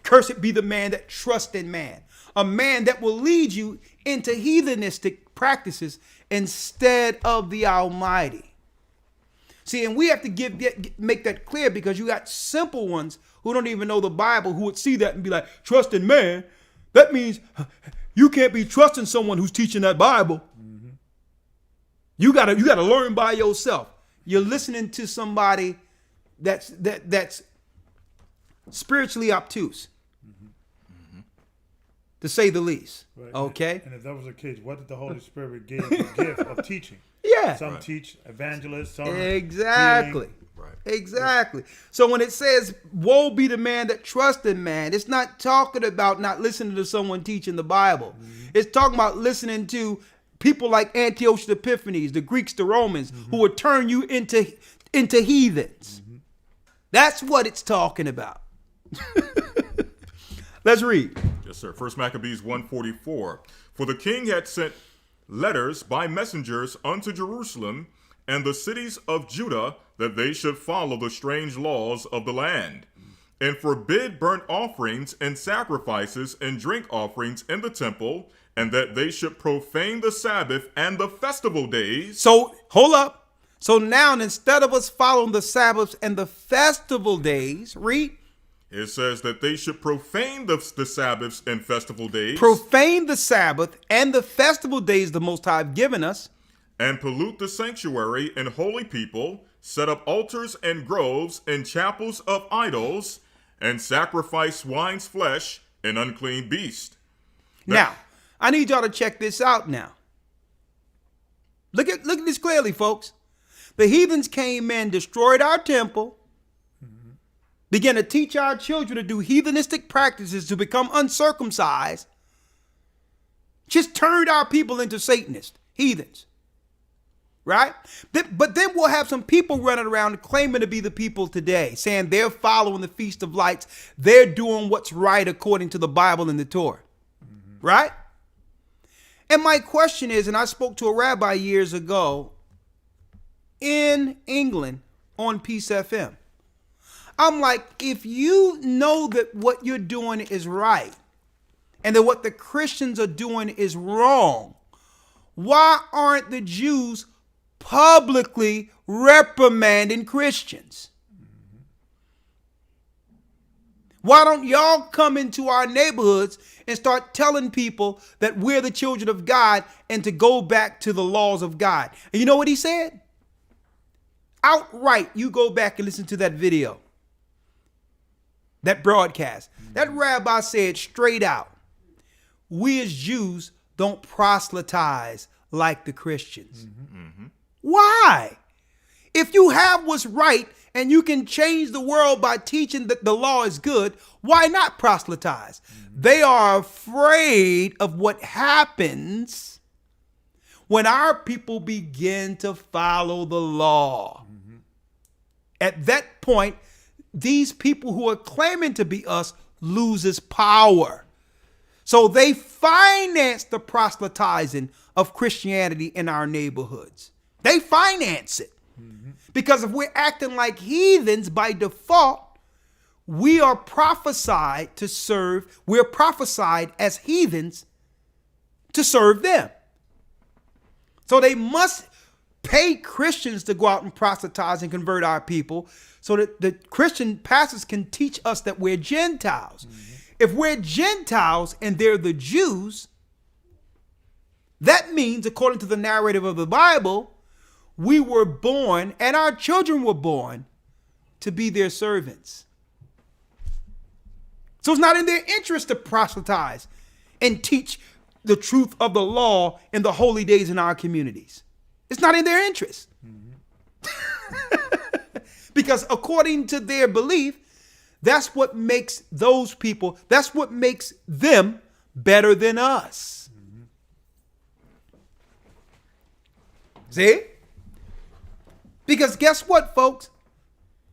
Cursed be the man that trusts in man. A man that will lead you into heathenistic practices instead of the Almighty. See, and we have to make that clear, because you got simple ones who don't even know the Bible who would see that and be like, trust in man? That means you can't be trusting someone who's teaching that Bible. Mm-hmm. You gotta learn by yourself. You're listening to somebody that's spiritually obtuse. To say the least. Right. Okay. And if that was the case, what did the Holy Spirit give the gift of teaching? Yeah. Some teach evangelists, some exactly. Healing. Right. Exactly. So when it says, woe be the man that trusts in man, it's not talking about not listening to someone teaching the Bible. Mm-hmm. It's talking about listening to people like Antiochus Epiphanes, the Greeks, the Romans, who would turn you into heathens. Mm-hmm. That's what it's talking about. Let's read. Yes, sir. 1 Maccabees 1:44. For the king had sent letters by messengers unto Jerusalem and the cities of Judah, that they should follow the strange laws of the land, and forbid burnt offerings and sacrifices and drink offerings in the temple, and that they should profane the Sabbath and the festival days. So, hold up. So now, instead of us following the Sabbaths and the festival days, read. It says that they should profane the Sabbaths and festival days. Profane the Sabbath and the festival days the Most High have given us. And pollute the sanctuary and holy people, set up altars and groves and chapels of idols, and sacrifice swine's flesh and unclean beast. Now, I need y'all to check this out now. Look at this clearly, folks. The heathens came in, destroyed our temple, began to teach our children to do heathenistic practices, to become uncircumcised, just turned our people into Satanists, heathens, right? But then we'll have some people running around claiming to be the people today, saying they're following the Feast of Lights, they're doing what's right according to the Bible and the Torah, right? And my question is, and I spoke to a rabbi years ago in England on Peace FM. I'm like, if you know that what you're doing is right and that what the Christians are doing is wrong, why aren't the Jews publicly reprimanding Christians? Why don't y'all come into our neighborhoods and start telling people that we're the children of God and to go back to the laws of God? And you know what he said? Outright, you go back and listen to that video. That broadcast. That rabbi said straight out, we as Jews don't proselytize like the Christians. Why? If you have what's right and you can change the world by teaching that the law is good, why not proselytize? They are afraid of what happens when our people begin to follow the law. At that point, these people who are claiming to be us loses power. So they finance the proselytizing of Christianity in our neighborhoods. They finance it. Because if we're acting like heathens by default, we are prophesied to serve, we're prophesied as heathens to serve them. So they must pay Christians to go out and proselytize and convert our people so that the Christian pastors can teach us that we're Gentiles. If we're Gentiles and they're the Jews, that means, according to the narrative of the Bible, we were born and our children were born to be their servants. So it's not in their interest to proselytize and teach the truth of the law in the holy days in our communities. It's not in their interest. Because according to their belief, that's what makes those people, that's what makes them better than us. See? Because guess what, folks?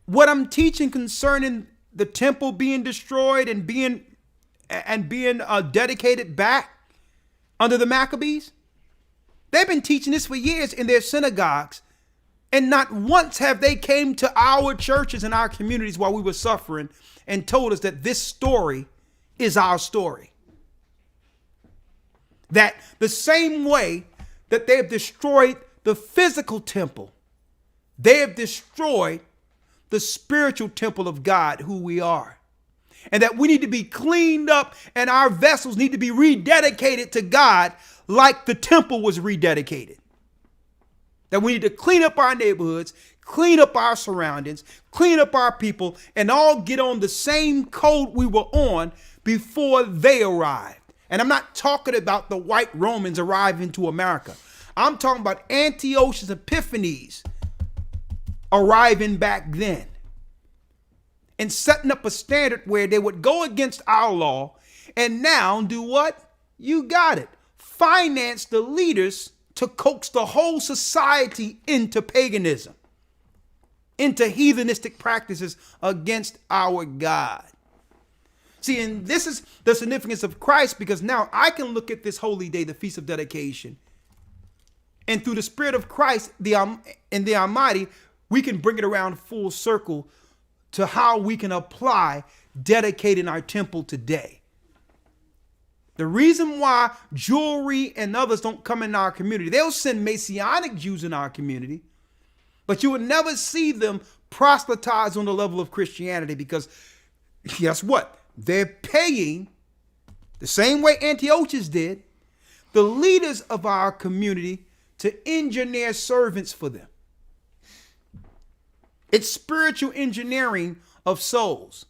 What I'm teaching concerning the temple being destroyed and being dedicated back under the Maccabees, they've been teaching this for years in their synagogues, and not once have they came to our churches and our communities while we were suffering and told us that this story is our story. That the same way that they have destroyed the physical temple, they have destroyed the spiritual temple of God, who we are. And that we need to be cleaned up and our vessels need to be rededicated to God like the temple was rededicated. That we need to clean up our neighborhoods, clean up our surroundings, clean up our people, and all get on the same code we were on before they arrived. And I'm not talking about the white Romans arriving to America. I'm talking about Antiochus Epiphanes arriving back then and setting up a standard where they would go against our law and now do what? You got it. Finance the leaders to coax the whole society into paganism, into heathenistic practices against our God. See, and this is the significance of Christ, because now I can look at this holy day, the Feast of Dedication, and through the Spirit of Christ and the Almighty, we can bring it around full circle to how we can apply dedicating our temple today. The reason why jewelry and others don't come in our community, they'll send Messianic Jews in our community, but you would never see them proselytize on the level of Christianity, because guess what? They're paying the same way Antiochus did, the leaders of our community to engineer servants for them. It's spiritual engineering of souls.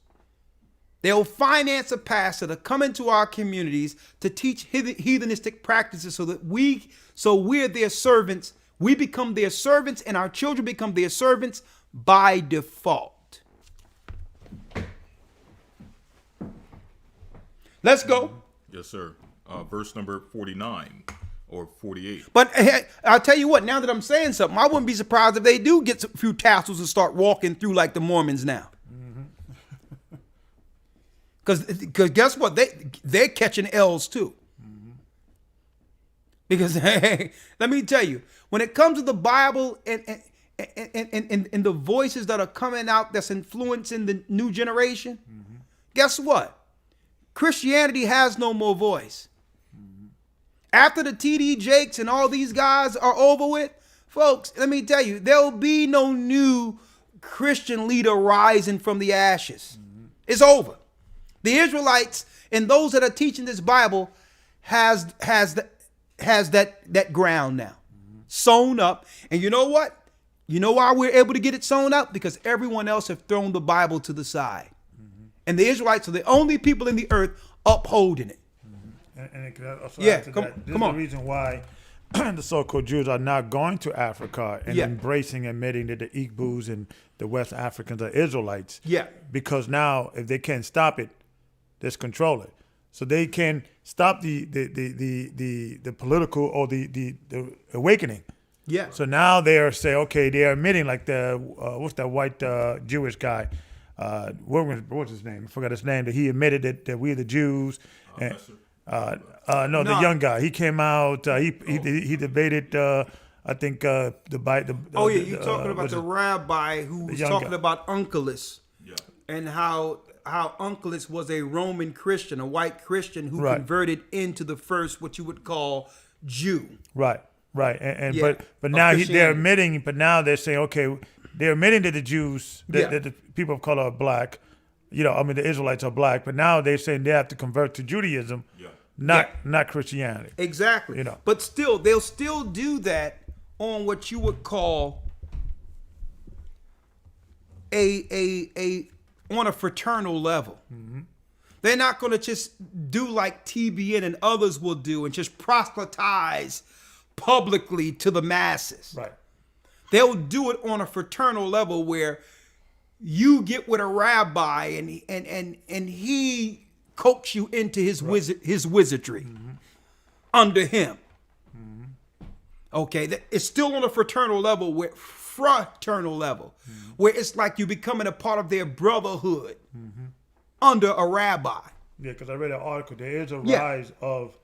They'll finance a pastor to come into our communities to teach heathenistic practices so that we're their servants. We become their servants and our children become their servants by default. Let's go. Yes, sir. Verse number 49 or 48. But I'll tell you what, now that I'm saying something, I wouldn't be surprised if they do get a few tassels and start walking through like the Mormons now. Because guess what? They're catching L's too. Because hey, let me tell you, when it comes to the Bible and the voices that are coming out that's influencing the new generation, guess what? Christianity has no more voice. After the T.D. Jakes and all these guys are over with, folks, let me tell you, there'll be no new Christian leader rising from the ashes. It's over. The Israelites and those that are teaching this Bible has that ground now sewn up. And you know what? You know why we're able to get it sewn up? Because everyone else have thrown the Bible to the side. And the Israelites are the only people in the earth upholding it. And it could also Yeah, add to come- that. This come is on. the reason why the so-called Jews are not going to Africa and embracing, admitting that the Igbos and the West Africans are Israelites. Yeah. Because now, if they can't stop it, let's control it. So they can stop the political or the awakening. Yeah. So now they are saying, okay, they are admitting, like the what's that white Jewish guy? What's his name? I forgot his name. That he admitted that we're the Jews. And, no, the young guy. He came out. He debated. I think the Bible. You're talking about the rabbi who was talking guy. about Antiochus, and how Antiochus was a Roman Christian, a white Christian who converted into the first what you would call Jew. Right. Right, and Yeah. but now they're Christianity. admitting, but now they're saying, okay, they're admitting that the Jews, that the people of color are black. The Israelites are black, but now they're saying they have to convert to Judaism, not Christianity. Exactly. But still, they'll still do that on what you would call on a fraternal level. Mm-hmm. They're not going to just do like TBN and others will do and just proselytize publicly to the masses. Right. They'll do it on a fraternal level where you get with a rabbi and he coax you into his wizardry under him. Mm-hmm. Okay, it's still on a fraternal level where it's like you becoming a part of their brotherhood under a rabbi. Yeah, because I read an article. There is a rise of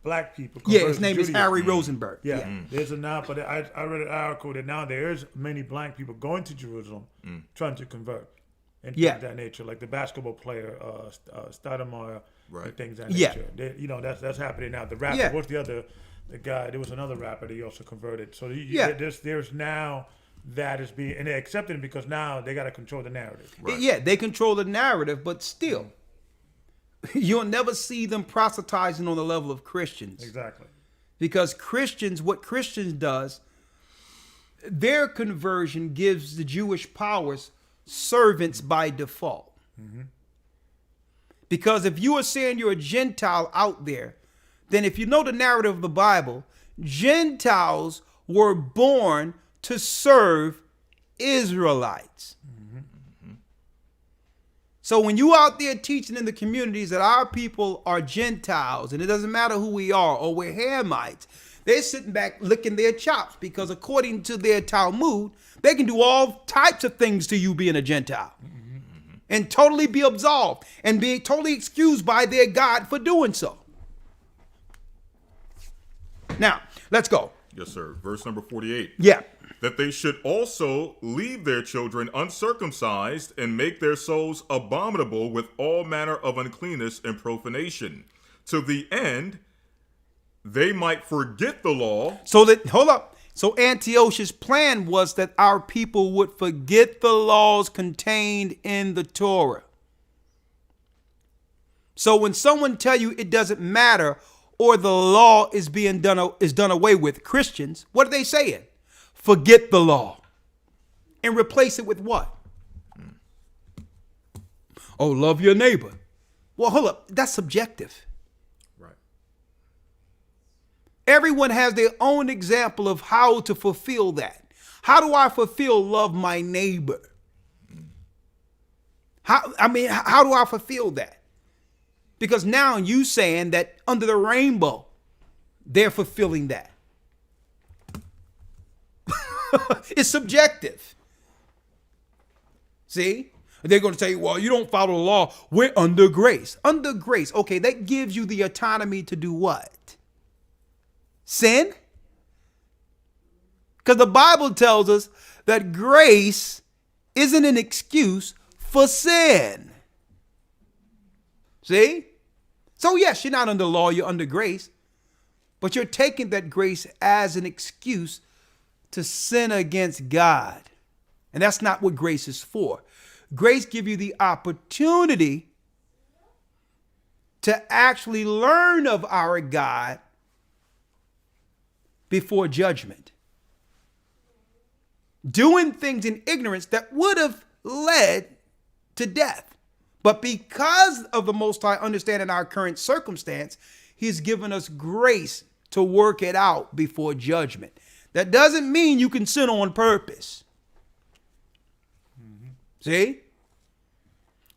black people. His name is Harry Rosenberg. Yeah. There's a now, but I read an article that now there is many black people going to Jerusalem trying to convert and things of that nature, like the basketball player Stoudemire, and things of that nature. That's happening now. The rapper, what's the guy? There was another rapper that he also converted. So there's now that is being, and they're accepting it because now they got to control the narrative. Right. Yeah, they control the narrative, but still, you'll never see them proselytizing on the level of Christians. Exactly. Because what Christians does, their conversion gives the Jewish powers servants by default. Mm-hmm. Because if you are saying you're a Gentile out there, then if you know the narrative of the Bible, Gentiles were born to serve Israelites. Mm-hmm. So when you out there teaching in the communities that our people are Gentiles, and it doesn't matter who we are, or we're Hamites, they're sitting back licking their chops because according to their Talmud, they can do all types of things to you being a Gentile and totally be absolved and be totally excused by their God for doing so. Now, let's go. Yes, sir. Verse number 48. Yeah. That they should also leave their children uncircumcised and make their souls abominable with all manner of uncleanness and profanation, to the end they might forget the law. So Antiochus' plan was that our people would forget the laws contained in the Torah. So when someone tell you it doesn't matter or the law is done away with, Christians, what are they saying? Forget the law and replace it with what? Oh, love your neighbor. Well, hold up. That's subjective. Right. Everyone has their own example of how to fulfill that. How do I fulfill love my neighbor? How do I fulfill that? Because now you saying that under the rainbow, they're fulfilling that. It's subjective. See? They're going to tell you, well, you don't follow the law. We're under grace. Under grace. Okay, that gives you the autonomy to do what? Sin? Because the Bible tells us that grace isn't an excuse for sin. See? So yes, you're not under law, you're under grace. But you're taking that grace as an excuse to sin against God. And that's not what grace is for. Grace gives you the opportunity to actually learn of our God before judgment. Doing things in ignorance that would have led to death. But because of the Most High understanding our current circumstance, He's given us grace to work it out before judgment. That doesn't mean you can sin on purpose. Mm-hmm. See?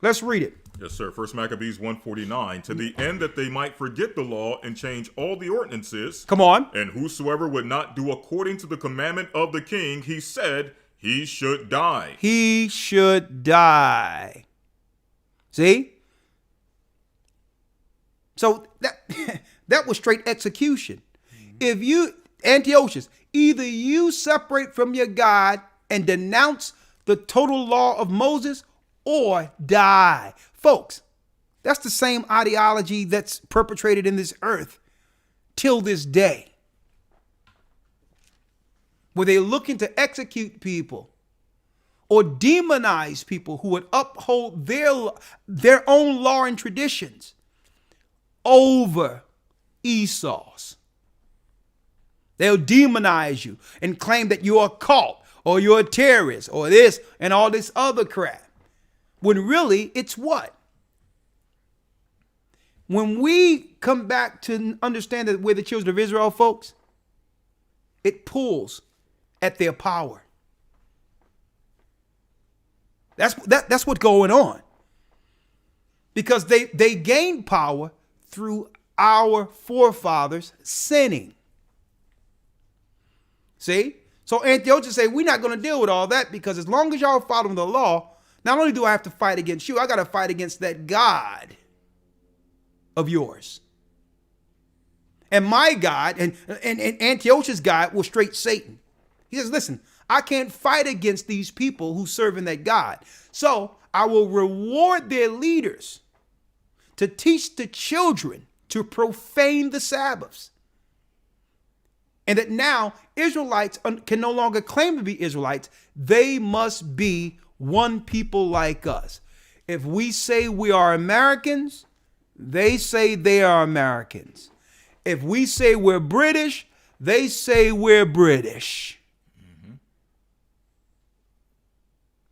Let's read it. Yes, sir. 1 Maccabees 1:49, to the end that they might forget the law and change all the ordinances. Come on. And whosoever would not do according to the commandment of the king, he said he should die. He should die. See? So that was straight execution. Mm-hmm. If you, Antiochus, either you separate from your God and denounce the total law of Moses or die. Folks, that's the same ideology that's perpetrated in this earth till this day. where they're looking to execute people or demonize people who would uphold their own law and traditions over Esau's. They'll demonize you and claim that you're a cult or you're a terrorist or this and all this other crap. When really, it's what? When we come back to understand that we're the children of Israel, folks, it pulls at their power. That's what's going on. Because they gained power through our forefathers sinning. See? So Antiochus say, we're not going to deal with all that, because as long as y'all following the law, not only do I have to fight against you, I got to fight against that God of yours. And my God, and Antiochus' God was straight Satan. He says, listen, I can't fight against these people who serve in that God. So I will reward their leaders to teach the children to profane the Sabbaths. And that now Israelites can no longer claim to be Israelites. They must be one people like us. If we say we are Americans, they say they are Americans. If we say we're British, they say we're British. Mm-hmm.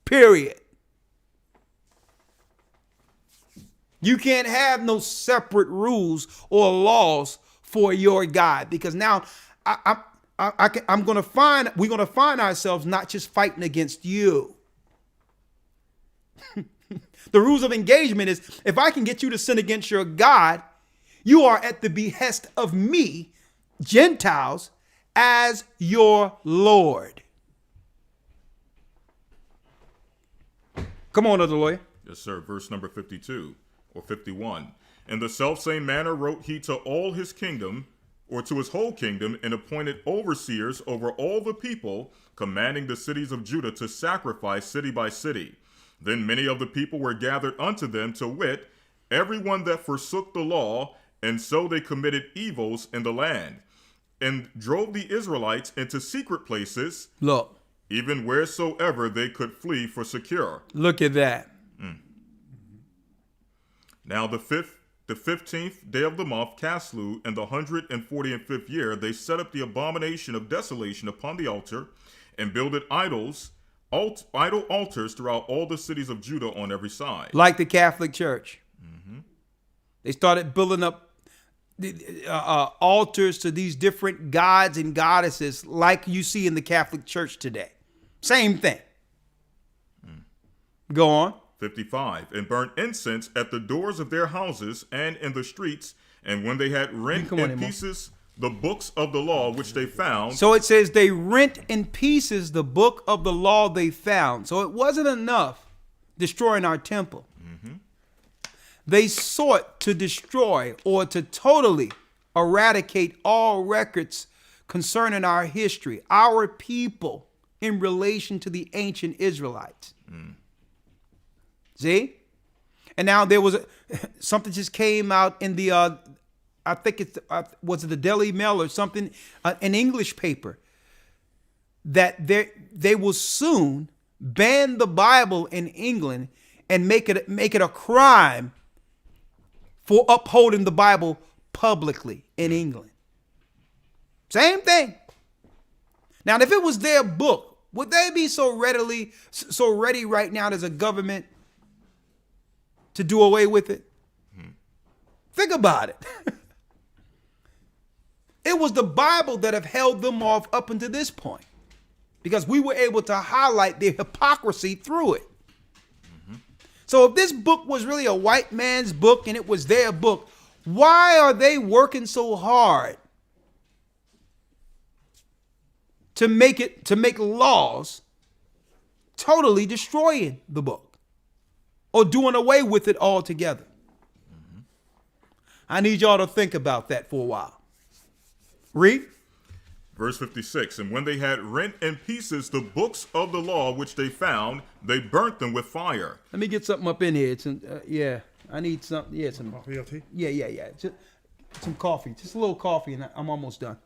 Period. You can't have no separate rules or laws for your God, because now we're going to find ourselves not just fighting against you. The rules of engagement is, if I can get you to sin against your God, you are at the behest of me, Gentiles, as your Lord. Come on, Elder Lawyer. Yes, sir. Verse number 52 or 51. In the selfsame manner wrote he to all his kingdom, or to his whole kingdom, and appointed overseers over all the people, commanding the cities of Judah to sacrifice city by city. Then many of the people were gathered unto them, to wit, everyone that forsook the law, and so they committed evils in the land, and drove the Israelites into secret places, look, even wheresoever they could flee for secure. Look at that. Now the 15th day of the month, Caslu, in the 145th year, they set up the abomination of desolation upon the altar, and builded idol altars throughout all the cities of Judah on every side. Like the Catholic Church. Mm-hmm. They started building up altars to these different gods and goddesses, like you see in the Catholic Church today. Same thing. Go on. 55. And burnt incense at the doors of their houses and in the streets. And when they had rent in pieces the books of the law which they found. So it says they rent in pieces the book of the law they found. So it wasn't enough destroying our temple. Mm-hmm. They sought to destroy or to totally eradicate all records concerning our history, our people in relation to the ancient Israelites. See? And now there was something just came out in the, I think it's, was it the Daily Mail or something, an English paper, that they will soon ban the Bible in England and make it a crime for upholding the Bible publicly in England. Same thing. Now, if it was their book, would they be so ready right now as a government to do away with it? Think about it. It was the Bible that have held them off up until this point, because we were able to highlight their hypocrisy through it. So if this book was really a white man's book and it was their book, why are they working so hard to make laws totally destroying the book or doing away with it altogether? I need y'all to think about that for a while. Read. Verse 56, and when they had rent in pieces the books of the law which they found, they burnt them with fire. Let me get something up in here. I need something. Yeah, some coffee or tea? Yeah. Just some coffee. Just a little coffee, and I'm almost done.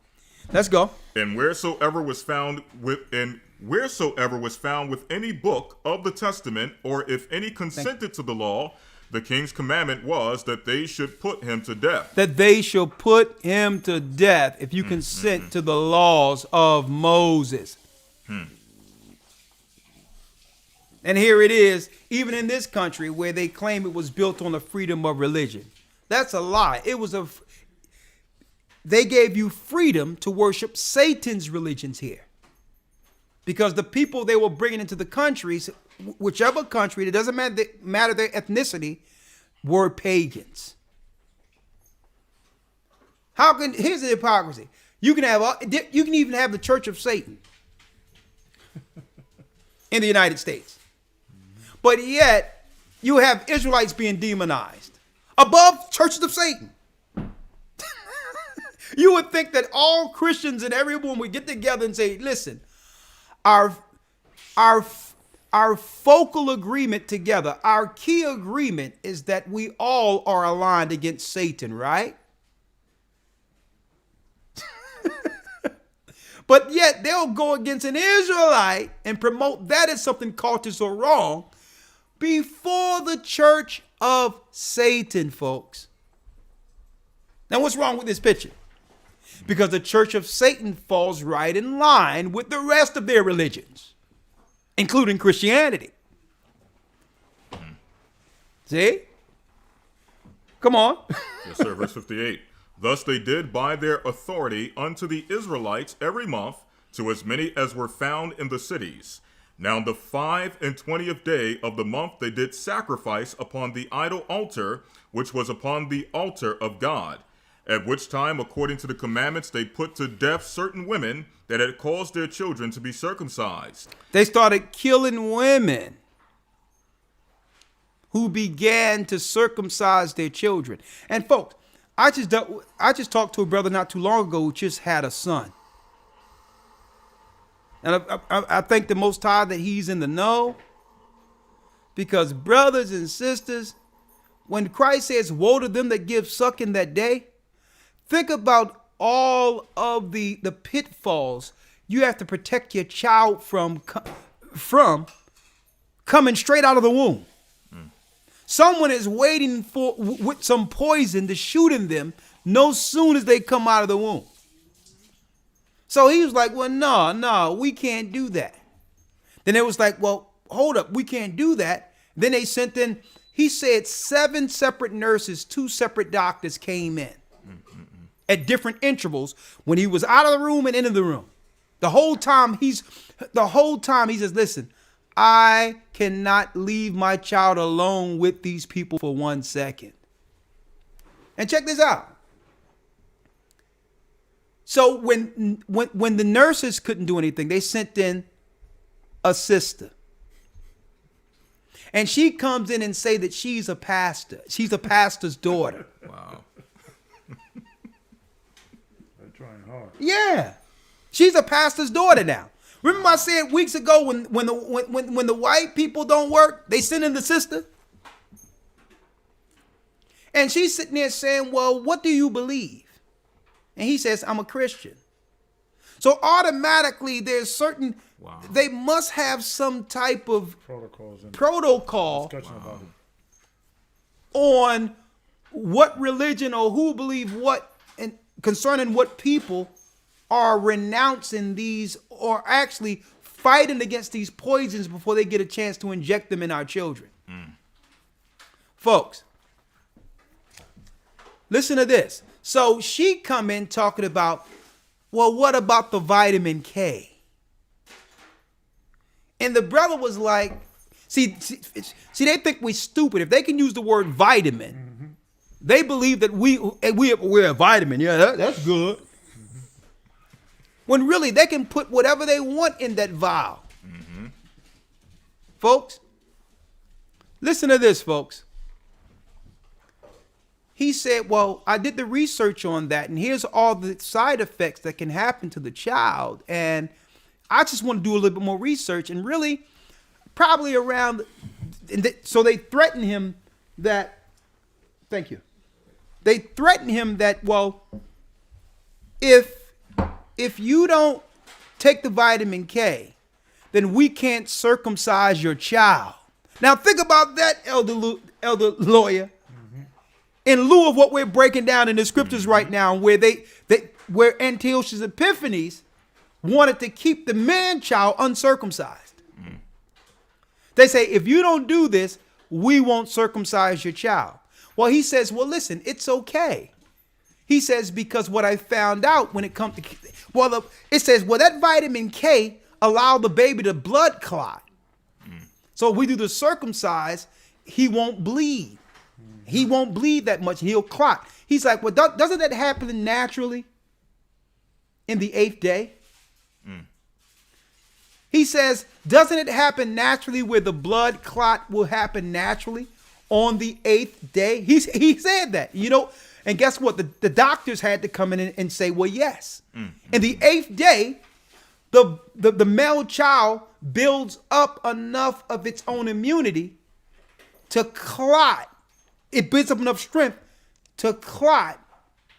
Let's go. And wheresoever was found with any book of the testament, or if any consented to the law, the king's commandment was that they should put him to death. That they shall put him to death if you consent to the laws of Moses. And here it is, even in this country where they claim it was built on the freedom of religion. That's a lie. They gave you freedom to worship Satan's religions here. Because the people they were bringing into the countries, whichever country, it doesn't matter their ethnicity, were pagans. Here's the hypocrisy. You can even have the Church of Satan in the United States. But yet, you have Israelites being demonized above churches of Satan. You would think that all Christians and everyone would get together and say, listen, our focal agreement together, our key agreement is that we all are aligned against Satan, right? But yet they'll go against an Israelite and promote that as something cultish or wrong before the church of Satan, folks. Now, what's wrong with this picture? Because the church of Satan falls right in line with the rest of their religions, including Christianity. See? Come on. Yes, sir. Verse 58. Thus they did by their authority unto the Israelites every month, to as many as were found in the cities. Now the 25th day of the month they did sacrifice upon the idol altar, which was upon the altar of God. At which time, according to the commandments, they put to death certain women that had caused their children to be circumcised. They started killing women who began to circumcise their children. And folks, I just talked to a brother not too long ago who just had a son. And I thank the Most High that he's in the know. Because brothers and sisters, when Christ says, woe to them that give suck in that day, think about all of the pitfalls you have to protect your child from coming straight out of the womb. Someone is waiting with some poison to shoot in them no soon as they come out of the womb. So he was like, well, no, we can't do that. Then it was like, well, hold up, we can't do that. Then they sent in, he said 7 separate nurses, 2 separate doctors came in at different intervals when he was out of the room and into the room. The whole time he says, listen, I cannot leave my child alone with these people for 1 second. And check this out. So when the nurses couldn't do anything, they sent in a sister. And she comes in and say that she's a pastor. She's a pastor's daughter. Wow. They're trying hard. Yeah. She's a pastor's daughter now. Remember I said weeks ago when the white people don't work, they send in the sister? And she's sitting there saying, well, what do you believe? And he says, I'm a Christian. So automatically there's certain, they must have some type of protocol on what religion or who believe what and concerning what people are renouncing these or actually fighting against these poisons before they get a chance to inject them in our children. Folks, listen to this. So she come in talking about, well, what about the vitamin K? And the brother was like, see, they think we're stupid. If they can use the word vitamin, they believe that we're a vitamin. Yeah, that's good. When really they can put whatever they want in that vial. Folks, listen to this, folks. He said, well, I did the research on that, and here's all the side effects that can happen to the child. And I just want to do a little bit more research. And really, probably around, so they threaten him that, thank you. They threaten him that, well, if if you don't take the vitamin K, then we can't circumcise your child. Now think about that, Elder Lawya. In lieu of what we're breaking down in the scriptures right now, where Antiochus Epiphanes wanted to keep the man-child uncircumcised. They say, if you don't do this, we won't circumcise your child. Well, he says, well, listen, it's okay. He says, because what I found out when it comes to, it says, that vitamin K allow the baby to blood clot. So if we do the circumcise, he won't bleed. He won't bleed that much. He'll clot. He's like, well, doesn't that happen naturally in the 8th day? He says, doesn't it happen naturally where the blood clot will happen naturally on the 8th day? He said that, and guess what? The doctors had to come in and say, well, yes. In the 8th day, the male child builds up enough of its own immunity to clot. It builds up enough strength to clot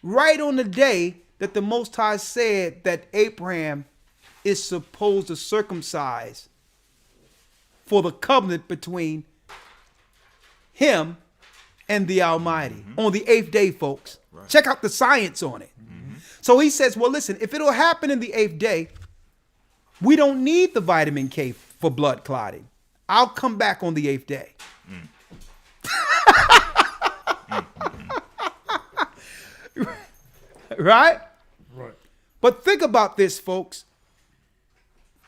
right on the day that the Most High said that Abraham is supposed to circumcise for the covenant between him and the Almighty on the 8th day, folks. Right. Check out the science on it. So he says, well, listen, if it'll happen in the 8th day, we don't need the vitamin K for blood clotting. I'll come back on the 8th day. Right? Right. But think about this, folks.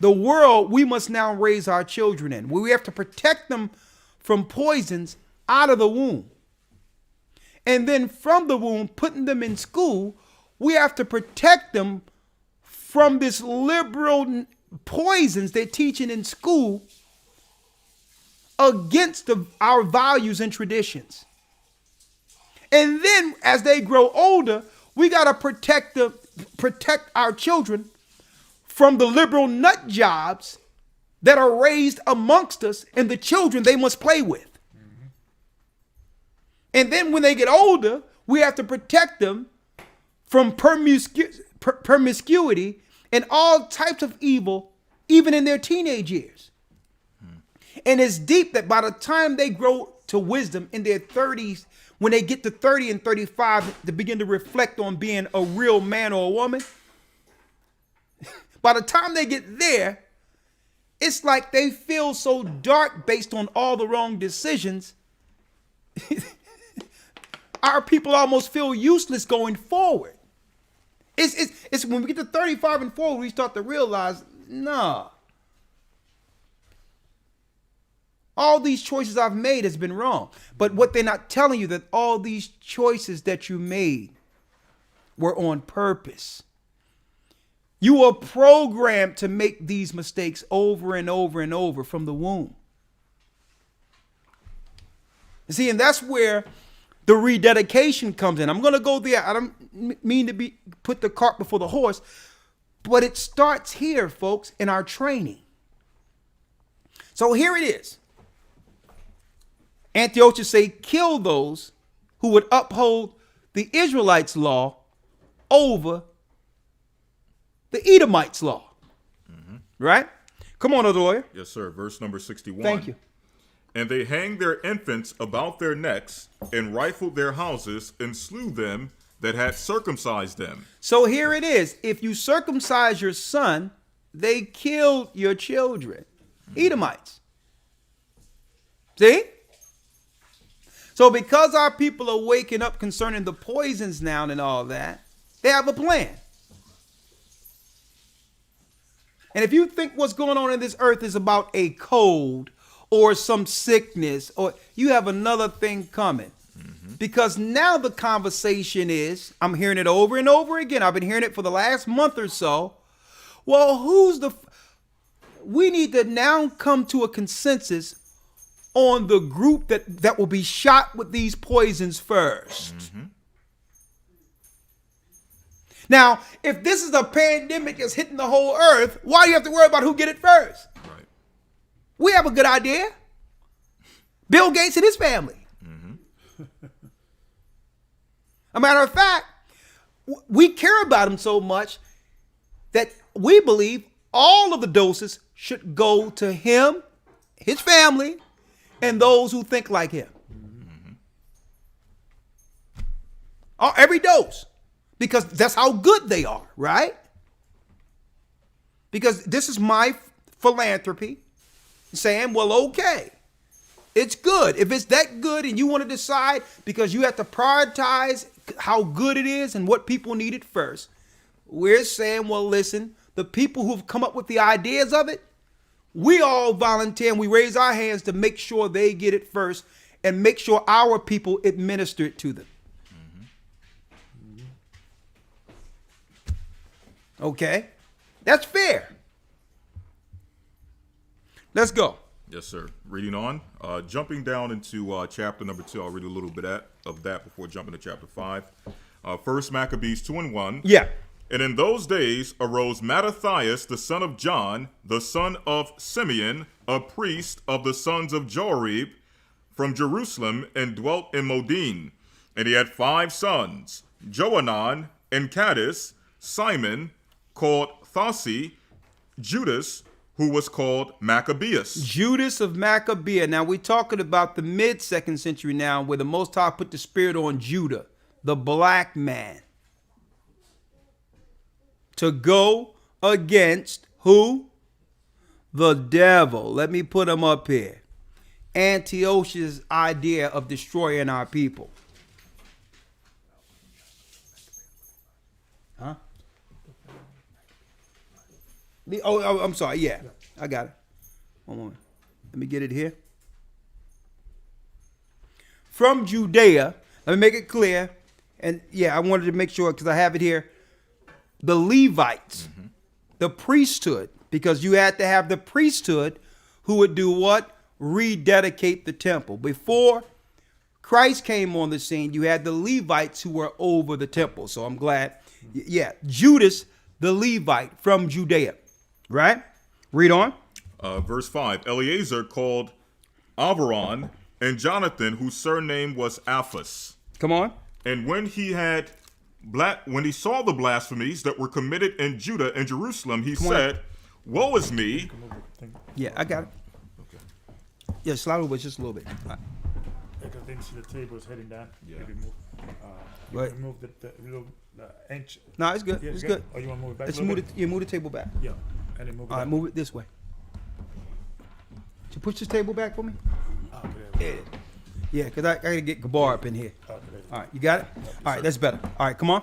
The world we must now raise our children in. We have to protect them from poisons out of the womb. And then from the womb, putting them in school, we have to protect them from this liberal poisons they're teaching in school against our values and traditions. And then as they grow older, we got to protect our children from the liberal nut jobs that are raised amongst us and the children they must play with. And then when they get older, we have to protect them from promiscuity and all types of evil, even in their teenage years. And it's deep that by the time they grow to wisdom in their 30s, when they get to 30 and 35 to begin to reflect on being a real man or a woman, by the time they get there, it's like they feel so dark based on all the wrong decisions. Our people almost feel useless going forward. It's when we get to 35 and forward, we start to realize, nah. All these choices I've made has been wrong. But what they're not telling you, that all these choices that you made were on purpose. You were programmed to make these mistakes over and over and over from the womb. You see, and that's where the rededication comes in. I'm going to go there. I don't mean to put the cart before the horse, but it starts here, folks, in our training. So here it is. Antiochus say, kill those who would uphold the Israelites' law over the Edomites' law. Right? Come on, Elder Lawya. Yes, sir. Verse number 61. Thank you. And they hanged their infants about their necks, and rifled their houses, and slew them that had circumcised them. So here it is. If you circumcise your son, they killed your children. Edomites. See? So because our people are waking up concerning the poisons now and all that, they have a plan. And if you think what's going on in this earth is about a cold or some sickness, or you have another thing coming. Because now the conversation is, I'm hearing it over and over again. I've been hearing it for the last month or so. Well, we need to now come to a consensus on the group that will be shot with these poisons first. Now, if this is a pandemic that's hitting the whole earth, why do you have to worry about who get it first? Right. We have a good idea. Bill Gates and his family. A matter of fact, we care about him so much, that we believe all of the doses should go to him, his family, and those who think like him. Every dose. Because that's how good they are, right? Because this is my philanthropy saying, well, okay, it's good. If it's that good and you want to decide, because you have to prioritize how good it is and what people need it first, we're saying, well, listen, the people who've come up with the ideas of it, we all volunteer and we raise our hands to make sure they get it first and make sure our people administer it to them. Okay, that's fair. Let's go. Yes, sir. Reading on, jumping down into chapter number 2. I'll read a little bit of that before jumping to chapter 5. First Maccabees 2:1. Yeah. And in those days arose Mattathias, the son of John, the son of Simeon, a priest of the sons of Jorib, from Jerusalem, and dwelt in Modin. And he had 5 sons, Johanan, and Caddis, Simon, called Thasi, Judas, who was called Maccabeus. Judas of Maccabea. Now we're talking about the mid-2nd century now, where the Most High put the spirit on Judah, the black man, to go against who? The devil. Let me put him up here. Antiochus' idea of destroying our people. Huh? Oh, I'm sorry. Yeah, I got it. One moment. Let me get it here. From Judea, let me make it clear. And yeah, I wanted to make sure because I have it here. The Levites, the priesthood, because you had to have the priesthood who would do what? Rededicate the temple. Before Christ came on the scene, you had the Levites who were over the temple. So I'm glad. Yeah, Judas, the Levite from Judea. Right? Read on. Verse 5. Eleazar called Avaron, and Jonathan, whose surname was Aphas. Come on. And when he saw the blasphemies that were committed in Judah and Jerusalem, he said, woe is me. Yeah, I got it. Okay. Yeah, slide over just a little bit. All right. Because then see the table is heading down. Yeah. Maybe move. You Right. can move the little inch. No, it's good. Yeah, It's good. Oh, you want to move it back? Let's a little move bit? it. Yeah, move the table back. Yeah, and then move it. All right, back. move it this way. Did you push this table back for me? Oh, okay, there we go. Yeah, because I gotta get Gabar up in here. Okay, there we go. All right, you got it? All right, that's better. All right, come on.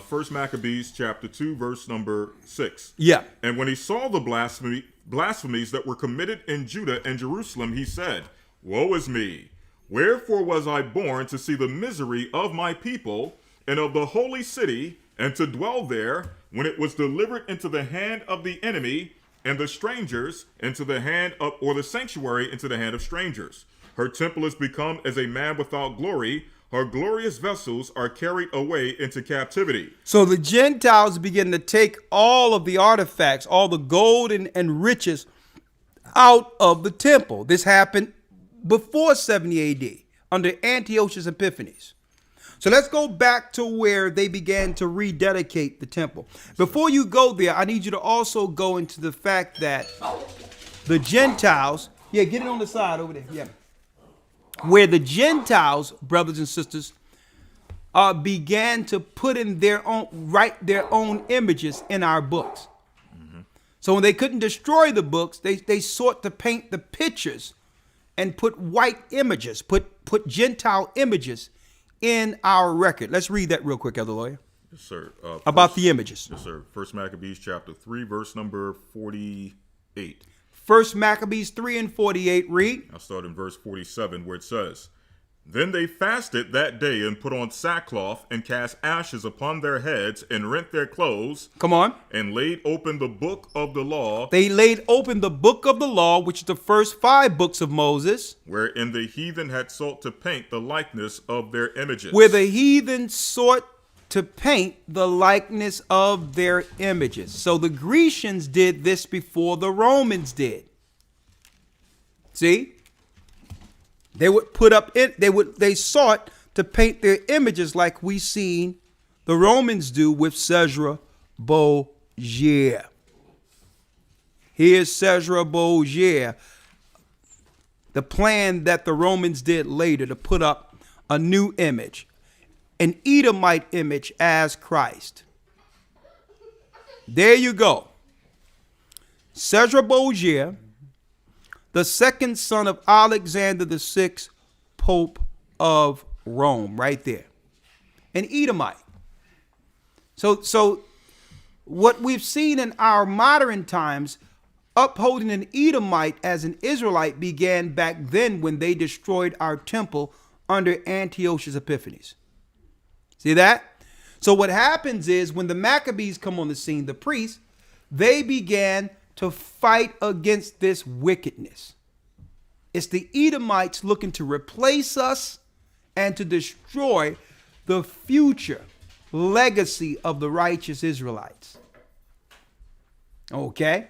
First Maccabees chapter 2, verse number 6. Yeah. And when he saw the blasphemies that were committed in Judah and Jerusalem, he said, woe is me. Wherefore was I born to see the misery of my people and of the holy city, and to dwell there, when it was delivered into the hand of the enemy, and the strangers into the hand of, or the sanctuary into the hand of strangers. Her temple is become as a man without glory. Her glorious vessels are carried away into captivity. So the Gentiles begin to take all of the artifacts, all the gold and riches out of the temple. This happened before 70 AD under Antiochus Epiphanes. So let's go back to where they began to rededicate the temple. Before you go there, I need you to also go into the fact that the Gentiles, yeah, get it on the side over there, yeah. Where the Gentiles, brothers and sisters, began to put in write their own images in our books. So when they couldn't destroy the books, they sought to paint the pictures and put white images, put Gentile images in our record. Let's read that real quick, Elder Lawyer. Yes, sir. About the images. Yes, sir. First Maccabees chapter 3, verse number 48. First Maccabees 3 and 48, read. I'll start in verse 47, where it says, Then they fasted that day and put on sackcloth and cast ashes upon their heads and rent their clothes. Come on. And laid open the book of the law. They laid open the book of the law, which is the first 5 books of Moses. Wherein the heathen had sought to paint the likeness of their images. Where the heathen sought to paint the likeness of their images. So the Grecians did this before the Romans did. See? They would put up it, they sought to paint their images like we seen the Romans do with Cesare Here's Symbolism, the plan that the Romans did later to put up a new image, an Edomite image as Christ. There you go. Symbolism, the second son of Alexander VI, Pope of Rome, right there. An Edomite. So what we've seen in our modern times, upholding an Edomite as an Israelite began back then when they destroyed our temple under Antiochus Epiphanes. See that? So what happens is when the Maccabees come on the scene, the priests, they began to fight against this wickedness. It's the Edomites looking to replace us and to destroy the future legacy of the righteous Israelites. Okay?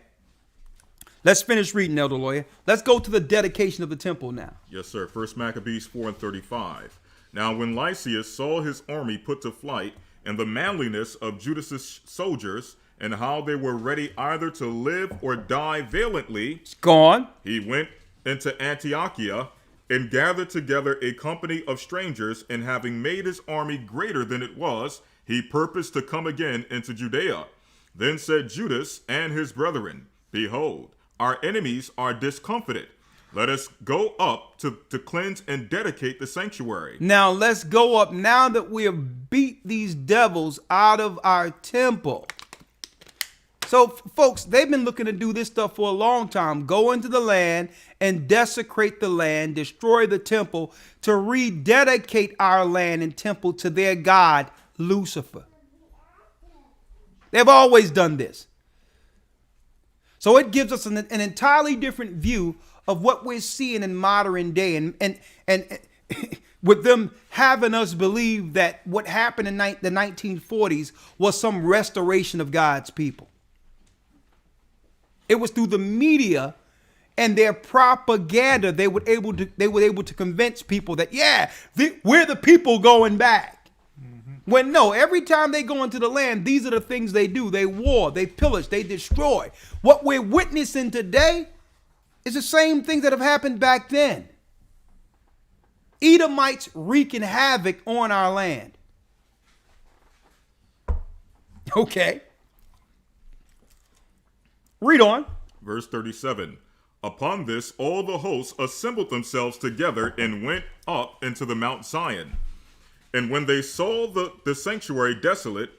Let's finish reading, Elder Lawyer. Let's go to the dedication of the temple now. Yes, sir. 1 Maccabees 4:35. Now when Lysias saw his army put to flight, and the manliness of Judas's soldiers, and how they were ready either to live or die valiantly, It's gone. he went into Antiochia and gathered together a company of strangers, and having made his army greater than it was, he purposed to come again into Judea. Then said Judas and his brethren, Behold, our enemies are discomfited. Let us go up to cleanse and dedicate the sanctuary. Now let's go up now that we have beat these devils out of our temple. So, folks, they've been looking to do this stuff for a long time. Go into the land and desecrate the land, destroy the temple, to rededicate our land and temple to their god, Lucifer. They've always done this. So it gives us an entirely different view of what we're seeing in modern day, and with them having us believe that what happened in the 1940s was some restoration of God's people. It was through the media and their propaganda they were able to convince people that we're the people going back. Mm-hmm. When no, every time they go into the land, these are the things they do. They war, they pillage, they destroy. What we're witnessing today is the same things that have happened back then. Edomites wreaking havoc on our land. Okay. Read on. Verse 37. Upon this, all the hosts assembled themselves together and went up into the Mount Zion. And when they saw the sanctuary desolate,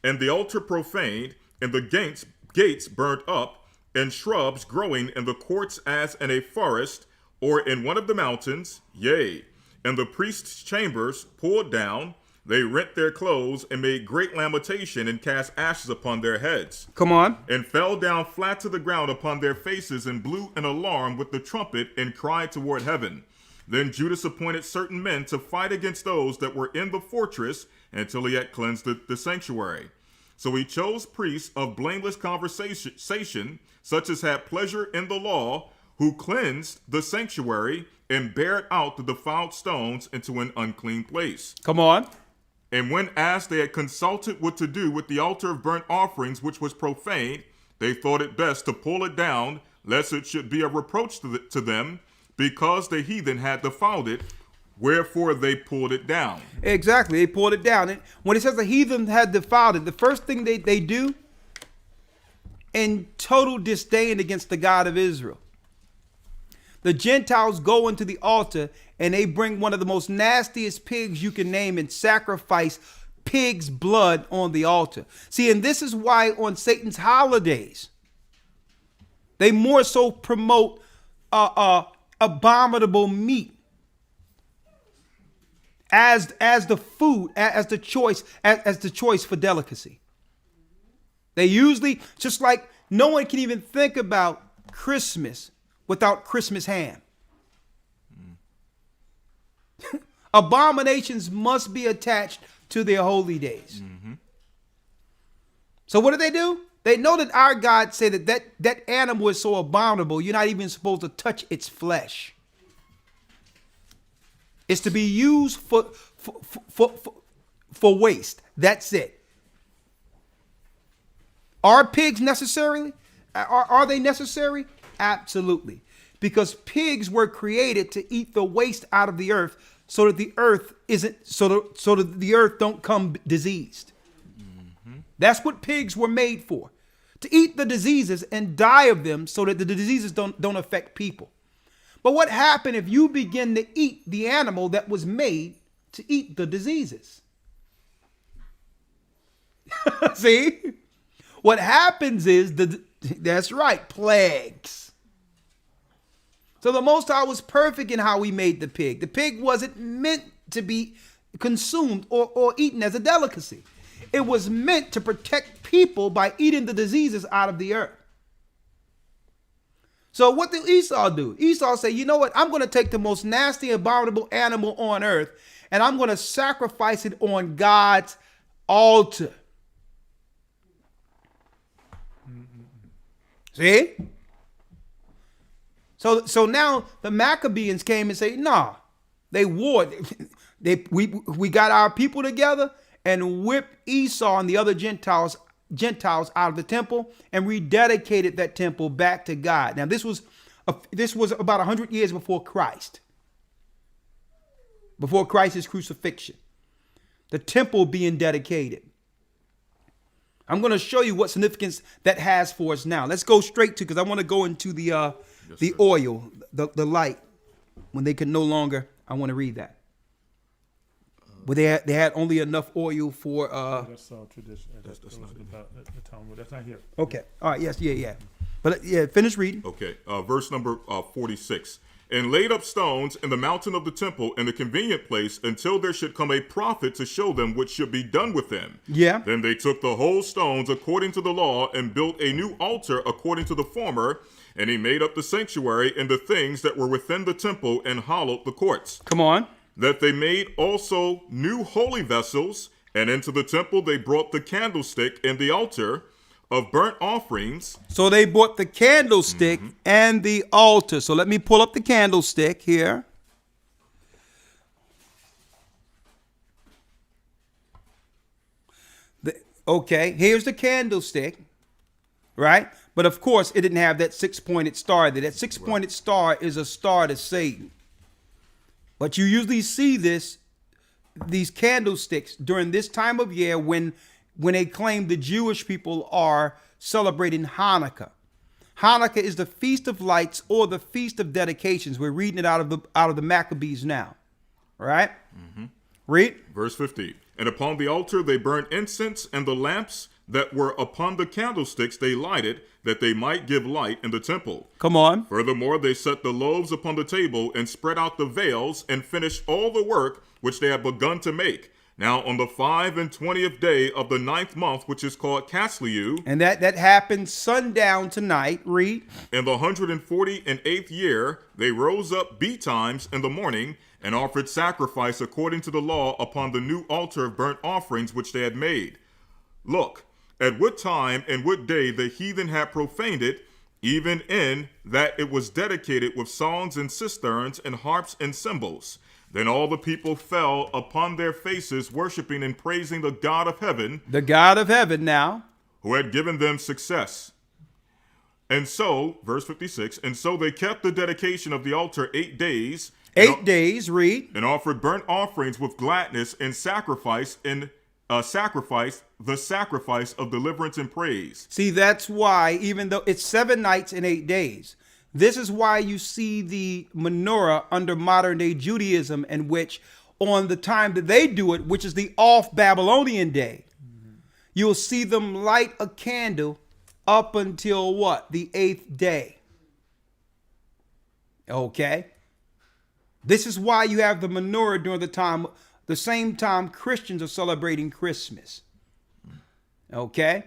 and the altar profaned, and the gates burnt up, and shrubs growing in the courts as in a forest, or in one of the mountains, yea, and the priests' chambers pulled down, they rent their clothes and made great lamentation and cast ashes upon their heads. Come on. And fell down flat to the ground upon their faces and blew an alarm with the trumpet and cried toward heaven. Then Judas appointed certain men to fight against those that were in the fortress until he had cleansed the sanctuary. So he chose priests of blameless conversation, such as had pleasure in the law, who cleansed the sanctuary and bared out the defiled stones into an unclean place. Come on. And when asked, they had consulted what to do with the altar of burnt offerings, which was profane, they thought it best to pull it down, lest it should be a reproach to them, because the heathen had defiled it, wherefore they pulled it down. Exactly, they pulled it down. And when it says the heathen had defiled it, the first thing they do, in total disdain against the God of Israel, the Gentiles go into the altar and they bring one of the most nastiest pigs you can name and sacrifice pig's blood on the altar. See, and this is why on Satan's holidays, they more so promote abominable meat as the food, as the choice for delicacy. They usually, just like no one can even think about Christmas without Christmas ham. Abominations must be attached to their holy days. Mm-hmm. So what do? They know that our God said that animal is so abominable, you're not even supposed to touch its flesh. It's to be used for waste. That's it. Are pigs necessarily? Are they necessary? Absolutely. Because pigs were created to eat the waste out of the earth so that the earth isn't so that the earth don't come diseased. Mm-hmm. That's what pigs were made for. To eat the diseases and die of them so that the diseases don't affect people. But what happened if you begin to eat the animal that was made to eat the diseases? See? What happens is, that's right, plagues. So the Most High was perfect in how he made the pig. The pig wasn't meant to be consumed or eaten as a delicacy. It was meant to protect people by eating the diseases out of the earth. So what did Esau do? Esau said, you know what? I'm going to take the most nasty, abominable animal on earth, and I'm going to sacrifice it on God's altar. See? So now the Maccabees came and said, nah, they warred. We got our people together and whipped Esau and the other Gentiles out of the temple and rededicated that temple back to God. Now this was about 100 years before Christ. Before Christ's crucifixion. The temple being dedicated. I'm going to show you what significance that has for us now. Let's go straight to, because I want to go into the oil, the light, when they could no longer. I want to read that. But they had only enough oil for. That's tradition. That's not the Talmud. That's not here. Okay. All right. Yes. Yeah. But finish reading. Okay. Verse number 46. And laid up stones in the mountain of the temple in the convenient place until there should come a prophet to show them what should be done with them. Yeah. Then they took the whole stones according to the law and built a new altar according to the former. And he made up the sanctuary and the things that were within the temple and hollowed the courts. Come on. That they made also new holy vessels. And into the temple they brought the candlestick and the altar of burnt offerings. So they brought the candlestick and the altar. So let me pull up the candlestick here. Okay, here's the candlestick, right? But of course, it didn't have that six-pointed star there. That six-pointed star is a star to Satan. But you usually see these candlesticks during this time of year when they claim the Jewish people are celebrating Hanukkah. Hanukkah is the Feast of Lights or the Feast of Dedications. We're reading it out of the Maccabees now. All right? Mm-hmm. Read. Verse 50. And upon the altar they burnt incense, and the lamps that were upon the candlesticks they lighted, that they might give light in the temple. Come on. Furthermore, they set the loaves upon the table and spread out the veils and finished all the work which they had begun to make. Now, on the 25th day of the 9th month, which is called Casliu, and that happened sundown tonight. Read. In the 148th year, they rose up betimes in the morning and offered sacrifice according to the law upon the new altar of burnt offerings which they had made. Look, at what time and what day the heathen had profaned it, even in that it was dedicated with songs and cisterns and harps and cymbals. Then all the people fell upon their faces, worshiping and praising the God of heaven. The God of heaven now. Who had given them success. And so, verse 56, and so they kept the dedication of the altar 8 days. 8 days, read. And offered burnt offerings with gladness and sacrifice the sacrifice of deliverance and praise. See, that's why, even though it's 7 nights and 8 days, this is why you see the menorah under modern day Judaism, in which on the time that they do it, which is the off Babylonian day, you'll see them light a candle up until what? The 8th day. Okay. This is why you have the menorah during the same time Christians are celebrating Christmas. Okay.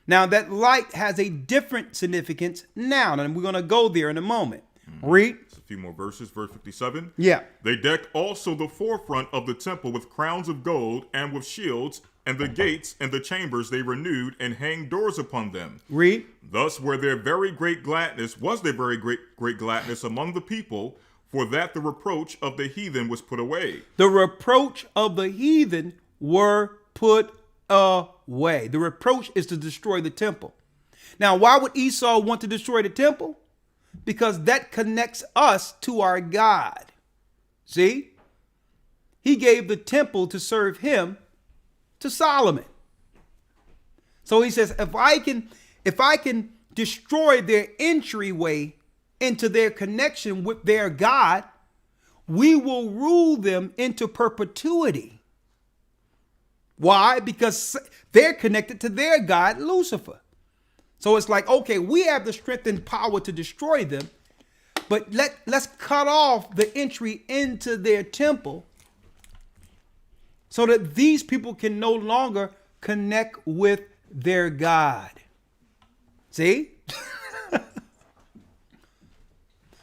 Now, that light has a different significance now, and we're going to go there in a moment. Read. It's a few more verses, verse 57. Yeah. They decked also the forefront of the temple with crowns of gold and with shields, and the gates and the chambers they renewed and hanged doors upon them. Read. Thus was there very great gladness among the people, for that the reproach of the heathen was put away. The reproach of the heathen were put away. The reproach is to destroy the temple. Now, why would Esau want to destroy the temple? Because that connects us to our God. See? He gave the temple to serve him to Solomon. So he says, if I can destroy their entryway into their connection with their God, we will rule them into perpetuity. Why? Because they're connected to their God, Lucifer. So it's like, okay, we have the strength and power to destroy them, but let's cut off the entry into their temple so that these people can no longer connect with their God. See?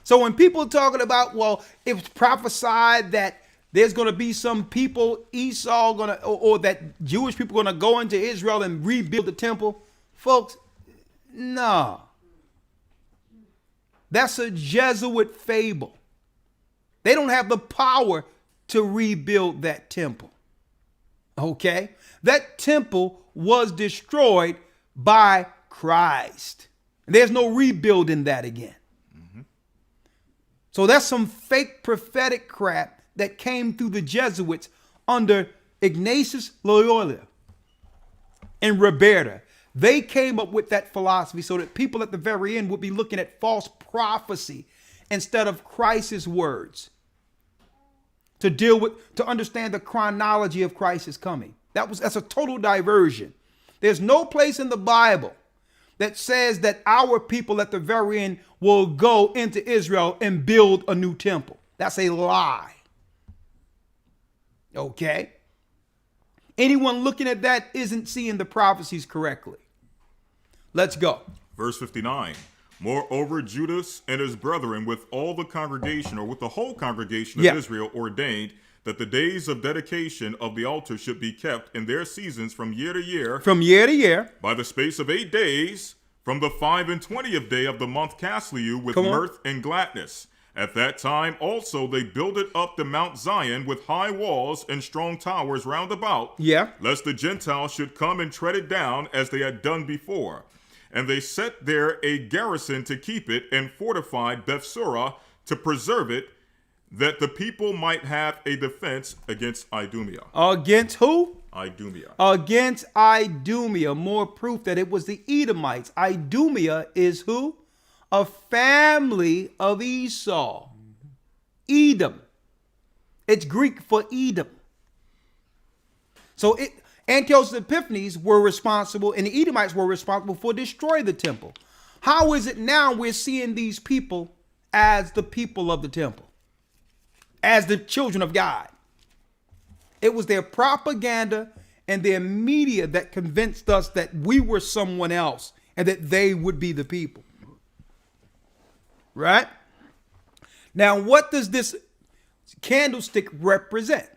So when people are talking about, well, it's prophesied that there's going to be some people, Esau or that Jewish people going to go into Israel and rebuild the temple, folks, no. That's a Jesuit fable. They don't have the power to rebuild that temple. Okay? That temple was destroyed by Christ. There's no rebuilding that again. Mm-hmm. So that's some fake prophetic crap that came through the Jesuits under Ignatius Loyola and Roberta. They came up with that philosophy so that people at the very end would be looking at false prophecy instead of Christ's words to understand the chronology of Christ's coming. That's a total diversion. There's no place in the Bible that says that our people at the very end will go into Israel and build a new temple. That's a lie. Okay? Anyone looking at that isn't seeing the prophecies correctly. Let's go. Verse 59. Moreover, Judas and his brethren with all the congregation, or with the whole congregation of Israel, ordained that the days of dedication of the altar should be kept in their seasons from year to year. From year to year. By the space of 8 days, from the 25th day of the month Casliu, with mirth and gladness. At that time also they builded up the Mount Zion with high walls and strong towers round about, lest the Gentiles should come and tread it down as they had done before. And they set there a garrison to keep it, and fortified Bethsura to preserve it, that the people might have a defense against Idumea. Against who? Idumea. Against Idumea. More proof that it was the Edomites. Idumea is who? A family of Esau. Edom. It's Greek for Edom. So Antiochus Epiphanes were responsible, and the Edomites were responsible for destroying the temple. How is it now we're seeing these people as the people of the temple? As the children of God? It was their propaganda and their media that convinced us that we were someone else and that they would be the people. Right? Now, what does this candlestick represent?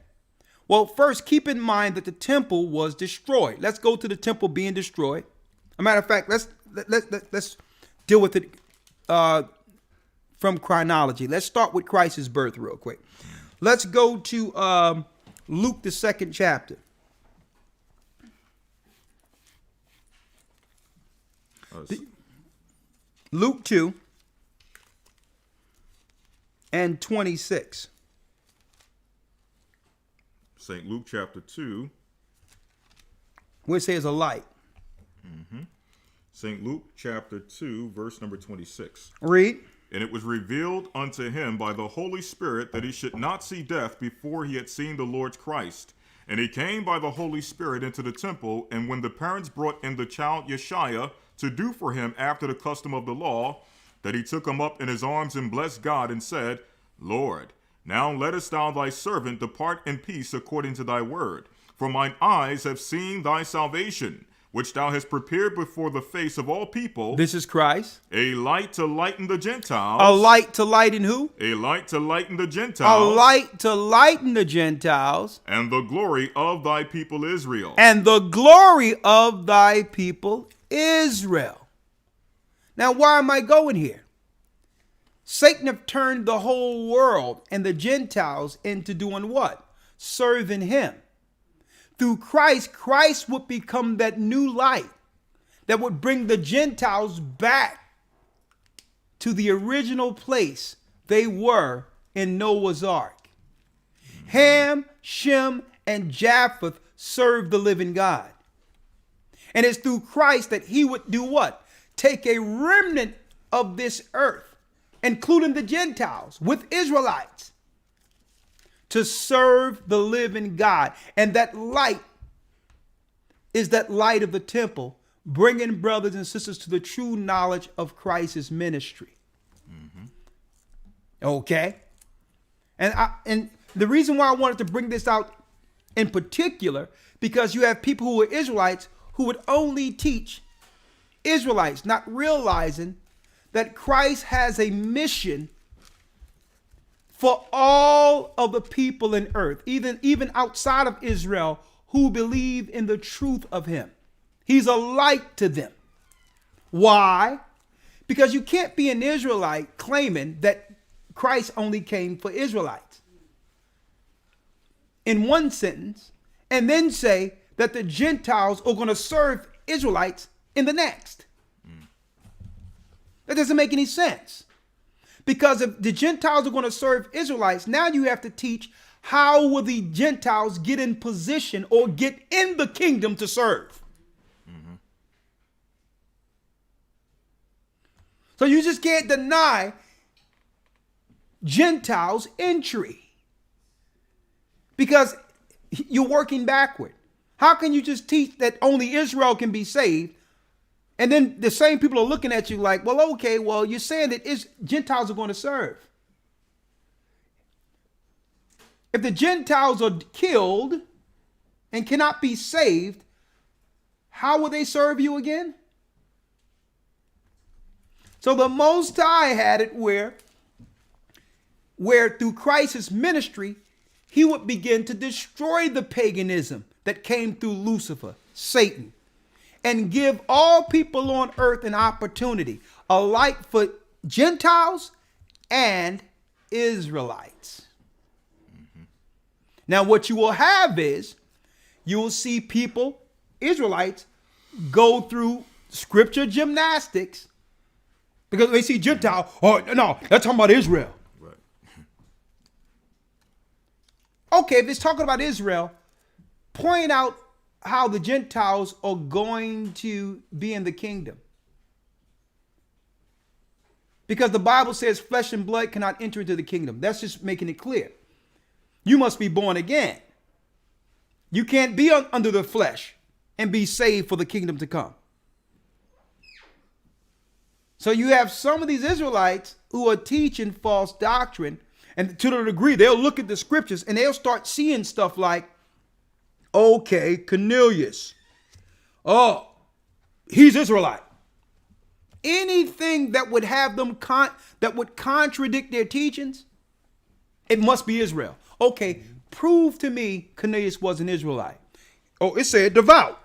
Well, first, keep in mind that the temple was destroyed. Let's go to the temple being destroyed. As a matter of fact, let's deal with it from chronology. Let's start with Christ's birth real quick. Let's go to Luke, the 2nd chapter. Luke 2 and 26. St. Luke chapter 2. Where it says a light. Mm-hmm. St. Luke chapter 2, verse number 26. Read. And it was revealed unto him by the Holy Spirit that he should not see death before he had seen the Lord's Christ. And he came by the Holy Spirit into the temple, and when the parents brought in the child Yeshua to do for him after the custom of the law, that he took him up in his arms and blessed God and said, Lord, now lettest thou thy servant depart in peace according to thy word. For mine eyes have seen thy salvation, which thou hast prepared before the face of all people. This is Christ. A light to lighten the Gentiles. A light to lighten who? A light to lighten the Gentiles. A light to lighten the Gentiles. And the glory of thy people Israel. And the glory of thy people Israel. Now, why am I going here? Satan have turned the whole world and the Gentiles into doing what? Serving him. through Christ, Christ would become that new light that would bring the Gentiles back to the original place they were in Noah's Ark. Ham, Shem, and Japheth served the living God. And it's through Christ that he would do what? Take a remnant of this earth, including the Gentiles, with Israelites, to serve the living God. And that light is that light of the temple, bringing brothers and sisters to the true knowledge of Christ's ministry. Okay? And the reason why I wanted to bring this out in particular, because you have people who are Israelites who would only teach Israelites, not realizing that Christ has a mission for all of the people in earth, even outside of Israel, who believe in the truth of him. He's a light to them. Why? Because you can't be an Israelite claiming that Christ only came for Israelites in one sentence, and then say that the Gentiles are going to serve Israelites in the next. That doesn't make any sense. Because if the Gentiles are going to serve Israelites, now you have to teach how will the Gentiles get in position or get in the kingdom to serve. So you just can't deny Gentiles entry, because you're working backward. How can you just teach that only Israel can be saved, and then the same people are looking at you like, well, okay, well, you're saying that Gentiles are going to serve. If the Gentiles are killed and cannot be saved, how will they serve you again? So the Most High had it where through Christ's ministry, he would begin to destroy the paganism that came through Lucifer, Satan, and give all people on earth an opportunity, a light for Gentiles and Israelites. Now, what you will have is you will see people, Israelites, go through scripture gymnastics because they see Gentile. Oh, no, that's talking about Israel. Right. Okay, if it's talking about Israel, point out how the Gentiles are going to be in the kingdom. Because the Bible says flesh and blood cannot enter into the kingdom. That's just making it clear. You must be born again. You can't be under the flesh and be saved for the kingdom to come. So you have some of these Israelites who are teaching false doctrine, and to the degree they'll look at the scriptures and they'll start seeing stuff like, okay, Cornelius, oh, he's Israelite. Anything that would have them that would contradict their teachings, it must be Israel. Okay, prove to me Cornelius was an Israelite. Oh, it said devout.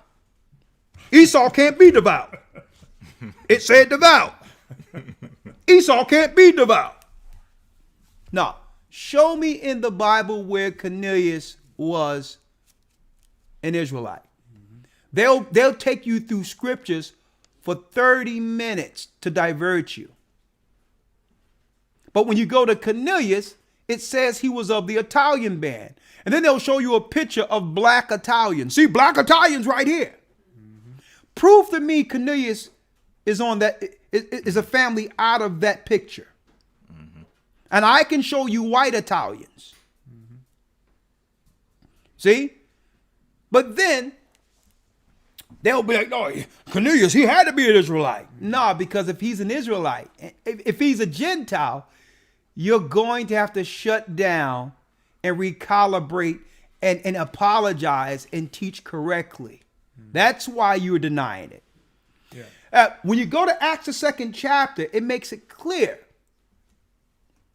Esau can't be devout. It said devout. Esau can't be devout. Now, show me in the Bible where Cornelius was an Israelite. They'll take you through scriptures for 30 minutes to divert you. But when you go to Cornelius, it says he was of the Italian band. And then they'll show you a picture of black Italians. See, black Italians right here. Prove to me Cornelius is on that, is a family out of that picture. And I can show you white Italians. See? But then they'll be like, no, Cornelius, he had to be an Israelite. No, because if he's an Israelite, if he's a Gentile, you're going to have to shut down and recalibrate and apologize and teach correctly. That's why you're denying it. Yeah. When you go to Acts, the 2nd chapter, it makes it clear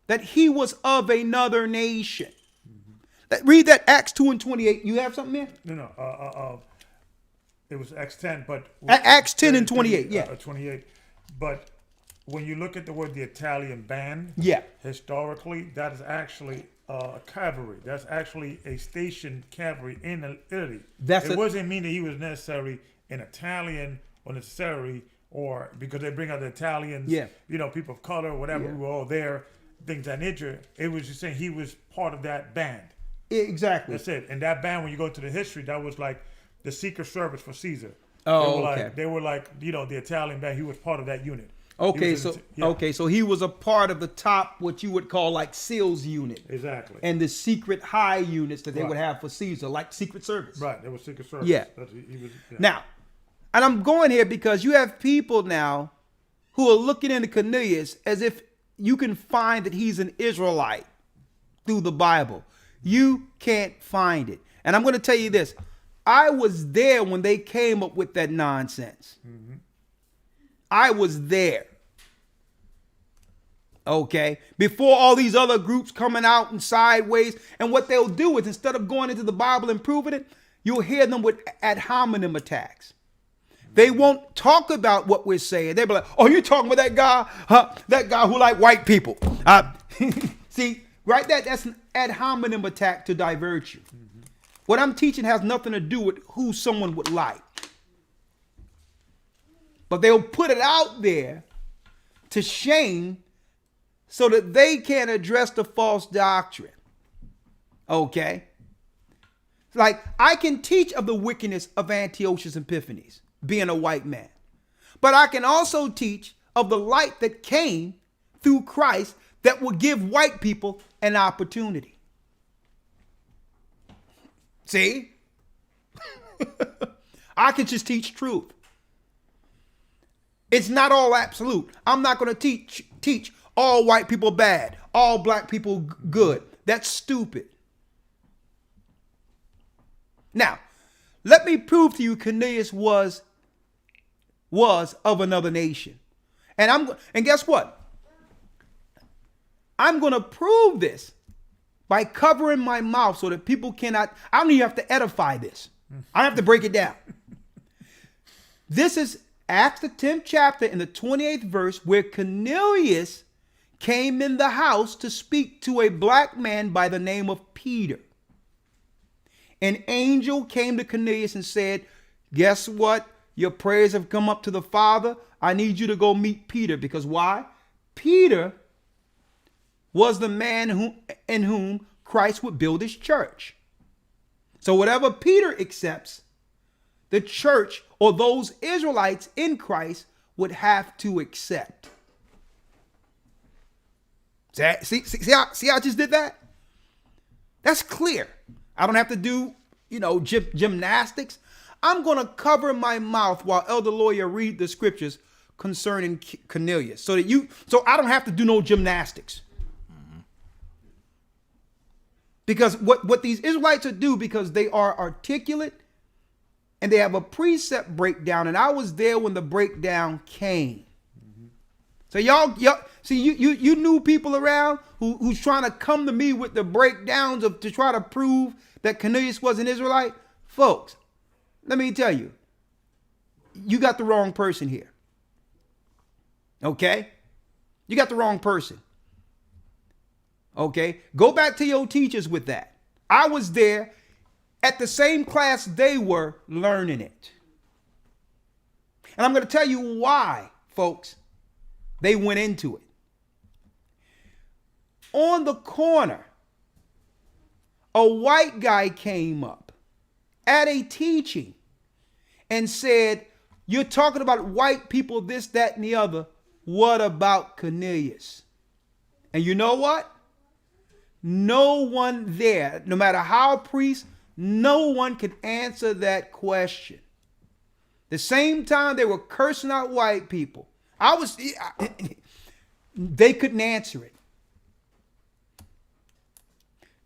that he was of another nation. Read that Acts 2:28. You have something there? No. It was Acts 10, but Acts 10 and 28. Yeah, 28. But when you look at the word the Italian band, yeah, historically, that is actually cavalry. That's actually a stationed cavalry in Italy. It wasn't mean that he was necessarily an Italian or necessarily, or because they bring out the Italians, people of color, whatever, we were all there, things of that nature. It was just saying he was part of that band. Exactly. That's it. And that band, when you go to the history, that was like the Secret Service for Caesar. Oh, they were like the Italian band. He was part of that unit. Okay, so he was a part of the top, what you would call like SEALs unit. Exactly. And the secret high units that they would have for Caesar, like Secret Service. Right, there was Secret Service. Yeah. Now, and I'm going here because you have people now who are looking into Cornelius as if you can find that he's an Israelite through the Bible. You can't find it. And I'm going to tell you this. I was there when they came up with that nonsense. Mm-hmm. I was there. Okay, before all these other groups coming out and sideways, and what they'll do is instead of going into the Bible and proving it, you'll hear them with ad hominem attacks. They won't talk about what we're saying. They'll be like, "Oh, you're talking about that guy? That guy who like white people?" See, right? That's an ad hominem attack to divert you. Mm-hmm. What I'm teaching has nothing to do with who someone would like, but they'll put it out there to shame, so that they can address the false doctrine. Okay? Like, I can teach of the wickedness of Antiochus Epiphanes, being a white man. But I can also teach of the light that came through Christ that will give white people an opportunity. See? I can just teach truth. It's not all absolute. I'm not going to teach all white people bad, all black people good. That's stupid. Now, let me prove to you Cornelius was of another nation. And guess what? I'm going to prove this by covering my mouth so that people cannot, I don't even have to edify this. I have to break it down. This is Acts the 10th chapter in the 28th verse, where Cornelius came in the house to speak to a black man by the name of Peter. An angel came to Cornelius and said, "Guess what? Your prayers have come up to the Father. I need you to go meet Peter." Because why? Peter was the man in whom Christ would build his church. So whatever Peter accepts, the church or those Israelites in Christ would have to accept. See how I just did that? That's clear. I don't have to do, gymnastics. I'm going to cover my mouth while Elder Lawya read the scriptures concerning Cornelius so I don't have to do no gymnastics. Mm-hmm. Because what these Israelites will do, because they are articulate and they have a precept breakdown, and I was there when the breakdown came. Mm-hmm. So y'all see, you knew people around who's trying to come to me with the breakdowns to try to prove that Cornelius was an Israelite. Folks, let me tell you, you got the wrong person here. Okay? You got the wrong person. Okay? Go back to your teachers with that. I was there at the same class they were learning it. And I'm going to tell you why, folks, they went into it. On the corner, a white guy came up at a teaching and said, "You're talking about white people, this, that, and the other. What about Cornelius?" And you know what? No one there, no matter how priest, no one could answer that question. The same time they were cursing out white people, they couldn't answer it.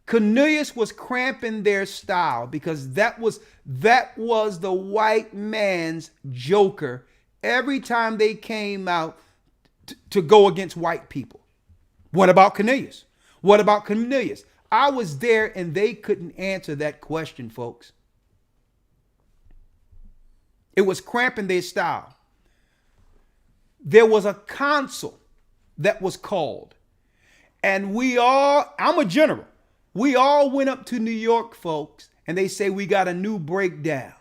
Cornelius was cramping their style because that was the white man's joker every time they came out to go against white people. What about Cornelius? What about Cornelius? I was there and they couldn't answer that question, folks. It was cramping their style. There was a council that was called. And I'm a general. We all went up to New York, folks, and they say we got a new breakdown.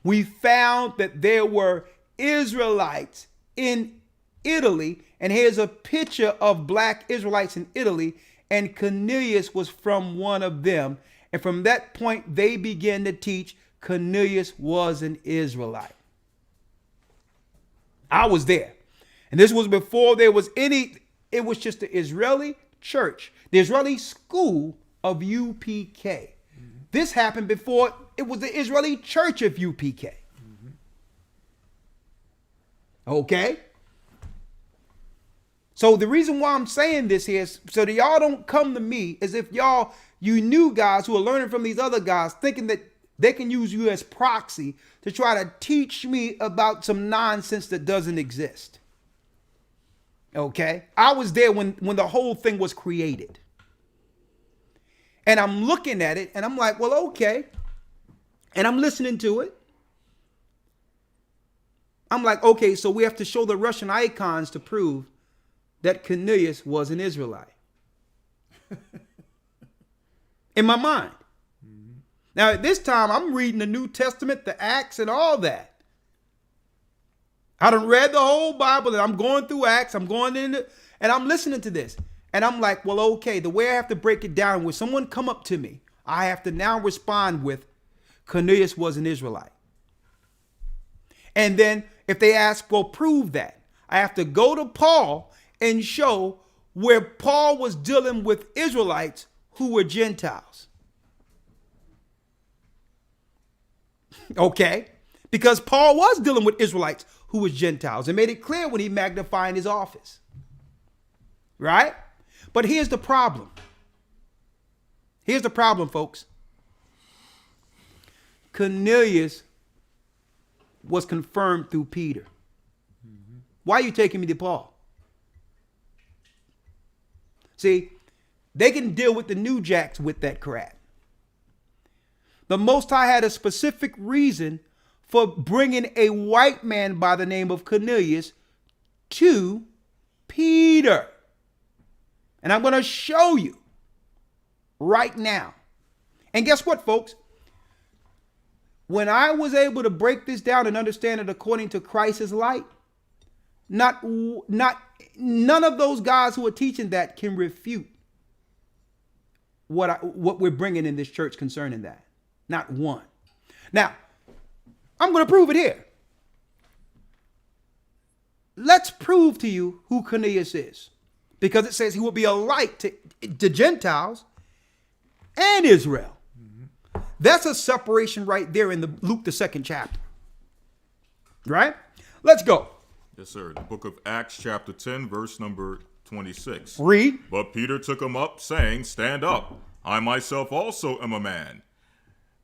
We found that there were Israelites in Italy, and here's a picture of black Israelites in Italy, and Cornelius was from one of them. And from that point, they began to teach Cornelius was an Israelite. I was there. And this was before there was any, it was just the Israeli church, the Israeli school of UPK. Mm-hmm. This happened before it was the Israeli church of UPK. Mm-hmm. Okay? So the reason why I'm saying this here is so that y'all don't come to me as if you new guys who are learning from these other guys thinking that they can use you as proxy to try to teach me about some nonsense that doesn't exist. Okay? I was there when the whole thing was created. And I'm looking at it and I'm like, well, okay. And I'm listening to it. I'm like, okay, so we have to show the Russian icons to prove that Cornelius was an Israelite. In my mind. Mm-hmm. Now, at this time, I'm reading the New Testament, the Acts, and all that. I done read the whole Bible, and I'm going through Acts, I'm going into, and I'm listening to this. And I'm like, well, okay, the way I have to break it down, when someone come up to me, I have to now respond with, Cornelius was an Israelite. And then if they ask, well, prove that, I have to go to Paul and show where Paul was dealing with Israelites who were Gentiles. Okay? Because Paul was dealing with Israelites who were Gentiles and made it clear when he magnified his office. Right? But here's the problem. Here's the problem, folks. Cornelius was confirmed through Peter. Mm-hmm. Why are you taking me to Paul? See, they can deal with the New Jacks with that crap. The Most High had a specific reason for bringing a white man by the name of Cornelius to Peter. And I'm going to show you right now. And guess what, folks? When I was able to break this down and understand it according to Christ's light, none of those guys who are teaching that can refute what we're bringing in this church concerning that. Not one. Now, I'm going to prove it here. Let's prove to you who Cornelius is. Because it says he will be a light to Gentiles and Israel. Mm-hmm. That's a separation right there in Luke, the 2nd chapter. Right? Let's go. Yes, sir. The book of Acts, chapter 10, verse number 26. Read. But Peter took him up, saying, Stand up. I myself also am a man.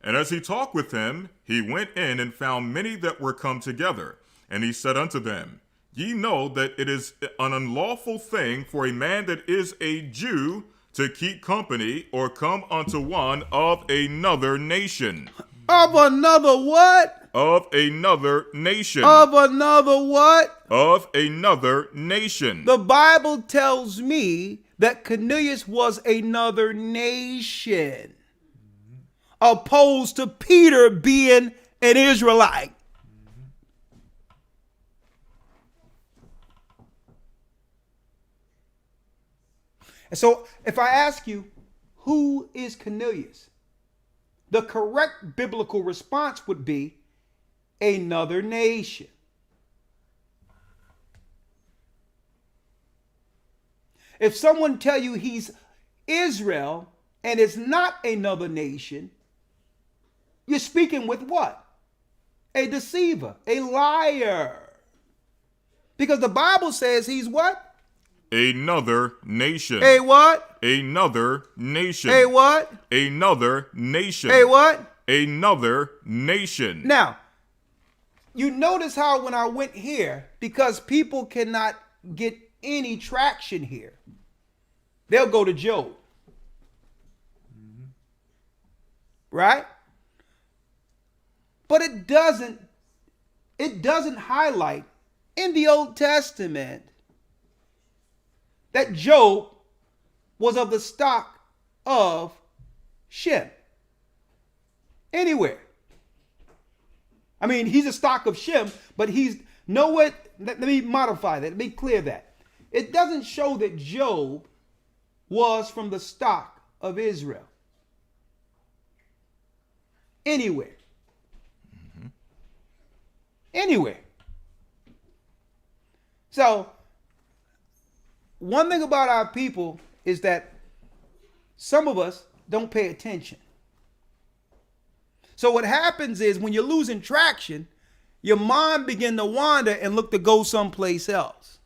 And as he talked with him, he went in and found many that were come together. And he said unto them, Ye know that it is an unlawful thing for a man that is a Jew to keep company or come unto one of another nation. Of another what? Of another nation. Of another what? Of another nation. The Bible tells me that Cornelius was another nation, opposed to Peter being an Israelite. And so if I ask you, who is Cornelius? The correct biblical response would be another nation. If someone tell you he's Israel and it's not another nation, you're speaking with what? A deceiver, a liar. Because the Bible says he's what? Another nation. A what? Another nation. A what? Another nation. A what? Another nation. Now, you notice how when I went here, because people cannot get any traction here, they'll go to Job. Mm-hmm. Right? But it doesn't highlight in the Old Testament that Job was of the stock of Shem. Anywhere. I mean, he's a stock of Shem, but he's, know what? Let me modify that. Let me clear that. It doesn't show that Job was from the stock of Israel. Anywhere. Anywhere. So, one thing about our people is that some of us don't pay attention. So what happens is when you're losing traction, your mind begin to wander and look to go someplace else.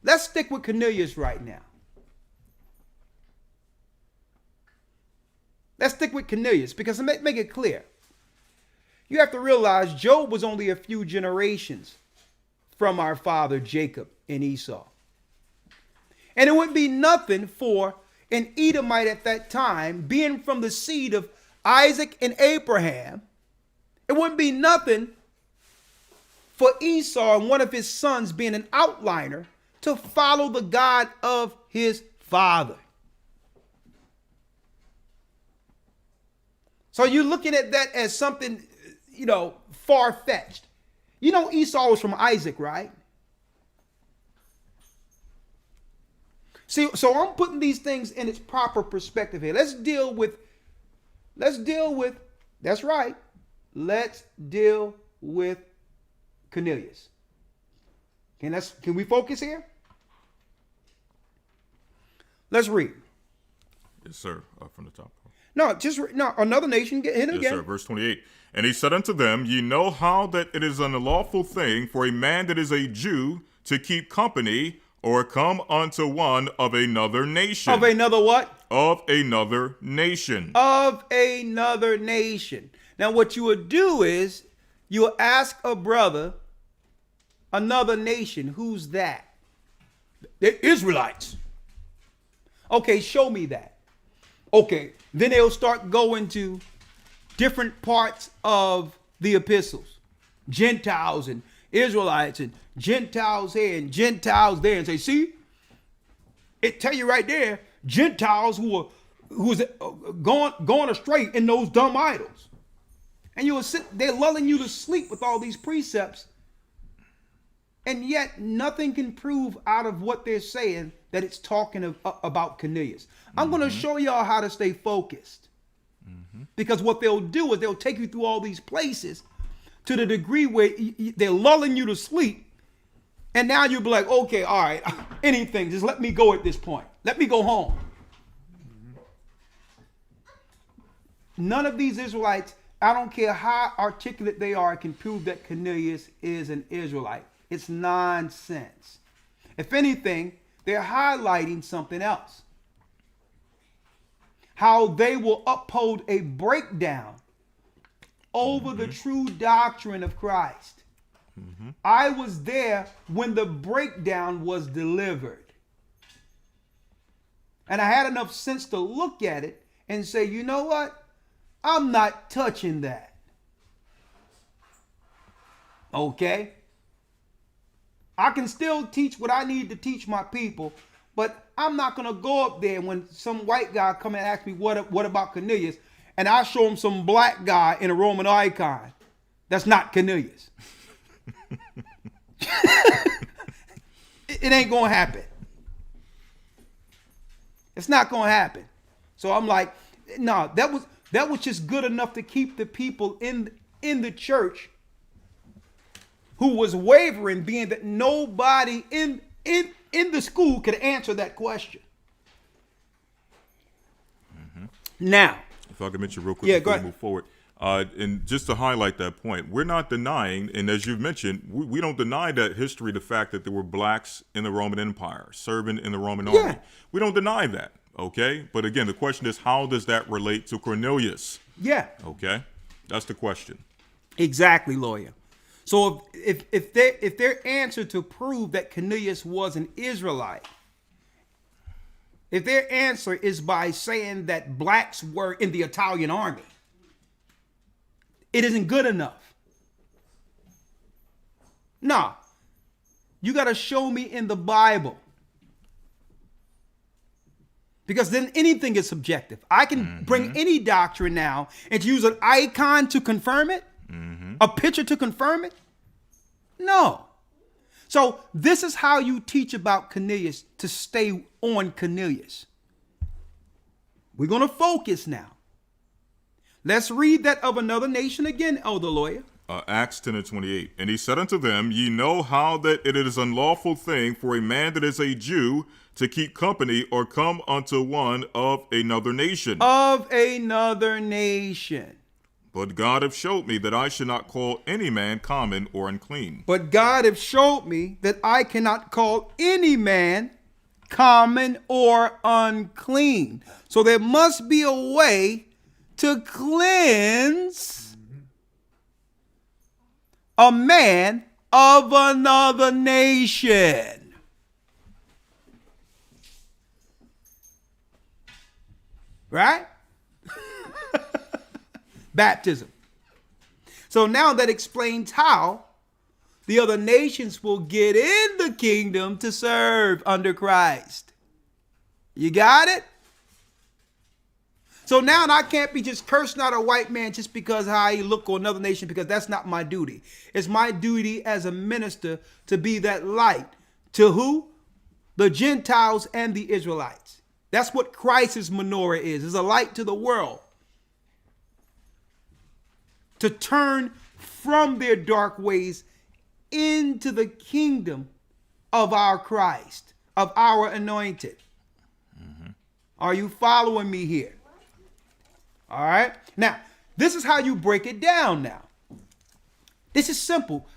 Let's stick with Cornelius right now. Let's stick with Cornelius because to make it clear, you have to realize Job was only a few generations from our father Jacob and Esau. And it would be nothing for an Edomite at that time, being from the seed of Isaac and Abraham. It wouldn't be nothing for Esau and one of his sons being an outliner to follow the God of his father. So you're looking at that as something, far-fetched. You know Esau was from Isaac, right? See, so I'm putting these things in its proper perspective here. Let's deal with, that's right. Let's deal with Cornelius. Can we focus here? Let's read. Yes, sir. From the top. No, another nation. Hit it again. Yes, sir. Verse 28. And he said unto them, Ye know how that it is an unlawful thing for a man that is a Jew to keep company or come unto one of another nation. Of another what? Of another nation. Of another nation. Now what you would do is you will ask a brother, another nation, who's that? The Israelites. Okay, show me that. Okay, then they'll start going to different parts of the epistles. Gentiles and Israelites and Gentiles here and Gentiles there, and say, see, it tell you right there, Gentiles who was going astray in those dumb idols. And you will they're lulling you to sleep with all these precepts, and yet nothing can prove out of what they're saying that it's talking about Cornelius. I'm going to show y'all how to stay focused. Because what they'll do is they'll take you through all these places to the degree where they're lulling you to sleep. And now you'll be like, okay, all right, anything, just let me go at this point. Let me go home. None of these Israelites, I don't care how articulate they are, can prove that Cornelius is an Israelite. It's nonsense. If anything, they're highlighting something else. How they will uphold a breakdown over the true doctrine of Christ. I was there when the breakdown was delivered. And I had enough sense to look at it and say, you know what? I'm not touching that. Okay? I can still teach what I need to teach my people, but I'm not going to go up there when some white guy come and ask me what about Cornelius, and I show him some black guy in a Roman icon. That's not Cornelius. It ain't going to happen. It's not going to happen. So I'm like, no, that was just good enough to keep the people in the church who was wavering, being that nobody in the school could answer that question. Now, if I could mention real quick before we move forward, and just to highlight that point, we're not denying, and as you've mentioned, we don't deny that history, the fact that there were blacks in the Roman Empire, serving in the Roman army. We don't deny that, okay? But again, the question is, how does that relate to Cornelius? Yeah. Okay? That's the question. Exactly, Lawya. So if their answer to prove that Cornelius was an Israelite, if their answer is by saying that blacks were in the Italian army, it isn't good enough. Nah, you got to show me in the Bible Because then anything is subjective. I can bring any doctrine now and use an icon to confirm it, a picture to confirm it. No. So this is how you teach about Cornelius to stay on Cornelius. We're going to focus now. Let's read that of another nation again, Elder Lawyer. Acts 10:28. And he said unto them, Ye know how that it is an unlawful thing for a man that is a Jew to keep company or come unto one of another nation. Of another nation. But God hath showed me that I should not call any man common or unclean. But God hath showed me that I cannot call any man common or unclean. So there must be a way to cleanse a man of another nation. Right? Baptism. So now that explains how the other nations will get in the kingdom to serve under Christ. You got it? So now I can't be just cursing out a white man just because how he look, or another nation, because that's not my duty. It's my duty as a minister to be that light to who? The Gentiles and the Israelites. That's what Christ's menorah is a light to the world. To turn from their dark ways into the kingdom of our Christ, of our anointed. Are you following me here? All right. Now, this is how you break it down now. This is simple.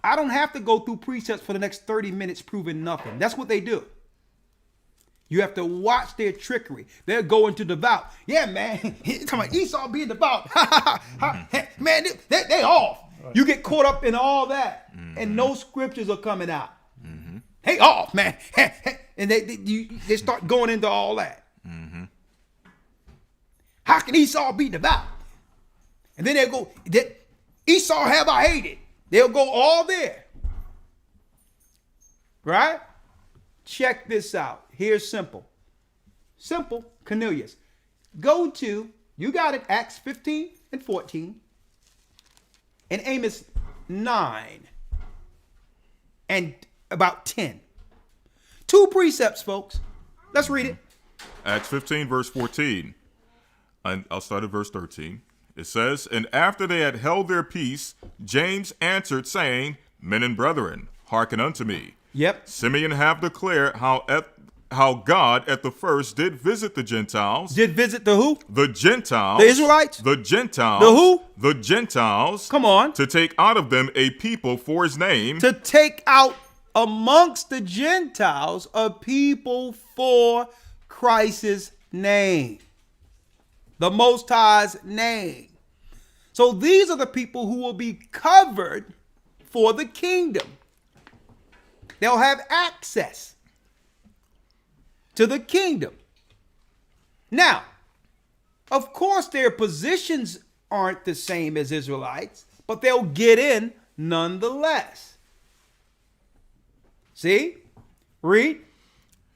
I don't have to go through precepts for the next 30 minutes proving nothing. That's what they do. You have to watch their trickery. They're going to devout. Yeah, man. Talking about Esau being devout. Man, they off. You get caught up in all that, and no scriptures are coming out. Hey, off, man. And they start going into all that. How can Esau be devout? And then they'll go, Esau have I hated. They'll go all there. Right? Check this out. Here's simple. Simple, Cornelius. Go to, you got it, Acts 15 and 14. And Amos 9. And about 10. 2 precepts, folks. Let's read it. Acts 15, verse 14. And I'll start at verse 13. It says, And after they had held their peace, James answered, saying, Men and brethren, hearken unto me. Yep. Simeon have declared how God at the first did visit the Gentiles. Did visit the who? The Gentiles. The Israelites? The Gentiles. The who? The Gentiles. Come on. To take out of them a people for his name. To take out amongst the Gentiles a people for Christ's name. The Most High's name. So these are the people who will be covered for the kingdom. They'll have access to the kingdom. Now, of course, their positions aren't the same as Israelites, but they'll get in nonetheless. See? Read.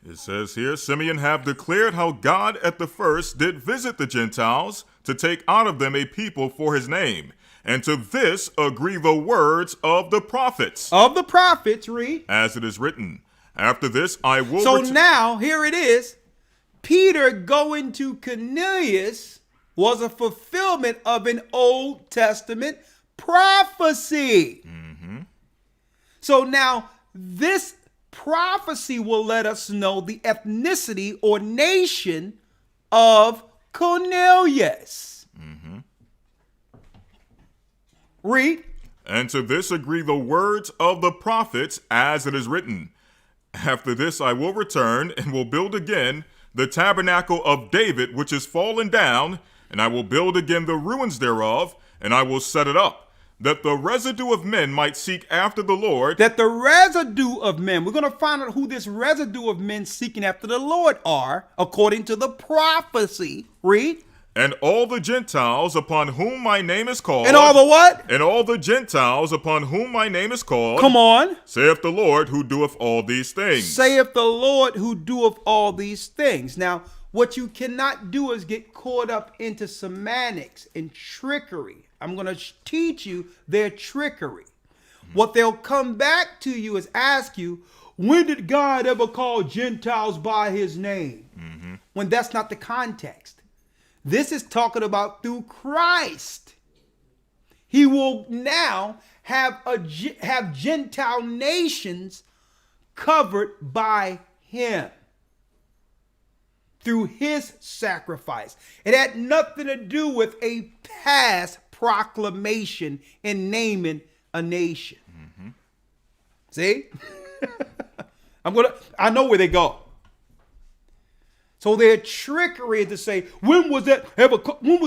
It says here, Simeon have declared how God at the first did visit the Gentiles to take out of them a people for his name. And to this agree the words of the prophets. Of the prophets, read. As it is written, after this I will... So now, here it is. Peter going to Cornelius was a fulfillment of an Old Testament prophecy. So now, this prophecy will let us know the ethnicity or nation of Cornelius. Read. And to this agree the words of the prophets, as it is written. After this I will return and will build again the tabernacle of David, which is fallen down, and I will build again the ruins thereof, and I will set it up, that the residue of men might seek after the Lord. That the residue of men, we're going to find out who this residue of men seeking after the Lord are, according to the prophecy. Read. And all the Gentiles upon whom my name is called. And all the what? And all the Gentiles upon whom my name is called. Come on. Saith the Lord who doeth all these things. Saith the Lord who doeth all these things. Now, what you cannot do is get caught up into semantics and trickery. I'm going to teach you their trickery. What they'll come back to you is ask you, when did God ever call Gentiles by his name? When that's not the context. This is talking about through Christ. He will now have Gentile nations covered by him through his sacrifice. It had nothing to do with a past proclamation in naming a nation. See? I know where they go. So their trickery is to say, when was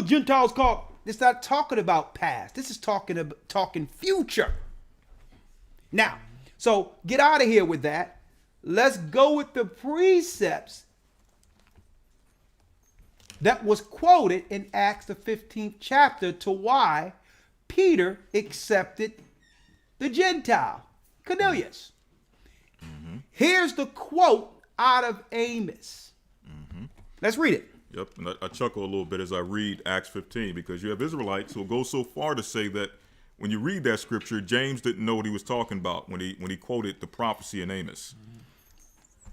Gentiles called? It's not talking about past. This is talking future. Now, so get out of here with that. Let's go with the precepts that was quoted in Acts the 15th chapter to why Peter accepted the Gentile, Cornelius. Here's the quote out of Amos. Let's read it. Yep, and I chuckle a little bit as I read Acts 15 because you have Israelites who will go so far to say that when you read that scripture, James didn't know what he was talking about when he quoted the prophecy in Amos.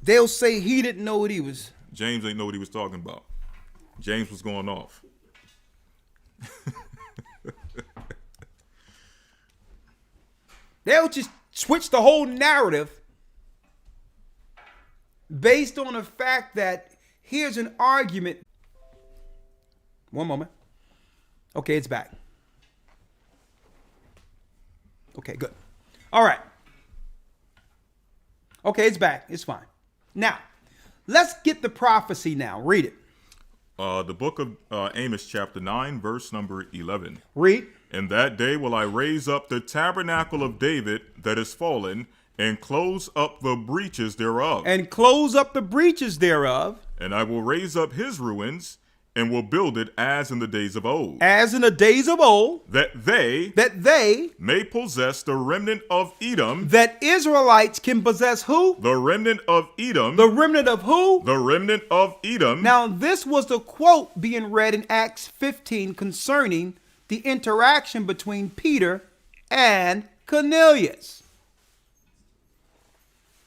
They'll say he didn't know what he was. James didn't know what he was talking about. James was going off. They'll just switch the whole narrative based on the fact that here's an argument. One moment. Okay, it's back. Okay, good. All right. Okay, it's back. It's fine. Now, let's get the prophecy now. Read it. The book of Amos chapter 9, verse number 11. Read. In that day will I raise up the tabernacle of David that is fallen, and close up the breaches thereof. And close up the breaches thereof. And I will raise up his ruins, and will build it as in the days of old. As in the days of old. That they may possess the remnant of Edom. That Israelites can possess who? The remnant of Edom. The remnant of who? The remnant of Edom. Now, this was the quote being read in Acts 15 concerning the interaction between Peter and Cornelius.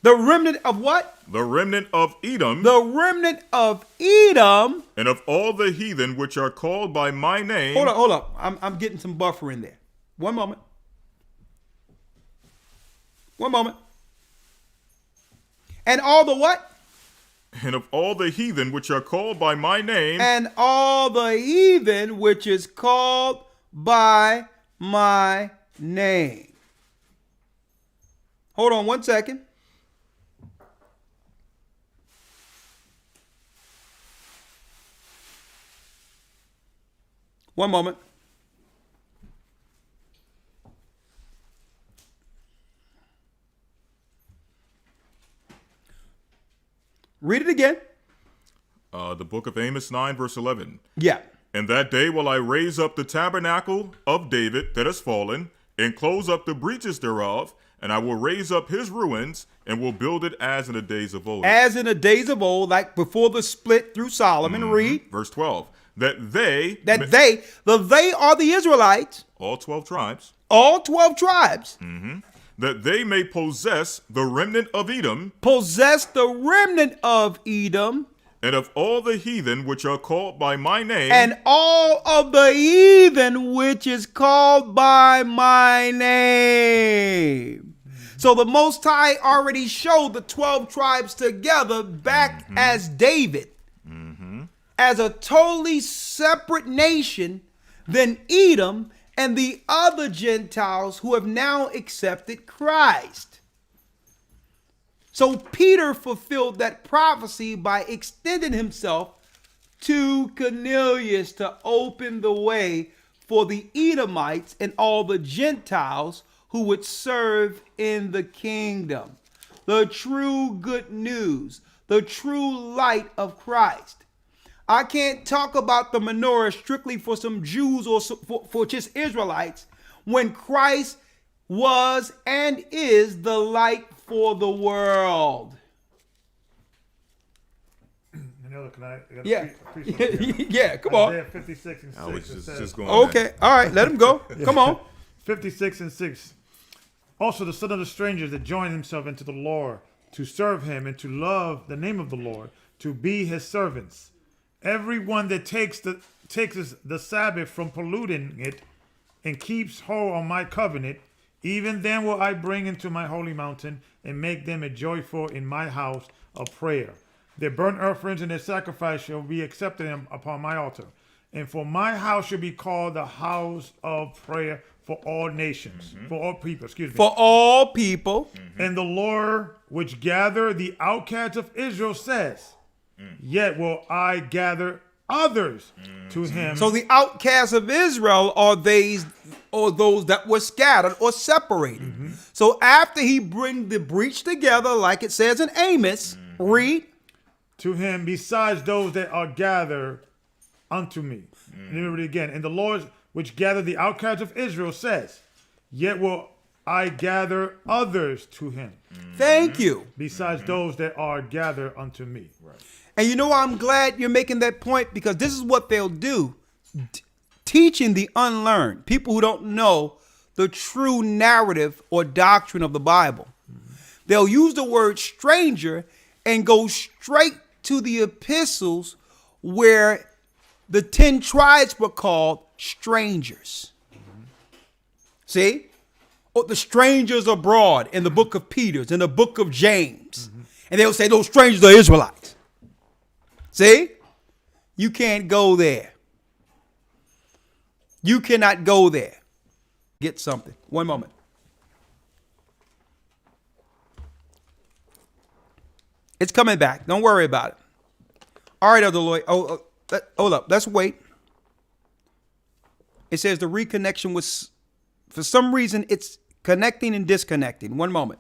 The remnant of what? The remnant of Edom. The remnant of Edom. And of all the heathen which are called by my name. Hold up. I'm getting some buffer in there. One moment. And all the what? And of all the heathen which are called by my name. And all the heathen which is called by my name. Hold on 1 second. One moment. Read it again. The book of Amos 9, verse 11. Yeah. In that day will I raise up the tabernacle of David that is fallen, and close up the breaches thereof, and I will raise up his ruins, and will build it as in the days of old. As in the days of old, like before the split through Solomon. Read. Verse 12. That they are the Israelites. All 12 tribes. All 12 tribes. That they may possess the remnant of Edom. Possess the remnant of Edom. And of all the heathen which are called by my name. And all of the heathen which is called by my name. So the Most High already showed the 12 tribes together back as David. As a totally separate nation than Edom and the other Gentiles who have now accepted Christ. So Peter fulfilled that prophecy by extending himself to Cornelius to open the way for the Edomites and all the Gentiles who would serve in the kingdom. The true good news, the true light of Christ. I can't talk about the menorah strictly for some Jews or for just Israelites when Christ was and is the light for the world. Yeah. Yeah, come on. Isaiah 56 and 6. I was just going Okay, all right, let him go. Come on. 56 and 6. Also the son of the strangers that join himself into the Lord to serve him and to love the name of the Lord, to be his servants. Everyone that takes the Sabbath from polluting it and keeps hold on my covenant, even then will I bring into my holy mountain and make them a joyful in my house of prayer. Their burnt offerings and their sacrifice shall be accepted upon my altar. And for my house shall be called the house of prayer for all nations, for all people, For all people. And the Lord which gather the outcasts of Israel says, yet will I gather others to him. So the outcasts of Israel are those that were scattered or separated. So after he bring the breach together, like it says in Amos, read. To him besides those that are gathered unto me. And then read it again. And the Lord which gathered the outcasts of Israel says, yet will I gather others to him. Thank you. Besides those that are gathered unto me. Right. And you know, I'm glad you're making that point, because this is what they'll do. Teaching the unlearned, people who don't know the true narrative or doctrine of the Bible. They'll use the word stranger and go straight to the epistles where the 10 tribes were called strangers. See? Or the strangers abroad in the book of Peter, in the book of James. And they'll say those strangers are Israelites. See? You can't go there. You cannot go there. Get something. One moment. It's coming back. Don't worry about it. All right, Elder Lawya. Hold up. Let's wait. It says the reconnection was, for some reason, it's connecting and disconnecting. One moment.